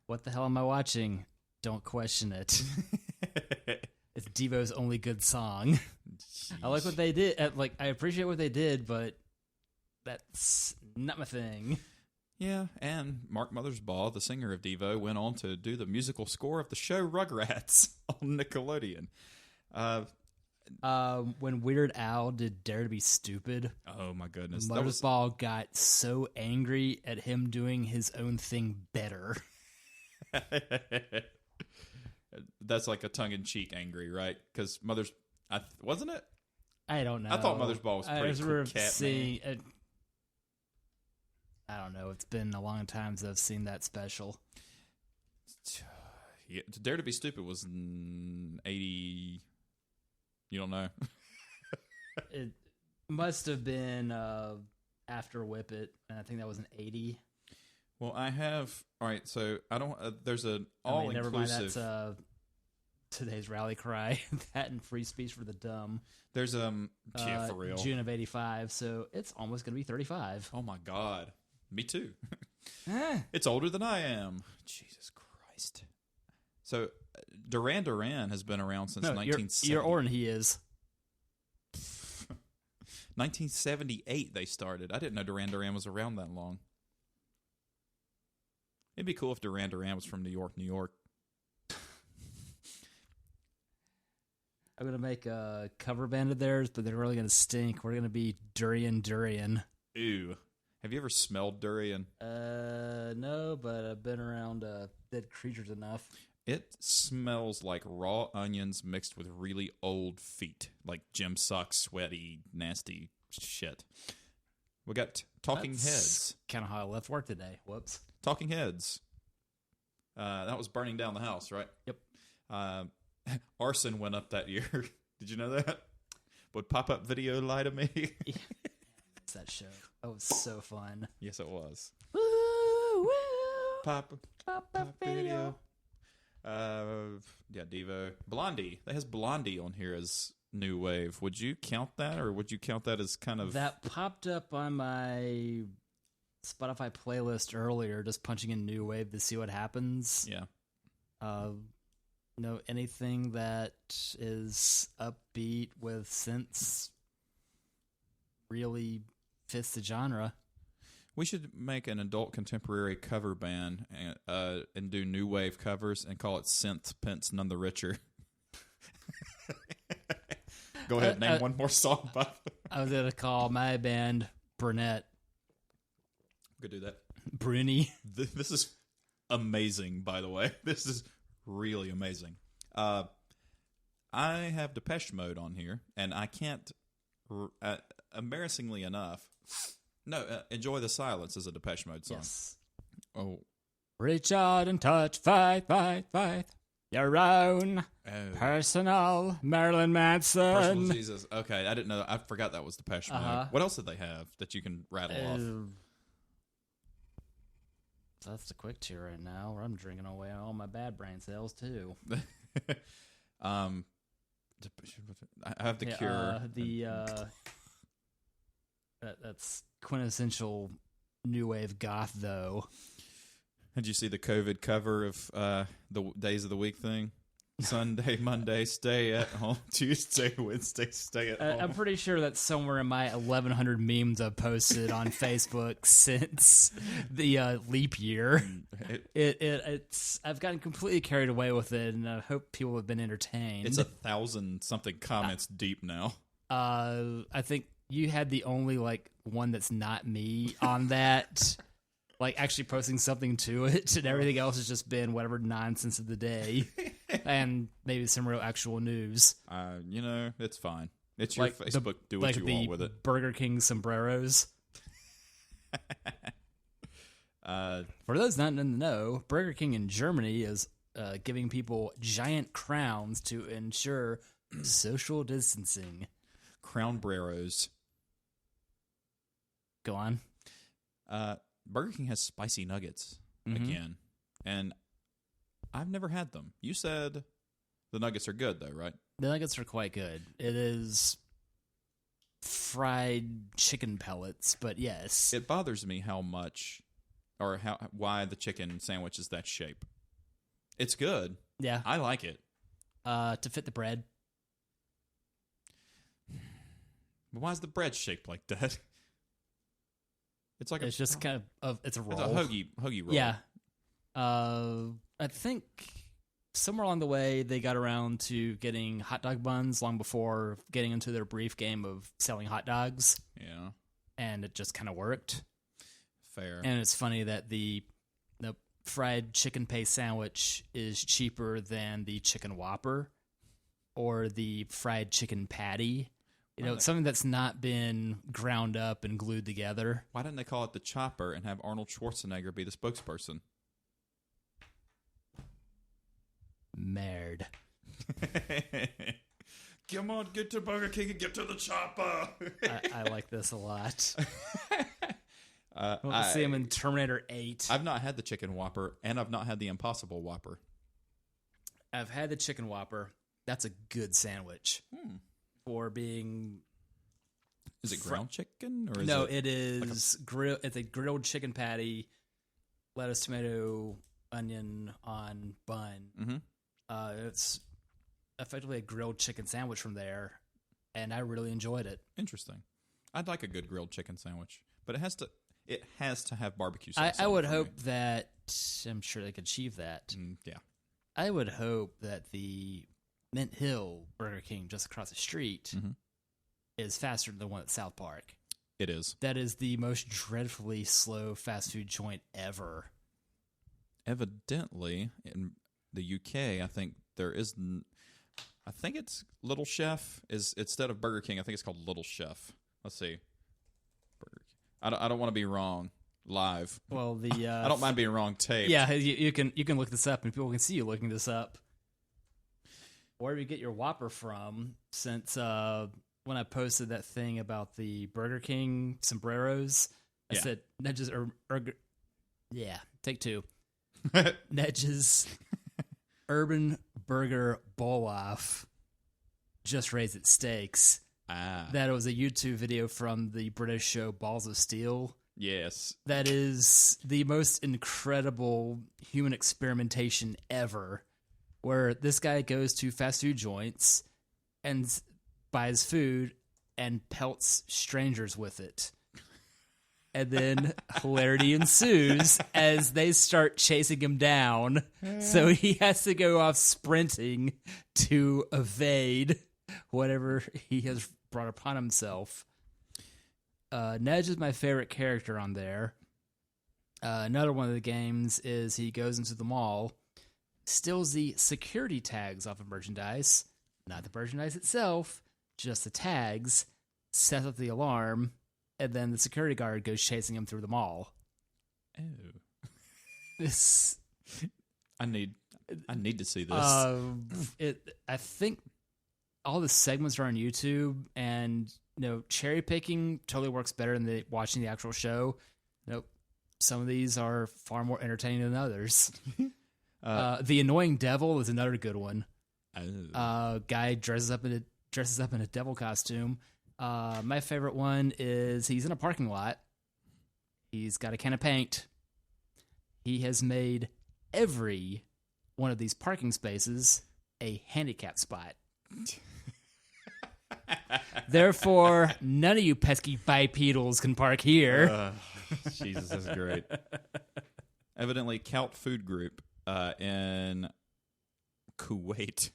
Speaker 2: What the hell am I watching? Don't question it. It's Devo's only good song.
Speaker 1: Jeez.
Speaker 2: I like what they did. I appreciate what they did, but that's not my thing.
Speaker 1: Yeah, and Mark Mothersbaugh, the singer of Devo, went on to do the musical score of the show Rugrats on Nickelodeon.
Speaker 2: When Weird Al did Dare to Be Stupid,
Speaker 1: oh my goodness,
Speaker 2: Mothersbaugh got so angry at him doing his own thing better.
Speaker 1: That's like a tongue-in-cheek angry, right? Because wasn't it?
Speaker 2: I don't know.
Speaker 1: I thought Mothersbaugh was pretty cool cat, man.
Speaker 2: I don't know. It's been a long time since I've seen that special.
Speaker 1: Yeah, Dare to Be Stupid was 80. You don't know?
Speaker 2: It must have been after Whip It, and I think that was an 80.
Speaker 1: Well, I have. All right, so I don't. There's an
Speaker 2: Never mind.
Speaker 1: all-inclusive.
Speaker 2: That's today's rally cry. That and free speech for the dumb.
Speaker 1: There's yeah, for real.
Speaker 2: June of 85, so it's almost going to be 35.
Speaker 1: Oh my God. Me too.
Speaker 2: Eh.
Speaker 1: It's older than I am. Jesus Christ. So Duran Duran has been around since 1970.
Speaker 2: You're Orin, he is.
Speaker 1: 1978 they started. I didn't know Duran Duran was around that long. It'd be cool if Duran Duran was from New York, New York.
Speaker 2: I'm going to make a cover band of theirs, but they're really going to stink. We're going to be Durian Durian.
Speaker 1: Ew. Have you ever smelled durian?
Speaker 2: No, but I've been around dead creatures enough.
Speaker 1: It smells like raw onions mixed with really old feet. Like gym socks, sweaty, nasty shit. We got Talking Heads.
Speaker 2: Kind of how I left work today. Whoops.
Speaker 1: Talking Heads. That was burning down the house, right?
Speaker 2: Yep.
Speaker 1: Arson went up that year. Did you know that? Would pop-up video lie to me?
Speaker 2: Yeah. It's that show. Oh, it was so fun.
Speaker 1: Yes, it was.
Speaker 2: Woo, woo.
Speaker 1: Pop
Speaker 2: video.
Speaker 1: Yeah, Devo. Blondie. That has Blondie on here as new wave. Would you count that, or would you count that as kind of...
Speaker 2: That popped up on my Spotify playlist earlier, just punching in new wave to see what happens.
Speaker 1: Yeah.
Speaker 2: Anything that is upbeat with synths really fits the genre.
Speaker 1: We should make an adult contemporary cover band and do new wave covers and call it Synth Pence None the Richer. Go ahead, name one more song.
Speaker 2: I was going to call my band Brunette.
Speaker 1: We could do that.
Speaker 2: Bruni.
Speaker 1: This is amazing, by the way. This is really amazing. I have Depeche Mode on here, and I can't, embarrassingly enough... No, Enjoy the Silence is a Depeche Mode song.
Speaker 2: Yes.
Speaker 1: Oh.
Speaker 2: Reach out and touch, fight. Your own personal Marilyn Manson.
Speaker 1: Personal Jesus. Okay, I didn't know. I forgot that was Depeche Mode. What else did they have that you can rattle off?
Speaker 2: That's the quick tier right now, where I'm drinking away all my bad brain cells, too.
Speaker 1: I have The Cure.
Speaker 2: That's quintessential new wave goth, though.
Speaker 1: Did you see the COVID cover of the Days of the Week thing? Sunday, Monday, stay at home. Tuesday, Wednesday, stay at home.
Speaker 2: I'm pretty sure that's somewhere in my 1,100 memes I've posted on Facebook since the leap year. It's I've gotten completely carried away with it, and I hope people have been entertained.
Speaker 1: It's 1,000-something comments deep now.
Speaker 2: I think you had the only one that's not me on that. Actually posting something to it, and everything else has just been whatever nonsense of the day, and maybe some real actual news.
Speaker 1: It's fine. It's your Facebook. Do what you want with it.
Speaker 2: Burger King sombreros. For those not in the know, Burger King in Germany is giving people giant crowns to ensure social distancing.
Speaker 1: Crownbreros.
Speaker 2: Go on.
Speaker 1: Burger King has spicy nuggets again, and I've never had them. You said the nuggets are good, though, right?
Speaker 2: The nuggets are quite good. It is fried chicken pellets, but yes.
Speaker 1: It bothers me why the chicken sandwich is that shape. It's good.
Speaker 2: Yeah.
Speaker 1: I like it.
Speaker 2: To fit the bread.
Speaker 1: But why is the bread shaped like that?
Speaker 2: It's just kind of it's a roll.
Speaker 1: It's a hoagie roll.
Speaker 2: Yeah. I think somewhere along the way they got around to getting hot dog buns long before getting into their brief game of selling hot dogs.
Speaker 1: Yeah.
Speaker 2: And it just kind of worked.
Speaker 1: Fair.
Speaker 2: And it's funny that the fried chicken paste sandwich is cheaper than the chicken Whopper or the fried chicken patty. Something that's not been ground up and glued together.
Speaker 1: Why didn't they call it the Chopper and have Arnold Schwarzenegger be the spokesperson?
Speaker 2: Merd.
Speaker 1: Come on, get to Burger King and get to the Chopper.
Speaker 2: I like this a lot. We'll see him in Terminator 8.
Speaker 1: I've not had the Chicken Whopper, and I've not had the Impossible Whopper.
Speaker 2: I've had the chicken Whopper. That's a good sandwich for being.
Speaker 1: Is it ground chicken or is
Speaker 2: no?
Speaker 1: it
Speaker 2: is grill. It's a grilled chicken patty, lettuce, tomato, onion on bun.
Speaker 1: Mm-hmm.
Speaker 2: It's effectively a grilled chicken sandwich from there, and I really enjoyed it.
Speaker 1: Interesting. I'd like a good grilled chicken sandwich, but it has to have barbecue sauce.
Speaker 2: I would hope that I'm sure they could achieve that.
Speaker 1: Yeah.
Speaker 2: I would hope that the Mint Hill Burger King just across the street is faster than the one at South Park.
Speaker 1: It is.
Speaker 2: That is the most dreadfully slow fast food joint ever.
Speaker 1: Evidently, in the UK, I think there is. I think it's Little Chef is instead of Burger King. I think it's called Little Chef. Let's see. Burger King. I don't want to be wrong live.
Speaker 2: Well, the
Speaker 1: I don't mind being wrong tape.
Speaker 2: Yeah, you can look this up, and people can see you looking this up. Where do you get your Whopper from? Since when I posted that thing about the Burger King sombreros, I said Nedge's take two. Nedge's Urban Burger Bowl Off just raised its stakes. That was a YouTube video from the British show Balls of Steel.
Speaker 1: Yes.
Speaker 2: That is the most incredible human experimentation ever, where this guy goes to fast food joints and buys food and pelts strangers with it. And then hilarity ensues as they start chasing him down. So he has to go off sprinting to evade whatever he has brought upon himself. Nedge is my favorite character on there. Another one of the games is he goes into the mall, steals the security tags off of merchandise, not the merchandise itself, just the tags, sets up the alarm, and then the security guard goes chasing him through the mall.
Speaker 1: Oh.
Speaker 2: This
Speaker 1: I need to see this.
Speaker 2: I think all the segments are on YouTube, and cherry picking totally works better than watching the actual show. Some of these are far more entertaining than others. The Annoying Devil is another good one. Guy dresses up in a devil costume. My favorite one is he's in a parking lot. He's got a can of paint. He has made every one of these parking spaces a handicap spot. Therefore, none of you pesky bipedals can park here.
Speaker 1: Jesus, that's great. Evidently, Kaut Food Group in Kuwait.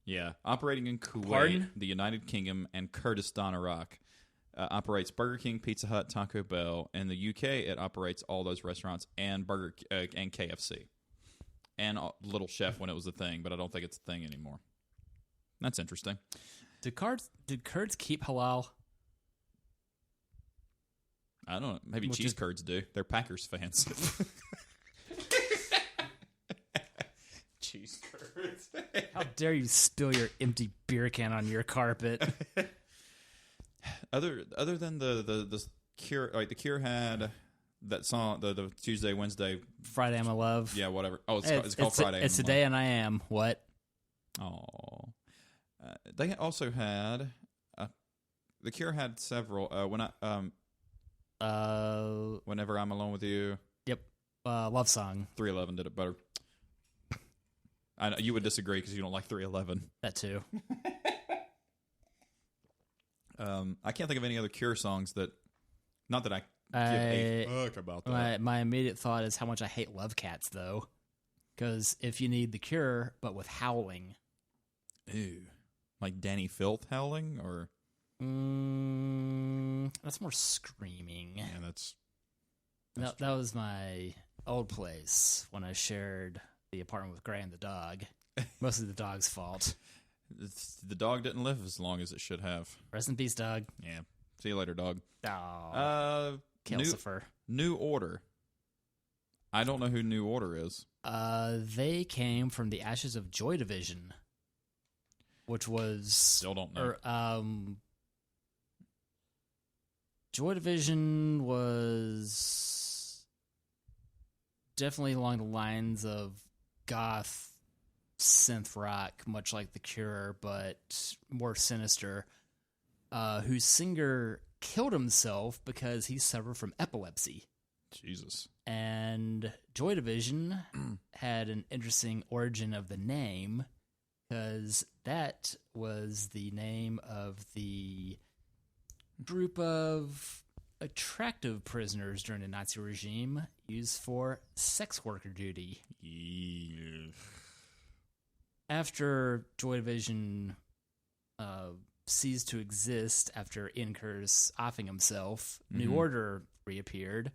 Speaker 1: Yeah, operating in Kuwait,
Speaker 2: Pardon?
Speaker 1: the United Kingdom, and Kurdistan, Iraq. Operates Burger King, Pizza Hut, Taco Bell. In the UK, it operates all those restaurants and and KFC. And Little Chef when it was a thing, but I don't think it's a thing anymore. That's interesting.
Speaker 2: Did Kurds keep halal?
Speaker 1: I don't know. Maybe cheese curds do. They're Packers fans. Cheese curds.
Speaker 2: How dare you spill your empty beer can on your carpet?
Speaker 1: Other than the Cure, like the Cure had that song, the Tuesday, Wednesday,
Speaker 2: Friday I'm a Love.
Speaker 1: Yeah, whatever. Oh, it's called Friday.
Speaker 2: It's Today and I Am. What?
Speaker 1: Oh. They also had the Cure had several. Whenever I'm Alone with You.
Speaker 2: Yep. Love Song.
Speaker 1: 311 did it better. I know you would disagree because you don't like 311.
Speaker 2: That too.
Speaker 1: I can't think of any other Cure songs that. Not that I give a fuck about that.
Speaker 2: My immediate thought is how much I hate Love Cats, though. Because if you need The Cure, but with howling.
Speaker 1: Ew. Like Danny Filth howling, or
Speaker 2: that's more screaming.
Speaker 1: Yeah, that's
Speaker 2: that was my old place when I shared the apartment with Gray and the dog. Mostly the dog's fault.
Speaker 1: The dog didn't live as long as it should have.
Speaker 2: Rest in peace, dog.
Speaker 1: Yeah. See you later, dog.
Speaker 2: Oh, Calcifer.
Speaker 1: New Order. I don't know who New Order is.
Speaker 2: They came from the ashes of Joy Division. Which was
Speaker 1: still don't know.
Speaker 2: Joy Division was definitely along the lines of goth synth rock, much like The Cure, but more sinister, whose singer killed himself because he suffered from epilepsy.
Speaker 1: Jesus.
Speaker 2: And Joy Division had an interesting origin of the name, because that was the name of the group of attractive prisoners during the Nazi regime used for sex worker duty.
Speaker 1: Yeah.
Speaker 2: After Joy Division ceased to exist after Ian Curtis offing himself, New Order reappeared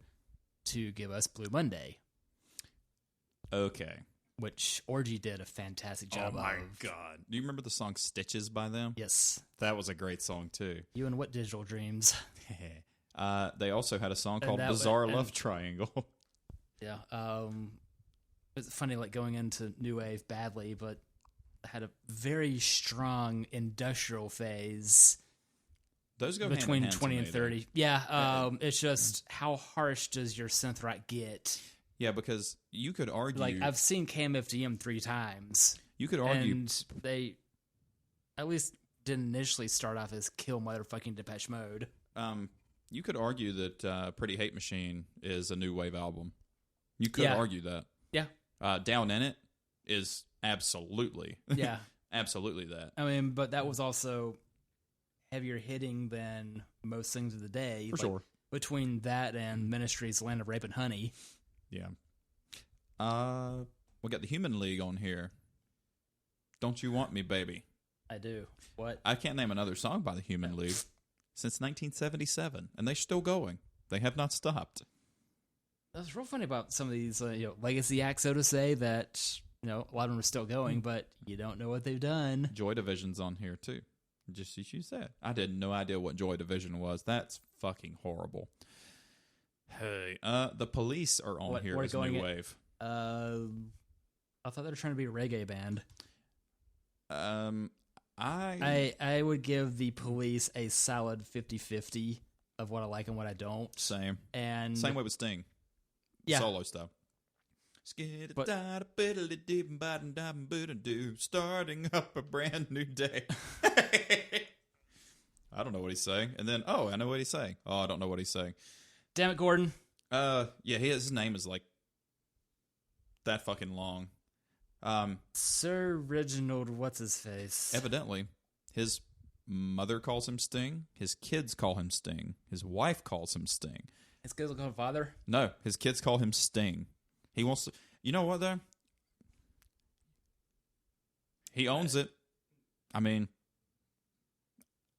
Speaker 2: to give us Blue Monday.
Speaker 1: Okay.
Speaker 2: Which Orgy did a fantastic job of.
Speaker 1: Oh my God. Do you remember the song Stitches by them?
Speaker 2: Yes.
Speaker 1: That was a great song too.
Speaker 2: You and what digital dreams?
Speaker 1: They also had a song called
Speaker 2: that-
Speaker 1: Bizarre
Speaker 2: and-
Speaker 1: Love Triangle.
Speaker 2: Yeah. It's funny, like, going into New Wave badly, but had a very strong industrial phase
Speaker 1: Those go
Speaker 2: between
Speaker 1: hand in hand
Speaker 2: 20
Speaker 1: to
Speaker 2: and
Speaker 1: me,
Speaker 2: 30.
Speaker 1: though.
Speaker 2: Yeah. It's just, how harsh does your synth rock get?
Speaker 1: Yeah, because you could argue.
Speaker 2: Like, I've seen KMFDM 3 times.
Speaker 1: You could argue.
Speaker 2: And they at least didn't initially start off as kill motherfucking Depeche Mode.
Speaker 1: You could argue that Pretty Hate Machine is a new wave album. You could argue that.
Speaker 2: Yeah.
Speaker 1: Down in It is absolutely.
Speaker 2: Yeah.
Speaker 1: Absolutely that.
Speaker 2: I mean, but that was also heavier hitting than most things of the day.
Speaker 1: For sure.
Speaker 2: Between that and Ministry's Land of Rape and Honey.
Speaker 1: Yeah. We got the Human League on here. Don't You Want Me, Baby?
Speaker 2: I do. What?
Speaker 1: I can't name another song by the Human League since 1977, and they're still going. They have not stopped.
Speaker 2: That's real funny about some of these legacy acts, so to say, that a lot of them are still going, but you don't know what they've done.
Speaker 1: Joy Division's on here too. Just as you said, I had no idea what Joy Division was. That's fucking horrible. Hey, the Police are on here as new wave.
Speaker 2: I thought they were trying to be a reggae band. I would give the Police a solid 50-50 of what I like and what I don't.
Speaker 1: Same.
Speaker 2: And
Speaker 1: same way with Sting.
Speaker 2: Yeah.
Speaker 1: Solo stuff. Starting up a brand new day. I don't know what he's saying. And then, I know what he's saying. Oh, I don't know what he's saying.
Speaker 2: Damn it, Gordon.
Speaker 1: Yeah, his name is like that fucking long.
Speaker 2: Sir Reginald, what's his face?
Speaker 1: Evidently, his mother calls him Sting. His kids call him Sting. His wife calls him Sting.
Speaker 2: His kids will call him Father?
Speaker 1: No, his kids call him Sting. He wants to... You know what, though? He owns it. I mean,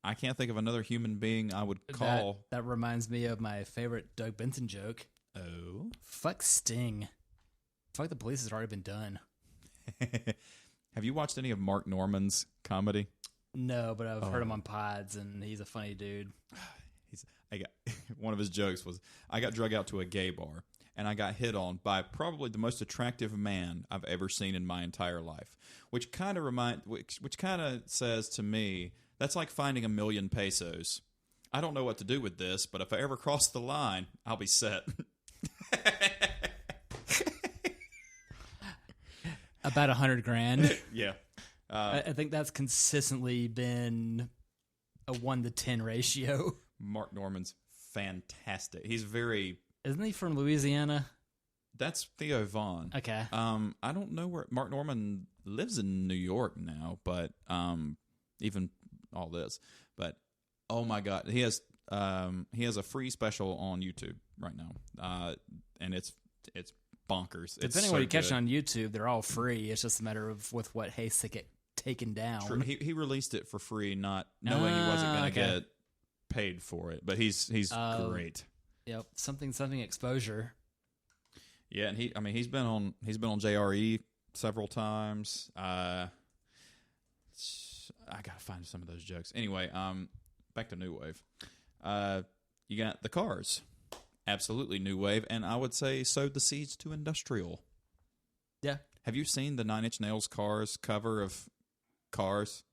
Speaker 1: I can't think of another human being I would call...
Speaker 2: That reminds me of my favorite Doug Benson joke.
Speaker 1: Oh?
Speaker 2: Fuck Sting. Fuck the Police has already been done.
Speaker 1: Have you watched any of Mark Norman's comedy?
Speaker 2: No, but I've heard him on pods, and he's a funny dude.
Speaker 1: One of his jokes was, I got drug out to a gay bar, and I got hit on by probably the most attractive man I've ever seen in my entire life. Which kind of says to me, that's like finding $1 million pesos. I don't know what to do with this, but if I ever cross the line, I'll be set.
Speaker 2: About $100,000.
Speaker 1: Yeah.
Speaker 2: I think that's consistently been a 1-to-10 ratio.
Speaker 1: Mark Norman's fantastic. He's very...
Speaker 2: Isn't he from Louisiana?
Speaker 1: That's Theo Vaughn.
Speaker 2: Okay.
Speaker 1: I don't know where... Mark Norman lives in New York now, but even all this. But, oh my God. He has a free special on YouTube right now. And it's bonkers.
Speaker 2: Depending on what you catch on YouTube, they're all free. It's just a matter of with what haste to get taken down.
Speaker 1: True. He released it for free, not knowing he wasn't going to get paid for it. But he's great.
Speaker 2: Yep, something exposure.
Speaker 1: Yeah, and he's been on JRE several times. I gotta find some of those jokes. Anyway, back to New Wave. You got the Cars. Absolutely new wave, and I would say sowed the seeds to industrial.
Speaker 2: Yeah.
Speaker 1: Have you seen the Nine Inch Nails Cars cover of Cars?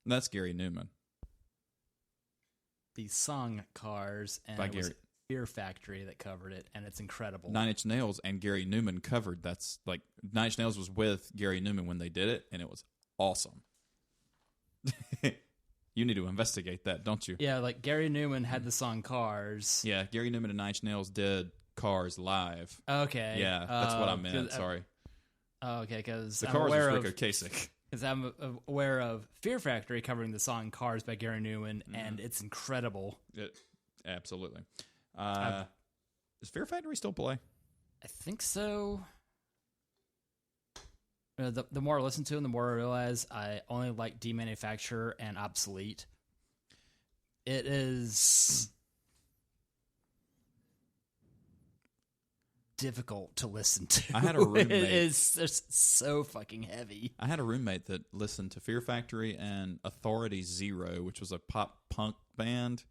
Speaker 1: That's Gary Newman.
Speaker 2: The song Cars and
Speaker 1: By Gary.
Speaker 2: Fear Factory that covered it, and it's incredible.
Speaker 1: Nine Inch Nails and Gary Newman covered. That's like Nine Inch Nails was with Gary Newman when they did it, and it was awesome. You need to investigate that, don't you?
Speaker 2: Yeah, like Gary Newman had the song Cars.
Speaker 1: Yeah, Gary Newman and Nine Inch Nails did Cars live.
Speaker 2: Okay.
Speaker 1: Yeah, that's what I meant. Sorry.
Speaker 2: Okay, because
Speaker 1: the Cars was Rico Kasich.
Speaker 2: Because I'm aware of Fear Factory covering the song Cars by Gary Newman, and it's incredible.
Speaker 1: Absolutely. Does Fear Factory still play?
Speaker 2: I think so. The more I listen to them, the more I realize I only like Demanufacture and Obsolete. It is difficult to listen to.
Speaker 1: I had a roommate.
Speaker 2: It's so fucking heavy.
Speaker 1: I had a roommate that listened to Fear Factory and Authority Zero, which was a pop punk band.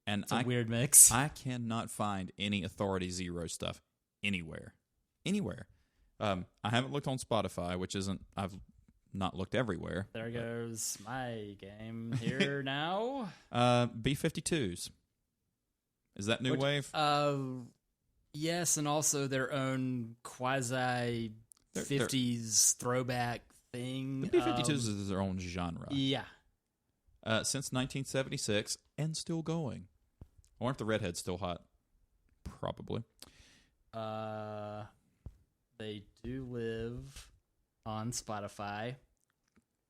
Speaker 1: And
Speaker 2: it's a weird mix.
Speaker 1: I cannot find any Authority Zero stuff anywhere. I haven't looked on Spotify, which isn't. I've not looked everywhere.
Speaker 2: There goes my game here now.
Speaker 1: B-52s. Is that new wave?
Speaker 2: Yes, and also their own quasi 50s throwback thing.
Speaker 1: The B-52s is their own genre.
Speaker 2: Yeah.
Speaker 1: Since 1976 and still going. I wonder if the redhead's still hot. Probably.
Speaker 2: They do live on Spotify,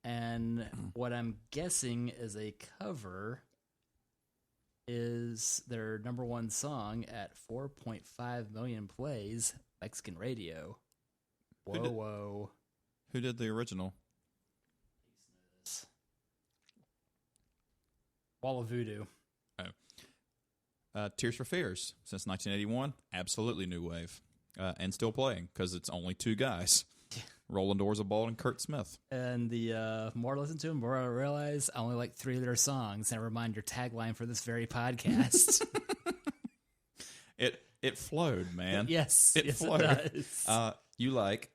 Speaker 2: and what I'm guessing is a cover is their number one song at 4.5 million plays, Mexican radio. Whoa.
Speaker 1: Who did the original?
Speaker 2: Wall of Voodoo.
Speaker 1: Tears for Fears, since 1981, absolutely new wave. And still playing, because it's only two guys. Roland Orzabal and Kurt Smith.
Speaker 2: And the more I listen to them, the more I realize I only like 3 of their songs. Never mind your tagline for this very podcast.
Speaker 1: It flowed, man.
Speaker 2: Yes,
Speaker 1: it flowed.
Speaker 2: It does.
Speaker 1: You like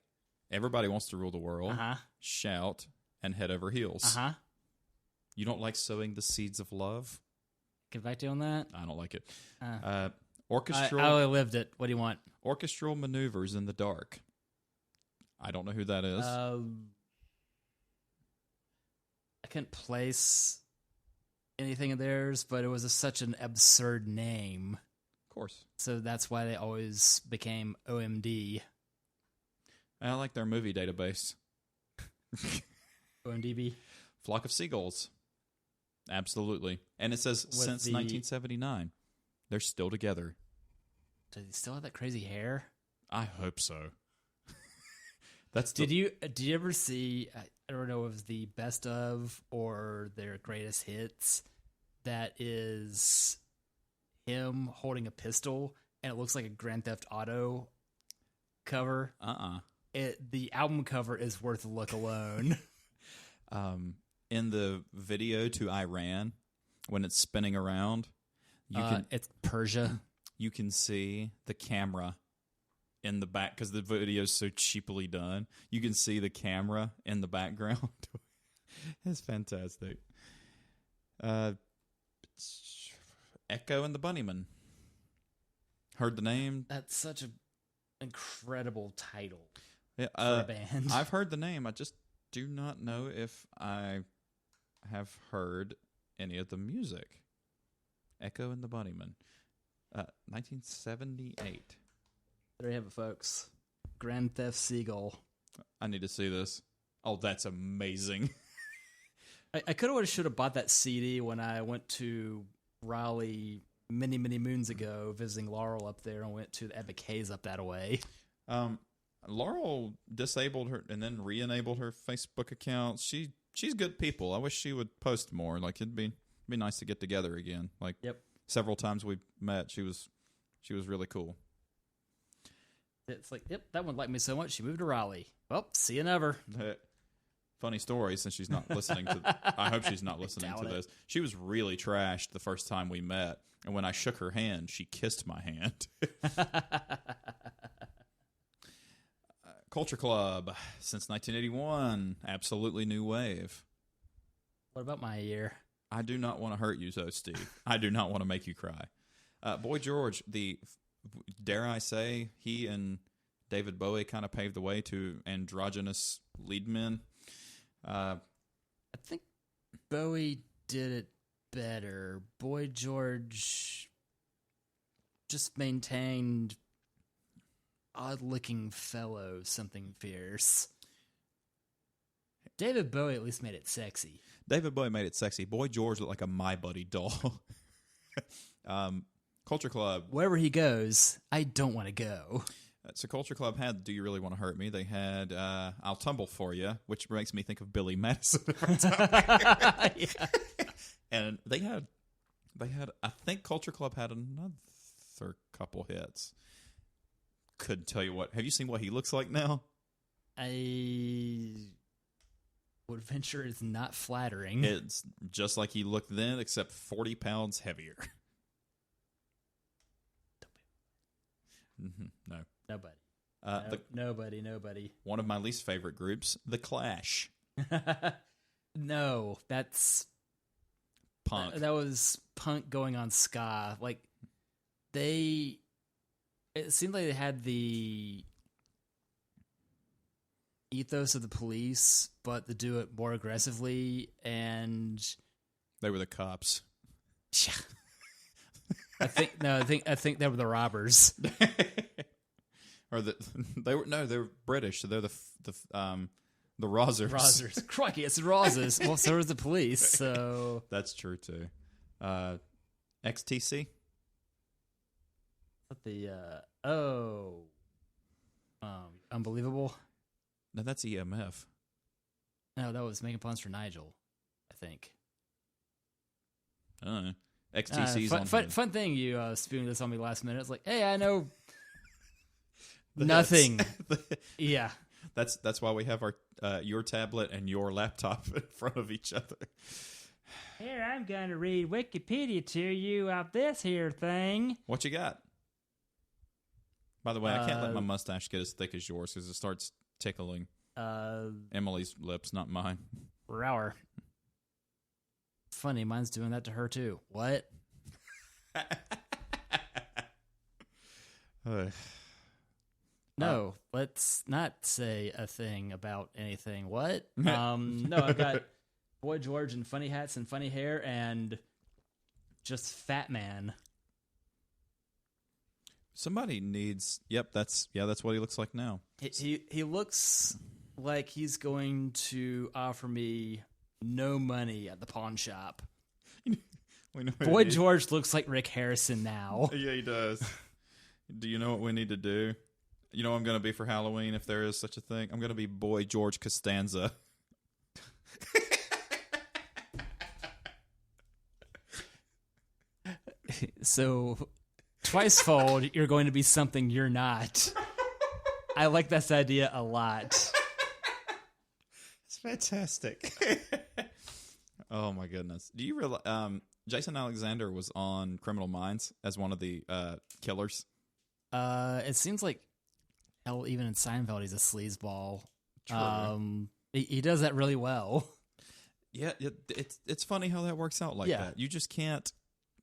Speaker 1: Everybody Wants to Rule the World, Shout, and Head Over Heels. You don't like Sowing the Seeds of Love?
Speaker 2: Get back to you on that?
Speaker 1: I don't like it. Orchestral.
Speaker 2: I only lived it. What do you want?
Speaker 1: Orchestral Maneuvers in the Dark. I don't know who that is.
Speaker 2: I couldn't place anything of theirs, but it was such an absurd name.
Speaker 1: Of course.
Speaker 2: So that's why they always became OMD.
Speaker 1: I like their movie database.
Speaker 2: OMDB?
Speaker 1: Flock of Seagulls. Absolutely. And it says since 1979. They're still together.
Speaker 2: Do they still have that crazy hair?
Speaker 1: I hope so.
Speaker 2: Did you ever see, I don't know if it was the best of or their greatest hits, that is him holding a pistol and it looks like a Grand Theft Auto cover? The album cover is worth a look alone.
Speaker 1: In the video to Iran, when it's spinning around,
Speaker 2: it's Persia.
Speaker 1: You can see the camera in the back because the video is so cheaply done. You can see the camera in the background. It's fantastic. Echo and the Bunnymen. Heard the name?
Speaker 2: That's such an incredible title
Speaker 1: for
Speaker 2: a band.
Speaker 1: I've heard the name. I just do not know if I have heard any of the music. Echo and the Bunnymen. 1978.
Speaker 2: There you have it, folks. Grand Theft Seagull.
Speaker 1: I need to see this. Oh, that's amazing.
Speaker 2: I could have should have bought that CD when I went to Raleigh many moons ago, visiting Laurel up there, and went to the Epic Haze up that way.
Speaker 1: Laurel disabled her and then re-enabled her Facebook account. She's good people. I wish she would post more. Like it'd be nice to get together again. Like several times we met, she was really cool.
Speaker 2: It's like, that one liked me so much, she moved to Raleigh. Well, see you never.
Speaker 1: Funny story, since she's not listening to... I hope she's not listening to this. She was really trashed the first time we met, and when I shook her hand, she kissed my hand. Culture Club, since 1981. Absolutely new wave.
Speaker 2: What about my year?
Speaker 1: I do not want to hurt you, though, Steve. I do not want to make you cry. Boy George, dare I say, he and David Bowie kind of paved the way to androgynous lead men.
Speaker 2: I think Bowie did it better. Boy George just maintained odd-looking fellow something fierce. David Bowie at least made it sexy.
Speaker 1: David Bowie made it sexy. Boy George looked like a My Buddy doll. Culture Club.
Speaker 2: Wherever he goes, I don't want to go.
Speaker 1: So Culture Club had Do You Really Want to Hurt Me? They had I'll Tumble For You, which makes me think of Billy Madison every time.
Speaker 2: Yeah.
Speaker 1: And they had, I think Culture Club had another couple hits. Couldn't tell you what. Have you seen what he looks like now?
Speaker 2: I would venture it's not flattering.
Speaker 1: It's just like he looked then, except 40 pounds heavier. No.
Speaker 2: Nobody. Nobody.
Speaker 1: One of my least favorite groups, The Clash.
Speaker 2: No, that's
Speaker 1: Punk.
Speaker 2: That was punk going on ska. Like, it seemed like they had the ethos of the Police, but to do it more aggressively, and
Speaker 1: They were the cops.
Speaker 2: I think they were the robbers.
Speaker 1: Or they were British, so they're the Rozzers.
Speaker 2: Rozzers. Crikey, it's the Rozzers. Well, so is the Police, so
Speaker 1: That's true too. XTC?
Speaker 2: Unbelievable.
Speaker 1: No, that's EMF.
Speaker 2: No, that was Making Puns for Nigel, I think.
Speaker 1: I don't know. XTC's on
Speaker 2: fun thing you spewing this on me last minute. It's like, hey, I know nothing. Yeah.
Speaker 1: That's why we have our your tablet and your laptop in front of each other.
Speaker 2: Here, I'm going to read Wikipedia to you of this here thing.
Speaker 1: What you got? By the way, I can't let my mustache get as thick as yours because it starts tickling Emily's lips, not mine.
Speaker 2: Rower. Funny, mine's doing that to her too. What? No, let's not say a thing about anything. What? No, I've got Boy George and funny hats and funny hair and just Fat Man.
Speaker 1: Somebody needs. Yep, that's what he looks like now.
Speaker 2: He looks like he's going to offer me no money at the pawn shop. Boy George looks like Rick Harrison now.
Speaker 1: Yeah, he does. Do you know what we need to do? You know what I'm going to be for Halloween, if there is such a thing? I'm going to be Boy George Costanza.
Speaker 2: So, twicefold, you're going to be something you're not. I like this idea a lot.
Speaker 1: It's fantastic. Oh, my goodness. Do you realize Jason Alexander was on Criminal Minds as one of the killers?
Speaker 2: It seems like, hell, even in Seinfeld, he's a sleazeball.
Speaker 1: True.
Speaker 2: He does that really well.
Speaker 1: Yeah, it's funny how that works out like that. You just can't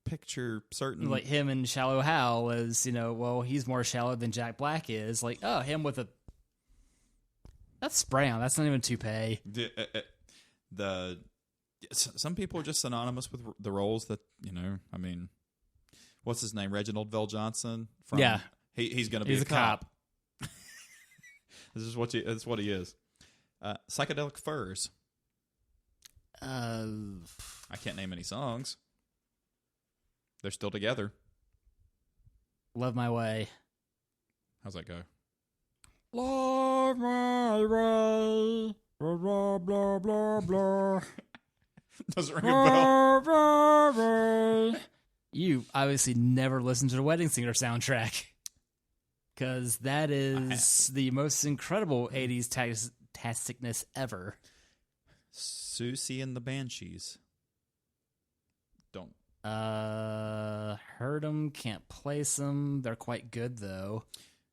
Speaker 1: picture certain...
Speaker 2: Like him in Shallow Hal was, well, he's more shallow than Jack Black is. Like, oh, him with a... That's spray on. That's not even toupee.
Speaker 1: Some people are just synonymous with the roles that, I mean... What's his name? Reginald Vell Johnson?
Speaker 2: Yeah.
Speaker 1: He's going to be a cop. This is what he is. Psychedelic Furs. I can't name any songs. They're still together.
Speaker 2: Love My Way.
Speaker 1: How's that go?
Speaker 2: Love my way. Blah, blah, blah, blah, blah.
Speaker 1: Doesn't ring a bell.
Speaker 2: You obviously never listened to the Wedding Singer soundtrack. Because that is the most incredible 80s tasticness ever.
Speaker 1: Susie and the Banshees. Don't.
Speaker 2: Heard them, can't place them. They're quite good, though.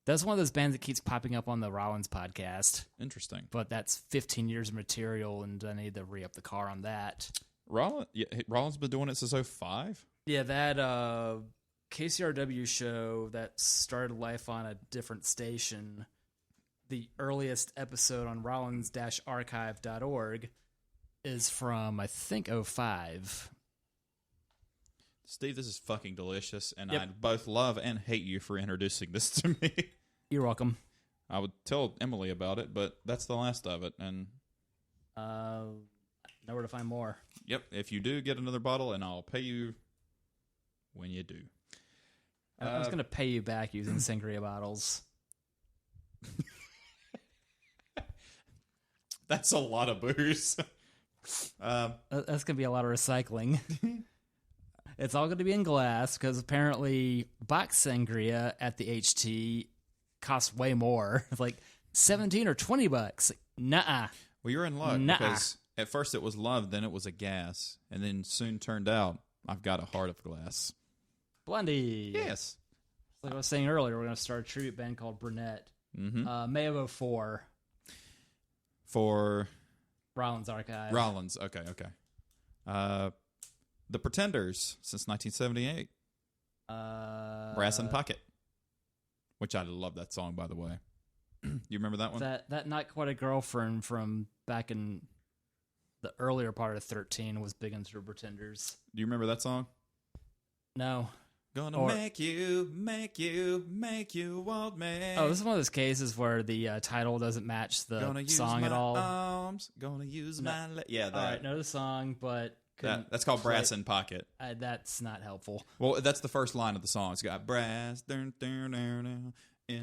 Speaker 2: That's one of those bands that keeps popping up on the Rollins podcast.
Speaker 1: Interesting.
Speaker 2: But that's 15 years of material, and I need to re-up the car on that.
Speaker 1: Rollins been doing it since 2005?
Speaker 2: Yeah, that KCRW show that started life on a different station, the earliest episode on Rollins-archive.org is from, I think, 05.
Speaker 1: Steve, this is fucking delicious, and
Speaker 2: Yep.
Speaker 1: I both love and hate you for introducing this to me.
Speaker 2: You're welcome.
Speaker 1: I would tell Emily about it, but that's the last of it. And
Speaker 2: Know where to find more.
Speaker 1: yep, if you do get another bottle, and I'll pay you when you do.
Speaker 2: I was going to pay you back using sangria bottles.
Speaker 1: That's a lot of booze.
Speaker 2: That's going to be a lot of recycling. It's all going to be in glass because apparently box sangria at the HT costs way more. It's like 17 or 20 bucks. Nuh-uh.
Speaker 1: Well, you're in luck
Speaker 2: Nuh-uh.
Speaker 1: because at first it was love, then it was a gas, and then soon turned out I've got a heart of glass.
Speaker 2: Blondie.
Speaker 1: Yes.
Speaker 2: Like I was saying earlier, we're going to start a tribute band called Brunette.
Speaker 1: Mm-hmm.
Speaker 2: May of 04.
Speaker 1: For
Speaker 2: Rollins Archive.
Speaker 1: Rollins. Okay. The Pretenders since 1978. Brass and Pocket. Which I love that song, by the way. You remember that one?
Speaker 2: That Not Quite a Girlfriend from back in the earlier part of 13 was big into the Pretenders.
Speaker 1: Do you remember that song?
Speaker 2: No.
Speaker 1: Gonna make you want me.
Speaker 2: Oh, this is one of those cases where the title doesn't match the song at all.
Speaker 1: Arms, gonna use my yeah, that.
Speaker 2: All right, know the song, but
Speaker 1: that's called Brass and Pocket.
Speaker 2: That's not helpful.
Speaker 1: Well, that's the first line of the song. It's got brass in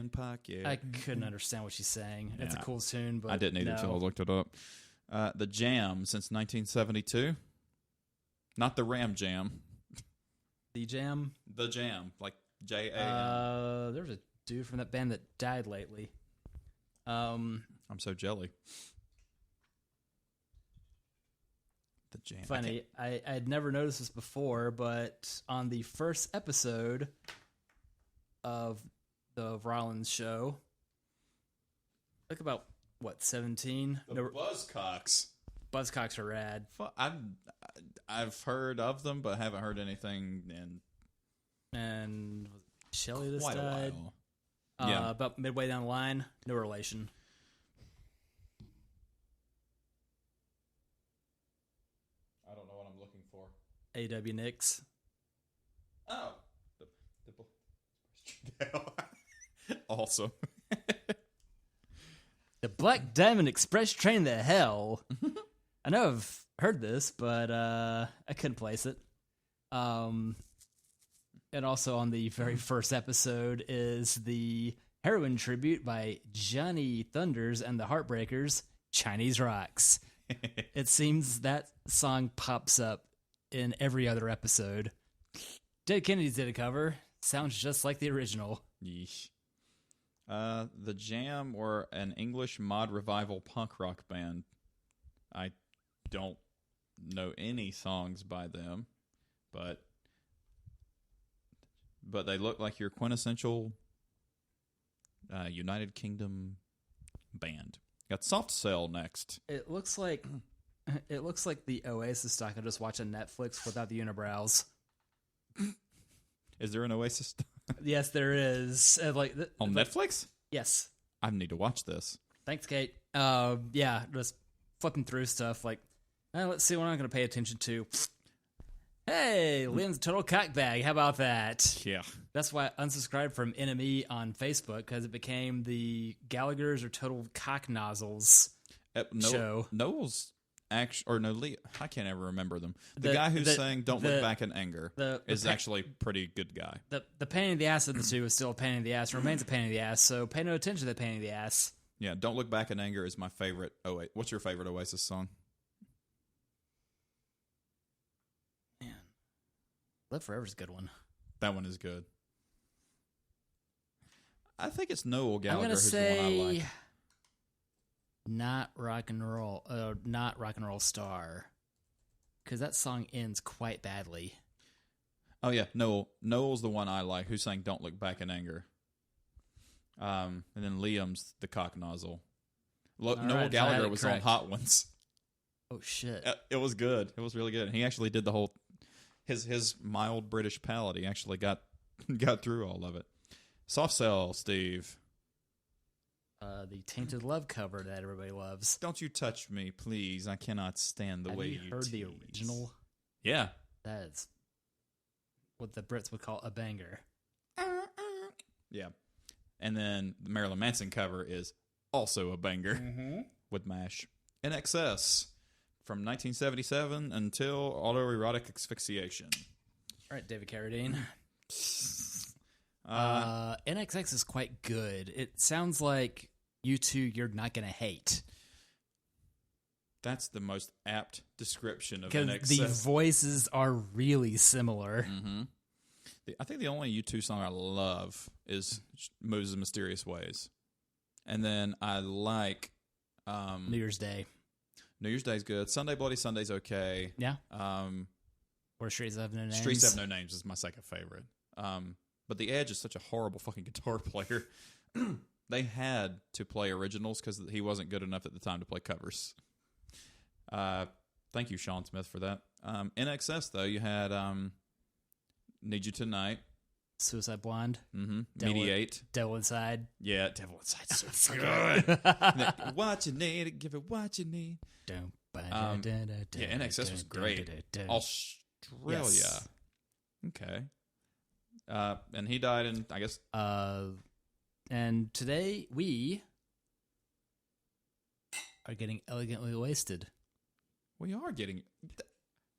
Speaker 1: pocket.
Speaker 2: I couldn't understand what she's saying. It's a cool tune, but
Speaker 1: I didn't either until I looked it up. The Jam since 1972. Not the Ram Jam.
Speaker 2: The Jam?
Speaker 1: The Jam, like J-A-M.
Speaker 2: There's a dude from that band that died lately.
Speaker 1: I'm so jelly. The Jam.
Speaker 2: Funny, I'd never noticed this before, but on the first episode of the Rollins show, look about, 17?
Speaker 1: The Buzzcocks.
Speaker 2: Buzzcocks are rad.
Speaker 1: I've heard of them, but haven't heard anything in
Speaker 2: And Shelly this
Speaker 1: quite
Speaker 2: died.
Speaker 1: a while. Yeah.
Speaker 2: About midway down the line, no relation.
Speaker 1: I don't know what I'm looking for.
Speaker 2: A.W. Nix.
Speaker 1: Oh. Awesome.
Speaker 2: The Black Diamond Express train to hell. I know I've heard this, but I couldn't place it. And also on the very first episode is the heroin tribute by Johnny Thunders and the Heartbreakers, Chinese Rocks. It seems that song pops up in every other episode. Dead Kennedys did a cover. Sounds just like the original.
Speaker 1: Yeesh. The Jam were an English mod revival punk rock band. I don't know any songs by them, but they look like your quintessential United Kingdom band. Got Soft Cell next.
Speaker 2: It looks like the Oasis stock I just watched on Netflix without the unibrows.
Speaker 1: Is there an Oasis
Speaker 2: Yes, there is.
Speaker 1: on Netflix?
Speaker 2: Yes.
Speaker 1: I need to watch this.
Speaker 2: Thanks, Kate. Yeah, just flipping through stuff like, let's see what I'm going to pay attention to. Hey, Lynn's a total cockbag. How about that?
Speaker 1: Yeah.
Speaker 2: That's why I unsubscribed from NME on Facebook, because it became the Gallagher's or total cock nozzles show.
Speaker 1: Noel's Lee, I can't ever remember them. The guy who's saying "Don't look back in anger" is actually a pretty good guy.
Speaker 2: The pain in the ass of the two is still a pain in the ass, remains a pain in the ass, so pay no attention to the pain in the ass.
Speaker 1: Yeah, "Don't Look Back in Anger" is my favorite. What's your favorite Oasis song?
Speaker 2: Man, Live Forever's a good one.
Speaker 1: That one is good. I think it's Noel
Speaker 2: I'm
Speaker 1: Gallagher
Speaker 2: gonna
Speaker 1: who's
Speaker 2: say
Speaker 1: the one I like.
Speaker 2: not rock and roll star, because that song ends quite badly.
Speaker 1: Oh yeah, Noel's the one I like. Who sang "Don't Look Back in Anger"? And then Liam's the cock nozzle. Noel Gallagher was on Hot Ones.
Speaker 2: Oh shit!
Speaker 1: It was good. It was really good. He actually did the whole his mild British palate. He actually got got through all of it. Soft Cell, Steve.
Speaker 2: The Tainted Love cover that everybody loves.
Speaker 1: Don't you touch me, please. I cannot stand the way you
Speaker 2: Have you heard
Speaker 1: tease.
Speaker 2: the original?
Speaker 1: Yeah.
Speaker 2: That's what the Brits would call a banger.
Speaker 1: Yeah. And then the Marilyn Manson cover is also a banger with MASH. In Excess from 1977 until Autoerotic Asphyxiation.
Speaker 2: All right, David Carradine. NXX is quite good. It sounds like U2 you're not going to hate.
Speaker 1: That's the most apt description of
Speaker 2: Because
Speaker 1: NXS.
Speaker 2: the voices are really similar.
Speaker 1: Mm-hmm. I think the only U2 song I love is Moves in Mysterious Ways. And then I like...
Speaker 2: New Year's Day.
Speaker 1: New Year's Day's good. Sunday Bloody Sunday's okay.
Speaker 2: Yeah. Or Streets Have No Names.
Speaker 1: Streets Have No Names is my second favorite. But The Edge is such a horrible fucking guitar player. They had to play originals because he wasn't good enough at the time to play covers. Thank you, Sean Smith, for that. In Excess, though, you had Need You Tonight.
Speaker 2: Suicide Blonde.
Speaker 1: Mm-hmm. Mediate.
Speaker 2: Devil Inside.
Speaker 1: Yeah, Devil Inside's so good. What you need, give it what you need. Yeah, In Excess was great. Australia.
Speaker 2: Yes.
Speaker 1: Okay. And he died in, I guess...
Speaker 2: And today we are getting elegantly wasted.
Speaker 1: We are getting...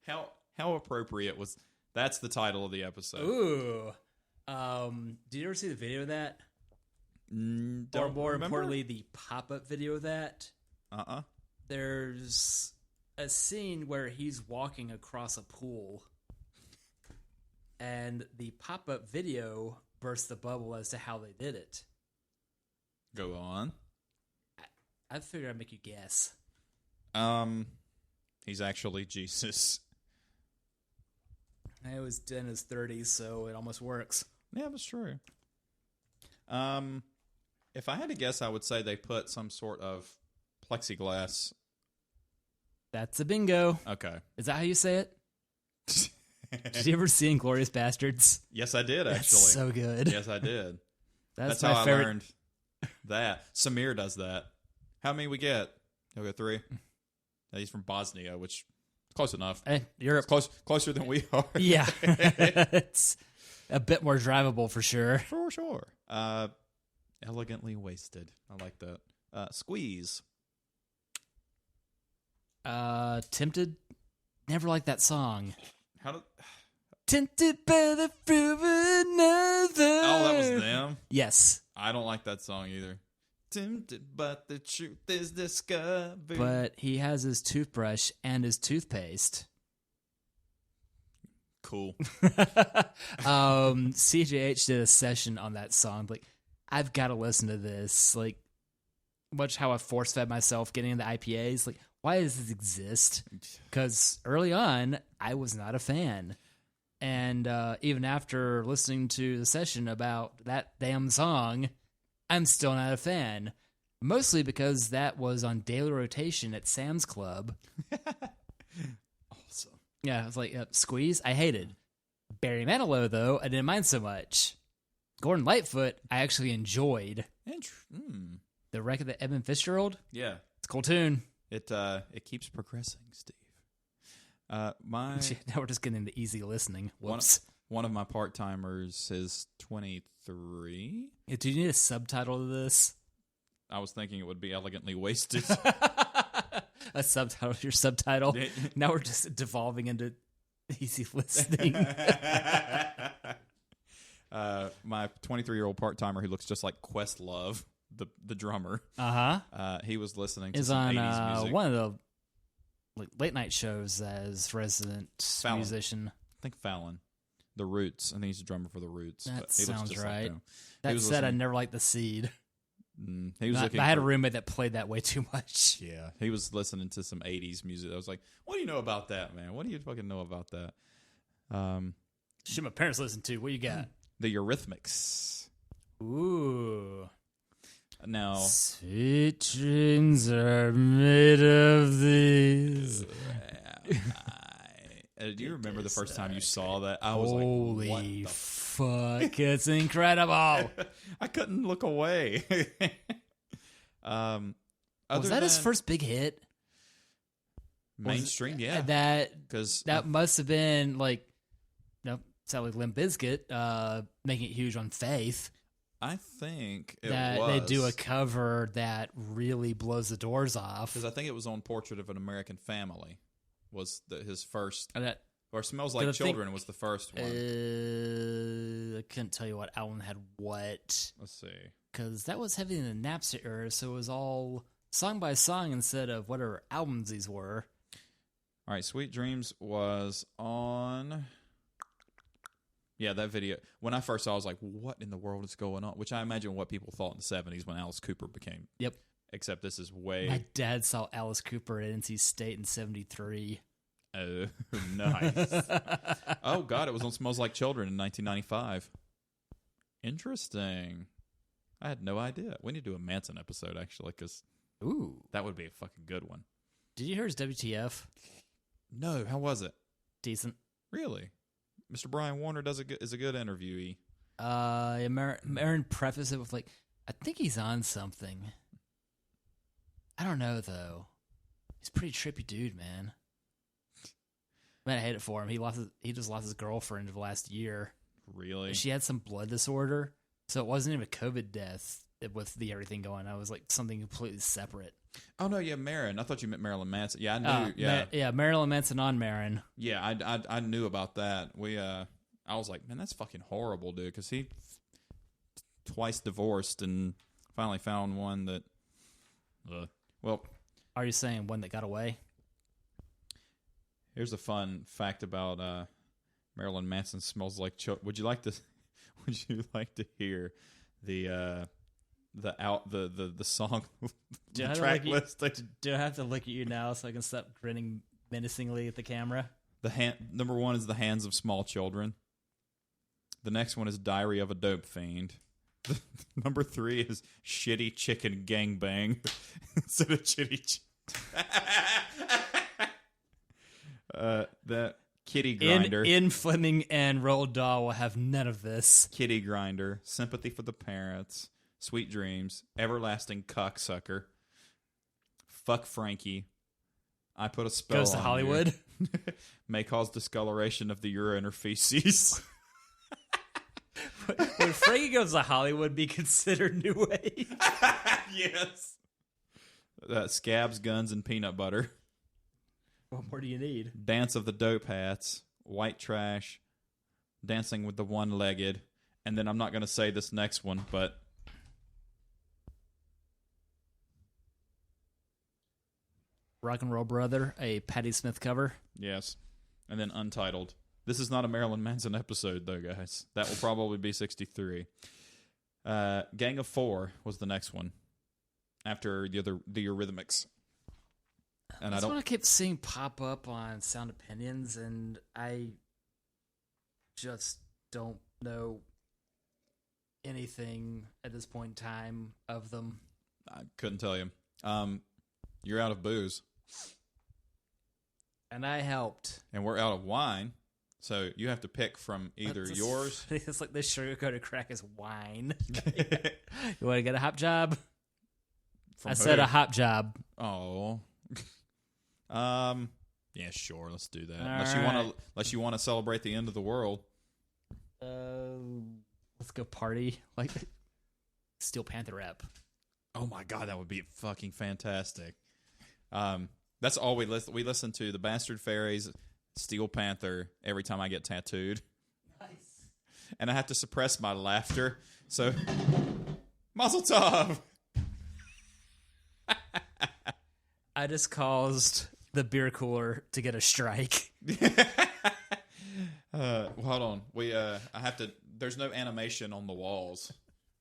Speaker 1: How appropriate was... That's the title of the episode.
Speaker 2: Ooh. Did you ever see the video of that? Or more importantly, the pop-up video of that? There's a scene where he's walking across a pool, and the pop-up video bursts the bubble as to how they did it.
Speaker 1: Go on.
Speaker 2: I figured I'd make you guess.
Speaker 1: He's actually Jesus.
Speaker 2: He was in his 30s, so it almost works.
Speaker 1: Yeah, that's true. If I had to guess, I would say they put some sort of plexiglass.
Speaker 2: That's a bingo.
Speaker 1: Okay.
Speaker 2: Is that how you say it? Did you ever see Inglourious Bastards?
Speaker 1: Yes, I did, actually.
Speaker 2: That's so good.
Speaker 1: Yes, I did.
Speaker 2: That's
Speaker 1: how
Speaker 2: my
Speaker 1: I
Speaker 2: favorite.
Speaker 1: learned that. Samir does that. How many we get? He'll go 3. He's from Bosnia, which is close enough.
Speaker 2: Hey, Europe.
Speaker 1: It's closer than we are.
Speaker 2: Yeah. It's a bit more drivable for sure.
Speaker 1: For sure. Elegantly Wasted. I like that. Squeeze.
Speaker 2: Tempted? Never liked that song.
Speaker 1: How did...
Speaker 2: Tempted by the fruit of another.
Speaker 1: Oh, that was them?
Speaker 2: Yes.
Speaker 1: I don't like that song either. Tempted, but the truth is discovered.
Speaker 2: But he has his toothbrush and his toothpaste.
Speaker 1: Cool.
Speaker 2: CJH did a session on that song. Like, I've got to listen to this. Like, watch how I force fed myself getting into IPAs. Like, why does this exist? Because early on, I was not a fan. And even after listening to the session about that damn song, I'm still not a fan. Mostly because that was on daily rotation at Sam's Club.
Speaker 1: Awesome.
Speaker 2: Yeah, I was like, Squeeze, I hated. Barry Manilow, though, I didn't mind so much. Gordon Lightfoot, I actually enjoyed. The Record of Edmund Fitzgerald?
Speaker 1: Yeah.
Speaker 2: It's a cool tune.
Speaker 1: It keeps progressing, Steve.
Speaker 2: Now we're just getting the easy listening. Whoops.
Speaker 1: One of my part-timers is 23.
Speaker 2: Do you need a subtitle to this?
Speaker 1: I was thinking it would be Elegantly Wasted.
Speaker 2: A subtitle to your subtitle? Now we're just devolving into easy listening.
Speaker 1: My 23-year-old part-timer who looks just like Questlove, the drummer. He was listening to
Speaker 2: is
Speaker 1: some
Speaker 2: on
Speaker 1: 80s music.
Speaker 2: one of the late night shows as resident
Speaker 1: Fallon.
Speaker 2: musician.
Speaker 1: I think Fallon. The Roots. I think he's a drummer for the Roots.
Speaker 2: That
Speaker 1: but he looks
Speaker 2: sounds
Speaker 1: just
Speaker 2: right.
Speaker 1: Like them.
Speaker 2: That said, I never liked The Seed.
Speaker 1: He was looking
Speaker 2: I had a
Speaker 1: for-
Speaker 2: roommate that played that way too much.
Speaker 1: Yeah, he was listening to some 80s music. I was like, what do you know about that, man? What do you fucking know about that?
Speaker 2: Shit, my parents listen to. What you got?
Speaker 1: The Eurythmics.
Speaker 2: Ooh.
Speaker 1: Now,
Speaker 2: Sweet dreams are made of these.
Speaker 1: Do you remember the first time you saw that? I was
Speaker 2: Holy
Speaker 1: like, what the
Speaker 2: fuck, it's incredible.
Speaker 1: I couldn't look away.
Speaker 2: Was that his first big hit?
Speaker 1: Mainstream, yeah.
Speaker 2: That must have been like, sound like Limp Bizkit, making it huge on Faith.
Speaker 1: I think
Speaker 2: they do a cover that really blows the doors off.
Speaker 1: Because I think it was on Portrait of an American Family was his first.
Speaker 2: Or
Speaker 1: Smells Like Children was the first one.
Speaker 2: I couldn't tell you what album had what.
Speaker 1: Let's see.
Speaker 2: Because that was heavy in the Napster era, so it was all song by song instead of whatever albums these were.
Speaker 1: All right, Sweet Dreams was on... Yeah, that video. When I first saw it, I was like, what in the world is going on? Which I imagine what people thought in the 70s when Alice Cooper became.
Speaker 2: Yep.
Speaker 1: Except this is way...
Speaker 2: My dad saw Alice Cooper at NC State in 73.
Speaker 1: Oh, nice. Oh, God, it was on Smells Like Children in 1995. Interesting. I had no idea. We need to do a Manson episode, actually, because that would be a fucking good one.
Speaker 2: Did you hear his WTF?
Speaker 1: No, how was it?
Speaker 2: Decent.
Speaker 1: Really? Mr. Brian Warner is a good interviewee.
Speaker 2: Marin prefaced it with like, I think he's on something. I don't know though. He's a pretty trippy dude, man. Man, I hate it for him. He just lost his girlfriend the last year.
Speaker 1: Really?
Speaker 2: She had some blood disorder, so it wasn't even a COVID death with the everything going on. It was like something completely separate.
Speaker 1: Oh no, yeah, Marin. I thought you meant Marilyn Manson. Yeah, I knew.
Speaker 2: Marilyn Manson on Marin.
Speaker 1: Yeah, I knew about that. I was like, man, that's fucking horrible, dude. Because he twice divorced and finally found one that. Well,
Speaker 2: are you saying one that got away?
Speaker 1: Here's a fun fact about Marilyn Manson Smells Like Children. Would you like to? Would you like to hear the song track list?
Speaker 2: Do I have to look at you now so I can stop grinning menacingly at the camera?
Speaker 1: Number 1 is The Hands of Small Children. The next one is Diary of a Dope Fiend. Number 3 is Shitty Chicken Gangbang instead of Chitty. That Kitty Grinder.
Speaker 2: In Fleming and Roald Dahl will have none of this.
Speaker 1: Kitty Grinder. Sympathy for the Parents. Sweet Dreams, Everlasting Cocksucker, Fuck Frankie, I Put a Spell
Speaker 2: Goes to
Speaker 1: on
Speaker 2: Hollywood.
Speaker 1: You. May cause discoloration of the urine or feces.
Speaker 2: Would Frankie Goes to Hollywood be considered new wave?
Speaker 1: Yes. Scabs, Guns, and Peanut Butter.
Speaker 2: What more do you need?
Speaker 1: Dance of the Dope Hats, White Trash, Dancing with the One-Legged, and then I'm not going to say this next one, but...
Speaker 2: Rock and Roll Brother, a Patti Smith cover.
Speaker 1: Yes. And then Untitled. This is not a Marilyn Manson episode, though, guys. That will probably be 63. Gang of Four was the next one. After the Eurythmics. And
Speaker 2: That's what I kept seeing pop up on Sound Opinions, and I just don't know anything at this point in time of them.
Speaker 1: I couldn't tell you. You're out of booze.
Speaker 2: And I helped.
Speaker 1: And we're out of wine. So you have to pick from either yours.
Speaker 2: It's like the sugar-coated crack is wine. You want to get a hop job?
Speaker 1: From
Speaker 2: said a hop job.
Speaker 1: Oh. Yeah, sure. Let's do that. Unless you want to celebrate the end of the world.
Speaker 2: Let's go party. Like Steel Panther rep.
Speaker 1: Oh my god, that would be fucking fantastic. That's all we listen. We listen to the Bastard Fairies, Steel Panther every time I get tattooed. Nice. And I have to suppress my laughter. So, Mazel Tov.
Speaker 2: I just caused the beer cooler to get a strike.
Speaker 1: Well, hold on. I have to. There's no animation on the walls.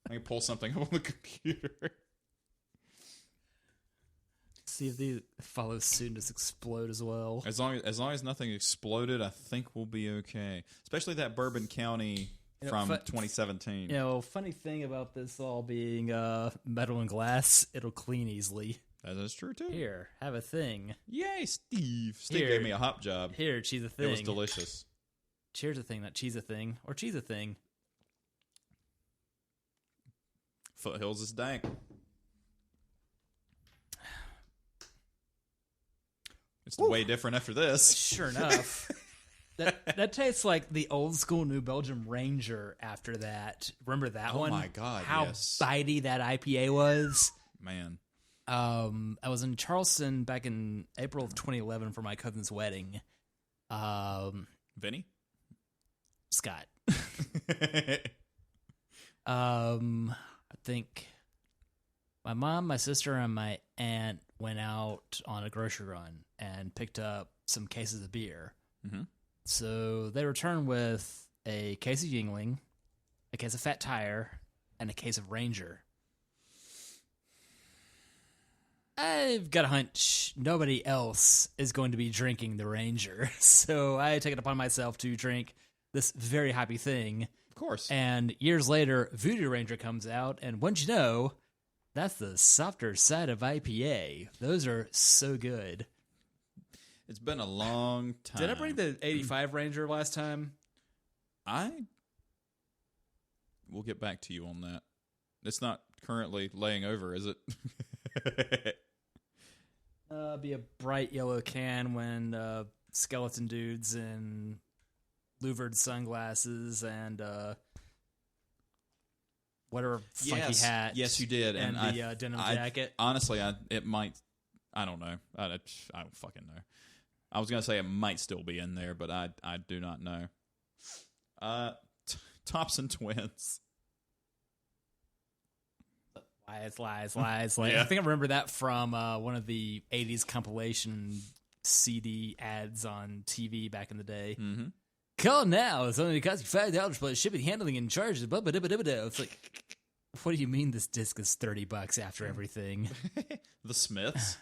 Speaker 1: I can pull something up on the computer.
Speaker 2: See if they follow suit and just explode as well.
Speaker 1: As long as nothing exploded, I think we'll be okay. Especially that Bourbon County from 2017.
Speaker 2: Funny thing about this all being metal and glass, it'll clean easily.
Speaker 1: That is true, too.
Speaker 2: Here, have a thing.
Speaker 1: Yay, Steve. Steve
Speaker 2: Here.
Speaker 1: gave me a hop job.
Speaker 2: Here, cheese a thing.
Speaker 1: It was delicious.
Speaker 2: Cheers a thing, not cheese a thing. Or cheese a thing.
Speaker 1: Foothills is dank. It's way different after this.
Speaker 2: Sure enough. That tastes like the old school New Belgium Ranger after that. Remember that one?
Speaker 1: Oh my God,
Speaker 2: How
Speaker 1: yes.
Speaker 2: bitey that IPA was.
Speaker 1: Man.
Speaker 2: I was in Charleston back in April of 2011 for my cousin's wedding.
Speaker 1: Vinny?
Speaker 2: Scott. I think my mom, my sister, and my aunt went out on a grocery run and picked up some cases of beer.
Speaker 1: Mm-hmm.
Speaker 2: So they returned with a case of Yingling, a case of Fat Tire, and a case of Ranger. I've got a hunch nobody else is going to be drinking the Ranger. So I take it upon myself to drink this very happy thing.
Speaker 1: Of course.
Speaker 2: And years later, Voodoo Ranger comes out, and once you know, that's the softer side of IPA. Those are so good.
Speaker 1: It's been a long time.
Speaker 2: Did I bring the 85 Ranger last time?
Speaker 1: We'll get back to you on that. It's not currently laying over, is it?
Speaker 2: Be a bright yellow can when skeleton dudes in louvered sunglasses and whatever funky hat.
Speaker 1: Yes, you did.
Speaker 2: And the denim jacket.
Speaker 1: Honestly, it might. I don't know. I don't fucking know. I was going to say it might still be in there, but I do not know. Thompson Twins.
Speaker 2: Lies.
Speaker 1: Yeah.
Speaker 2: I think I remember that from one of the 80s compilation CD ads on TV back in the day.
Speaker 1: Mm-hmm.
Speaker 2: Call now. It's only cost you $5 plus shipping, handling, and charges. It's like, what do you mean this disc is $30 after everything?
Speaker 1: The Smiths.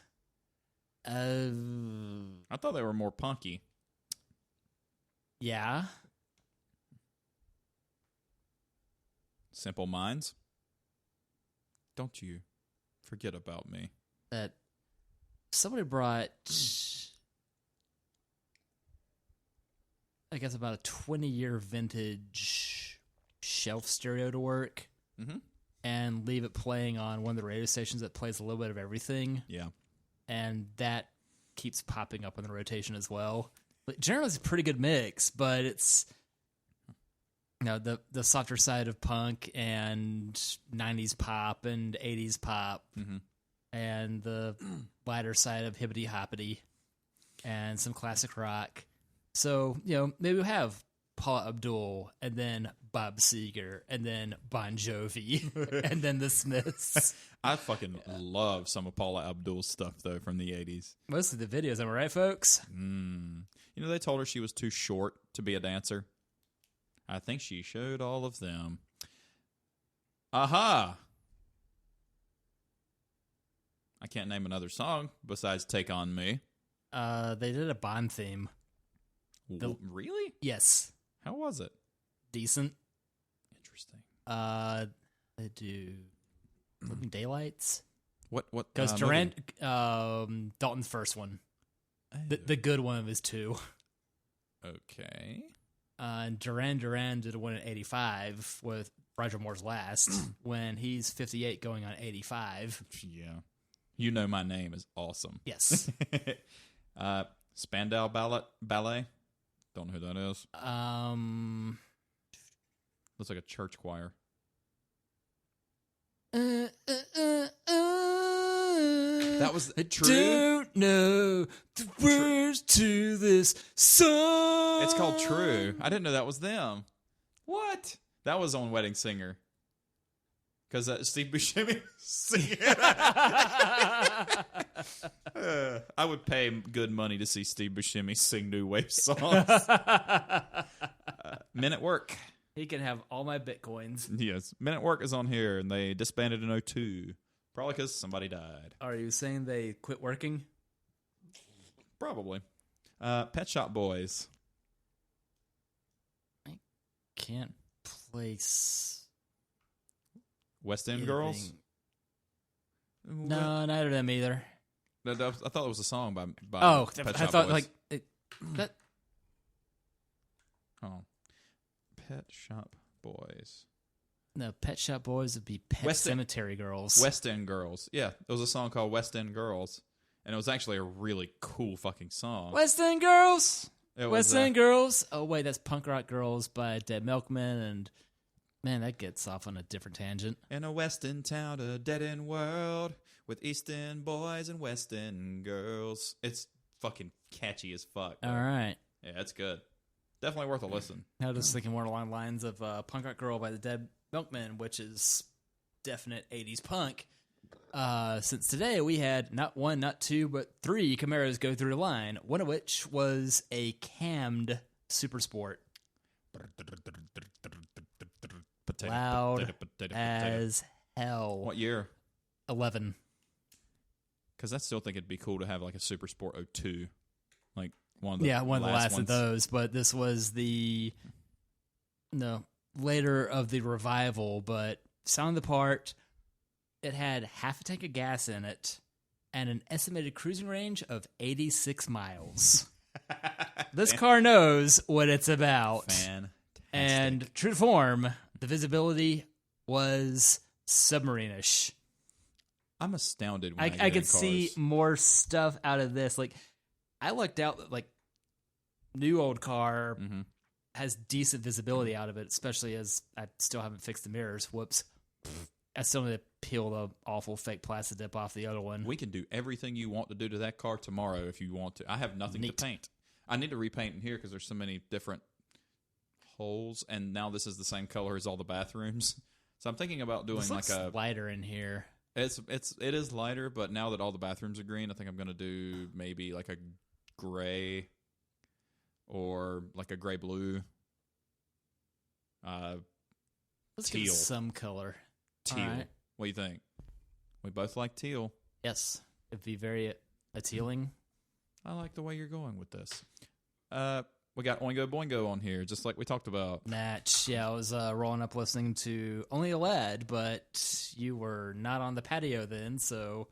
Speaker 2: I
Speaker 1: thought they were more punky.
Speaker 2: Yeah.
Speaker 1: Simple Minds. Don't you forget about me.
Speaker 2: That somebody brought, I guess, about a 20-year vintage shelf stereo to work,
Speaker 1: mm-hmm.
Speaker 2: and leave it playing on one of the radio stations that plays a little bit of everything.
Speaker 1: Yeah.
Speaker 2: And that keeps popping up on the rotation as well. But generally, it's a pretty good mix, but it's, you know, the softer side of punk and 90s pop and 80s pop,
Speaker 1: mm-hmm.
Speaker 2: and the lighter side of hippity hoppity and some classic rock. So, you know, maybe we'll have Paula Abdul and then Bob Seger and then Bon Jovi and then the Smiths.
Speaker 1: I fucking love some of Paula Abdul's stuff, though, from the 80s.
Speaker 2: Mostly the videos, am I right, folks?
Speaker 1: You know, they told her she was too short to be a dancer. I think she showed all of them. Aha! I can't name another song besides Take On Me.
Speaker 2: They did a Bond theme.
Speaker 1: Really?
Speaker 2: Yes.
Speaker 1: How was it?
Speaker 2: Decent.
Speaker 1: Interesting.
Speaker 2: They do Living Daylights.
Speaker 1: What?
Speaker 2: Because Dalton's first one. The good one of his two.
Speaker 1: Okay.
Speaker 2: And Duran Duran did one in 85 with Roger Moore's Last when he's 58 going on 85.
Speaker 1: Yeah. You Know My Name is awesome.
Speaker 2: Yes.
Speaker 1: Spandau Ballet. Don't know who that is. Looks like a church choir. That was True.
Speaker 2: Don't know the words to this song.
Speaker 1: It's called True. I didn't know that was them. What? That was on Wedding Singer. Because Steve Buscemi singing. I would pay good money to see Steve Buscemi sing New Wave songs. Men at Work.
Speaker 2: He can have all my bitcoins.
Speaker 1: Yes. Men at Work is on here, and they disbanded in '02. Probably because somebody died.
Speaker 2: Are you saying they quit working?
Speaker 1: Probably. Pet Shop Boys.
Speaker 2: I can't place.
Speaker 1: West End
Speaker 2: anything.
Speaker 1: Girls?
Speaker 2: No, neither of them either.
Speaker 1: I thought it was a song by
Speaker 2: Oh,
Speaker 1: Pet
Speaker 2: I
Speaker 1: Shop
Speaker 2: thought
Speaker 1: Boys.
Speaker 2: that.
Speaker 1: Oh. Pet Shop Boys.
Speaker 2: No, Pet Shop Boys would be Pet Cemetery Girls.
Speaker 1: West End Girls. Yeah, there was a song called West End Girls, and it was actually a really cool fucking song.
Speaker 2: West End Girls.
Speaker 1: West
Speaker 2: End Girls. Oh wait, that's Punk Rock Girls by Dead Milkmen, and man, that gets off on a different tangent.
Speaker 1: In a West End town, a dead end world with East End boys and West End girls. It's fucking catchy as fuck.
Speaker 2: All right.
Speaker 1: Yeah, it's good. Definitely worth a listen.
Speaker 2: I was just thinking more along the lines of Punk Rock Girl by the Dead Milkmen, which is definite 80s punk. Since today we had not one, not two, but 3 Camaros go through the line, one of which was a cammed Super Sport. Loud as hell.
Speaker 1: What year?
Speaker 2: 11.
Speaker 1: Because I still think it'd be cool to have like a Super Sport 02. Like one of the
Speaker 2: last
Speaker 1: ones.
Speaker 2: of those, but this was the later of the revival, but sound the part. It had half a tank of gas in it and an estimated cruising range of 86 miles. This car knows what it's about.
Speaker 1: Fantastic.
Speaker 2: And true to form, the visibility was submarine-ish.
Speaker 1: I'm astounded when
Speaker 2: I could see more stuff out of this. Like, I looked out, like, new old car has decent visibility out of it, especially as I still haven't fixed the mirrors. Whoops. I still need to peel the awful fake plastic dip off the other one.
Speaker 1: We can do everything you want to do to that car tomorrow if you want to. I have nothing to paint. I need to repaint in here because there's so many different holes, and now this is the same color as all the bathrooms. So I'm thinking about doing
Speaker 2: like a lighter in here.
Speaker 1: It is lighter, but now that all the bathrooms are green, I think I'm going to do maybe like a gray or like a gray blue.
Speaker 2: Let's
Speaker 1: teal.
Speaker 2: give it some color.
Speaker 1: Teal.
Speaker 2: Right.
Speaker 1: What do you think? We both like teal.
Speaker 2: Yes. It'd be very appealing.
Speaker 1: I like the way you're going with this. We got Oingo Boingo on here, just like we talked about.
Speaker 2: Natch. Yeah, I was rolling up listening to Only a Lad, but you were not on the patio then, so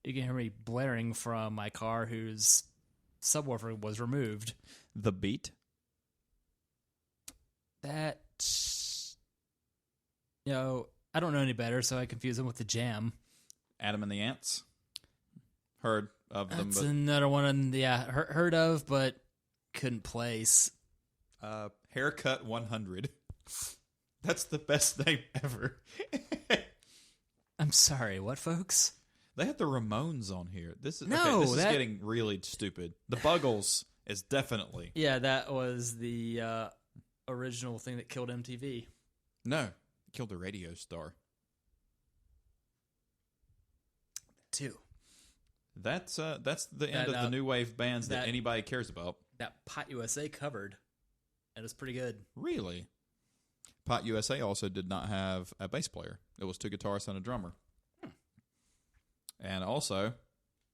Speaker 2: you can hear me blaring from my car whose subwoofer was removed.
Speaker 1: The Beat?
Speaker 2: That... I don't know any better, so I confuse them with the Jam.
Speaker 1: Adam and the Ants? Heard of them.
Speaker 2: That's another one, heard of, but couldn't place.
Speaker 1: Haircut 100. That's the best name ever.
Speaker 2: I'm sorry, what, folks?
Speaker 1: They had the Ramones on here. This is getting really stupid. The Buggles is definitely.
Speaker 2: Yeah, that was the original thing that killed MTV.
Speaker 1: No. Killed the radio star.
Speaker 2: Too.
Speaker 1: That's the end of the new wave bands that anybody cares about.
Speaker 2: That Pot USA covered. It was pretty good.
Speaker 1: Really? Pot USA also did not have a bass player. It was 2 guitarists and a drummer. And also,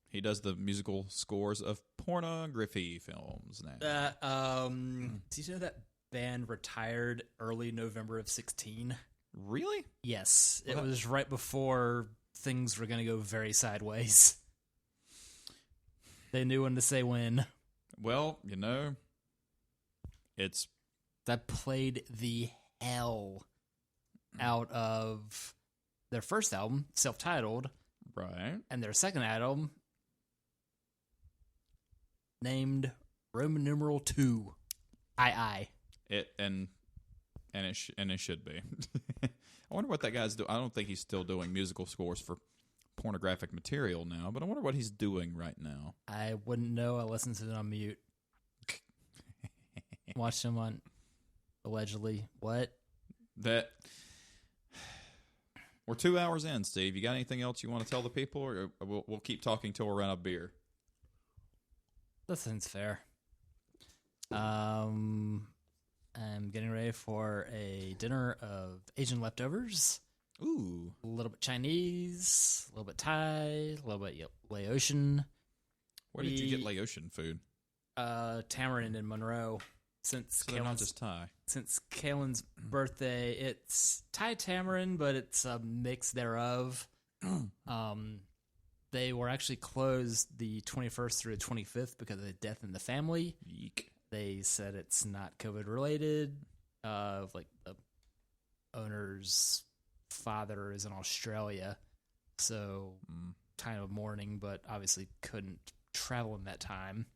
Speaker 1: he does the musical scores of pornography films now.
Speaker 2: Did you know that band retired early November of 2016?
Speaker 1: Really?
Speaker 2: Yes. It was right before things were going to go very sideways. They knew when to say when.
Speaker 1: Well, it's...
Speaker 2: That played the hell out of their first album, self-titled.
Speaker 1: Right.
Speaker 2: And their second album, named Roman numeral 2. I.
Speaker 1: It should be. I wonder what that guy's doing. I don't think he's still doing musical scores for pornographic material now, but I wonder what he's doing right now.
Speaker 2: I wouldn't know. I listened to it on mute. Watched him on allegedly. What?
Speaker 1: That we're 2 hours in, Steve. You got anything else you want to tell the people, or we'll keep talking till we're out of beer?
Speaker 2: That sounds fair. I'm getting ready for a dinner of Asian leftovers.
Speaker 1: Ooh.
Speaker 2: A little bit Chinese, a little bit Thai, a little bit Laotian.
Speaker 1: Where did you get Laotian food?
Speaker 2: Tamarind in Monroe. since
Speaker 1: So they're not just Thai.
Speaker 2: since Kalen's birthday, it's Thai tamarind, but it's a mix thereof. They were actually closed the 21st through the 25th because of the death in the family.
Speaker 1: Yeek.
Speaker 2: They said it's not COVID related. Like the owner's father is in Australia, so kind of mourning, but obviously couldn't travel in that time.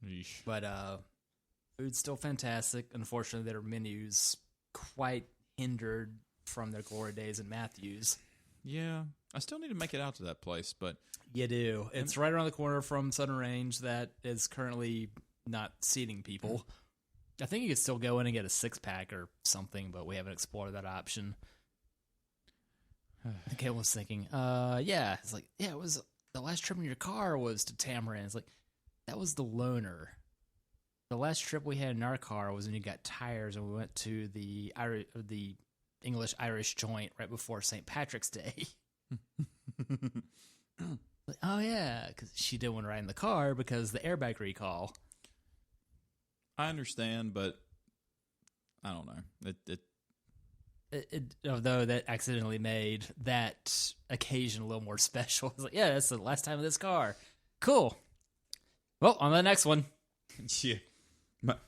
Speaker 1: Yeesh.
Speaker 2: But food's still fantastic. Unfortunately, their menu's quite hindered from their glory days in Matthews.
Speaker 1: Yeah, I still need to make it out to that place, but
Speaker 2: You do. It's right around the corner from Southern Range that is currently not seating people. I think you could still go in and get a 6-pack or something, but we haven't explored that option. Okay, I was thinking, it's like, it was the last trip in your car was to Tamarind. It's like, that was the loner. The last trip we had in our car was when you got tires and we went to the English-Irish joint right before St. Patrick's Day. Like, oh, yeah, because she didn't want to ride in the car because the airbag recall.
Speaker 1: I understand, but I don't know.
Speaker 2: Although that accidentally made that occasion a little more special. It's like, yeah, that's the last time of this car. Cool. Well, on to the next one.
Speaker 1: Yeah.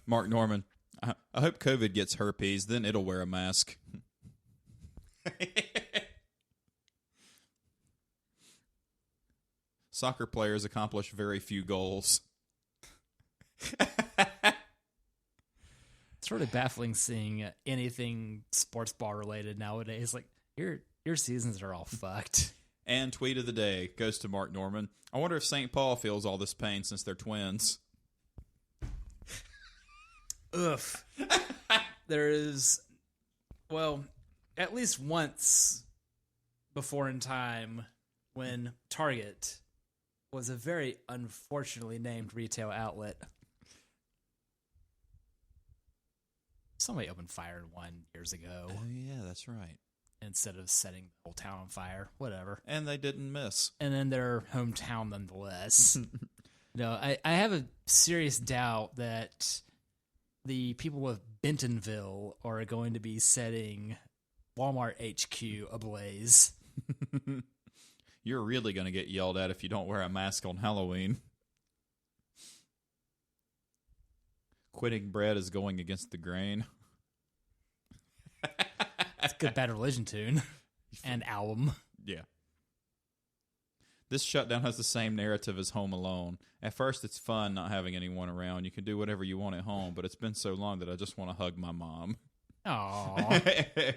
Speaker 1: Mark Norman, I hope COVID gets herpes, then it'll wear a mask. Soccer players accomplish very few goals.
Speaker 2: It's really baffling seeing anything sports bar related nowadays. Like, your seasons are all fucked.
Speaker 1: And tweet of the day goes to Mark Norman. I wonder if St. Paul feels all this pain since they're twins.
Speaker 2: Oof. There is, well, at least once before in time when Target was a very unfortunately named retail outlet. Somebody opened fire in one years ago.
Speaker 1: Oh, yeah, that's right.
Speaker 2: Instead of setting the whole town on fire. Whatever.
Speaker 1: And they didn't miss.
Speaker 2: And then their hometown nonetheless. No, I have a serious doubt that the people of Bentonville are going to be setting Walmart HQ ablaze.
Speaker 1: You're really going to get yelled at if you don't wear a mask on Halloween. Quitting bread is going against the grain.
Speaker 2: That's a good Bad Religion tune and album.
Speaker 1: Yeah. This shutdown has the same narrative as Home Alone. At first, it's fun not having anyone around. You can do whatever you want at home, but it's been so long that I just want to hug my mom.
Speaker 2: Aww.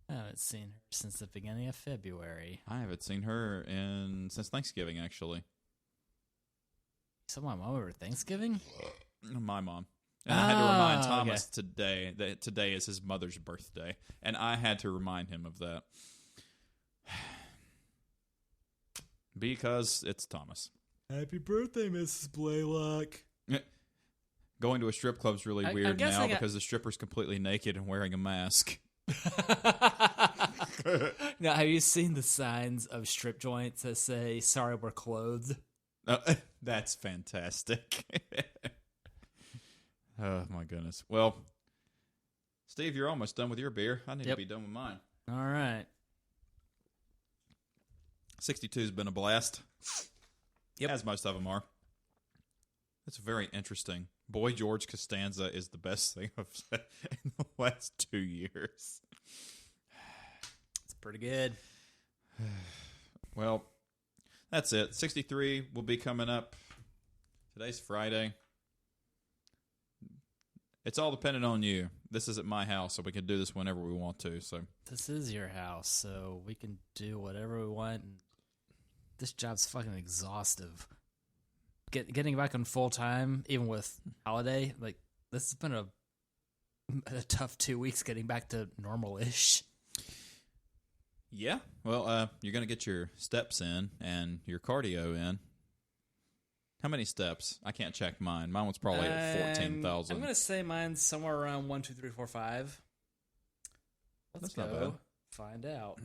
Speaker 2: I haven't seen her since the beginning of February.
Speaker 1: I haven't seen her since Thanksgiving, actually.
Speaker 2: So my mom over Thanksgiving?
Speaker 1: My mom. And I had to remind Thomas today that today is his mother's birthday. And I had to remind him of that. Because it's Thomas.
Speaker 2: Happy birthday, Mrs. Blaylock.
Speaker 1: Going to a strip club's really weird now because the stripper's completely naked and wearing a mask.
Speaker 2: Now, have you seen the signs of strip joints that say, "Sorry, we're clothed"?
Speaker 1: That's fantastic. Oh, my goodness. Well, Steve, you're almost done with your beer. I need to be done with mine.
Speaker 2: All right.
Speaker 1: 62's been a blast.
Speaker 2: Yep.
Speaker 1: As most of them are. It's very interesting. Boy George Costanza is the best thing I've said in the last 2 years.
Speaker 2: It's pretty good.
Speaker 1: Well, that's it. 63 will be coming up. Today's Friday. It's all dependent on you. This is at my house, so we can do this whenever we want to. So
Speaker 2: this is your house, so we can do whatever we want. This job's fucking exhaustive. Getting back on full time, even with holiday, like this has been a tough 2 weeks getting back to normal-ish.
Speaker 1: Yeah. Well, you're going to get your steps in and your cardio in. How many steps? I can't check mine. Mine was probably at 14,000.
Speaker 2: I'm going to say mine's somewhere around 1, 2, 3, 4, 5. Let's
Speaker 1: That's
Speaker 2: go
Speaker 1: not bad.
Speaker 2: find out.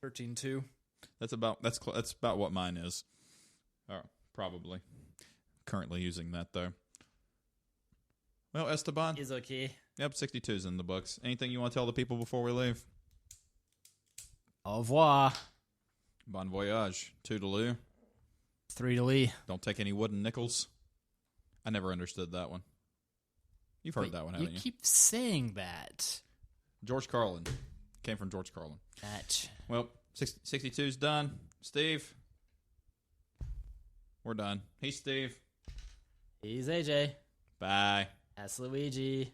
Speaker 2: 13.2.
Speaker 1: That's about what mine is. Probably. Currently using that, though. Well, Esteban.
Speaker 2: Is okay.
Speaker 1: Yep, 62's in the books. Anything you want to tell the people before we leave?
Speaker 2: Au revoir.
Speaker 1: Bon voyage. Toodaloo.
Speaker 2: Three to Lee.
Speaker 1: Don't take any wooden nickels. I never understood that one. You've heard that one, haven't you?
Speaker 2: You keep saying that.
Speaker 1: George Carlin. Came from George Carlin.
Speaker 2: That.
Speaker 1: Well, 62's done. Steve. We're done. He's Steve.
Speaker 2: He's AJ.
Speaker 1: Bye.
Speaker 2: That's Luigi.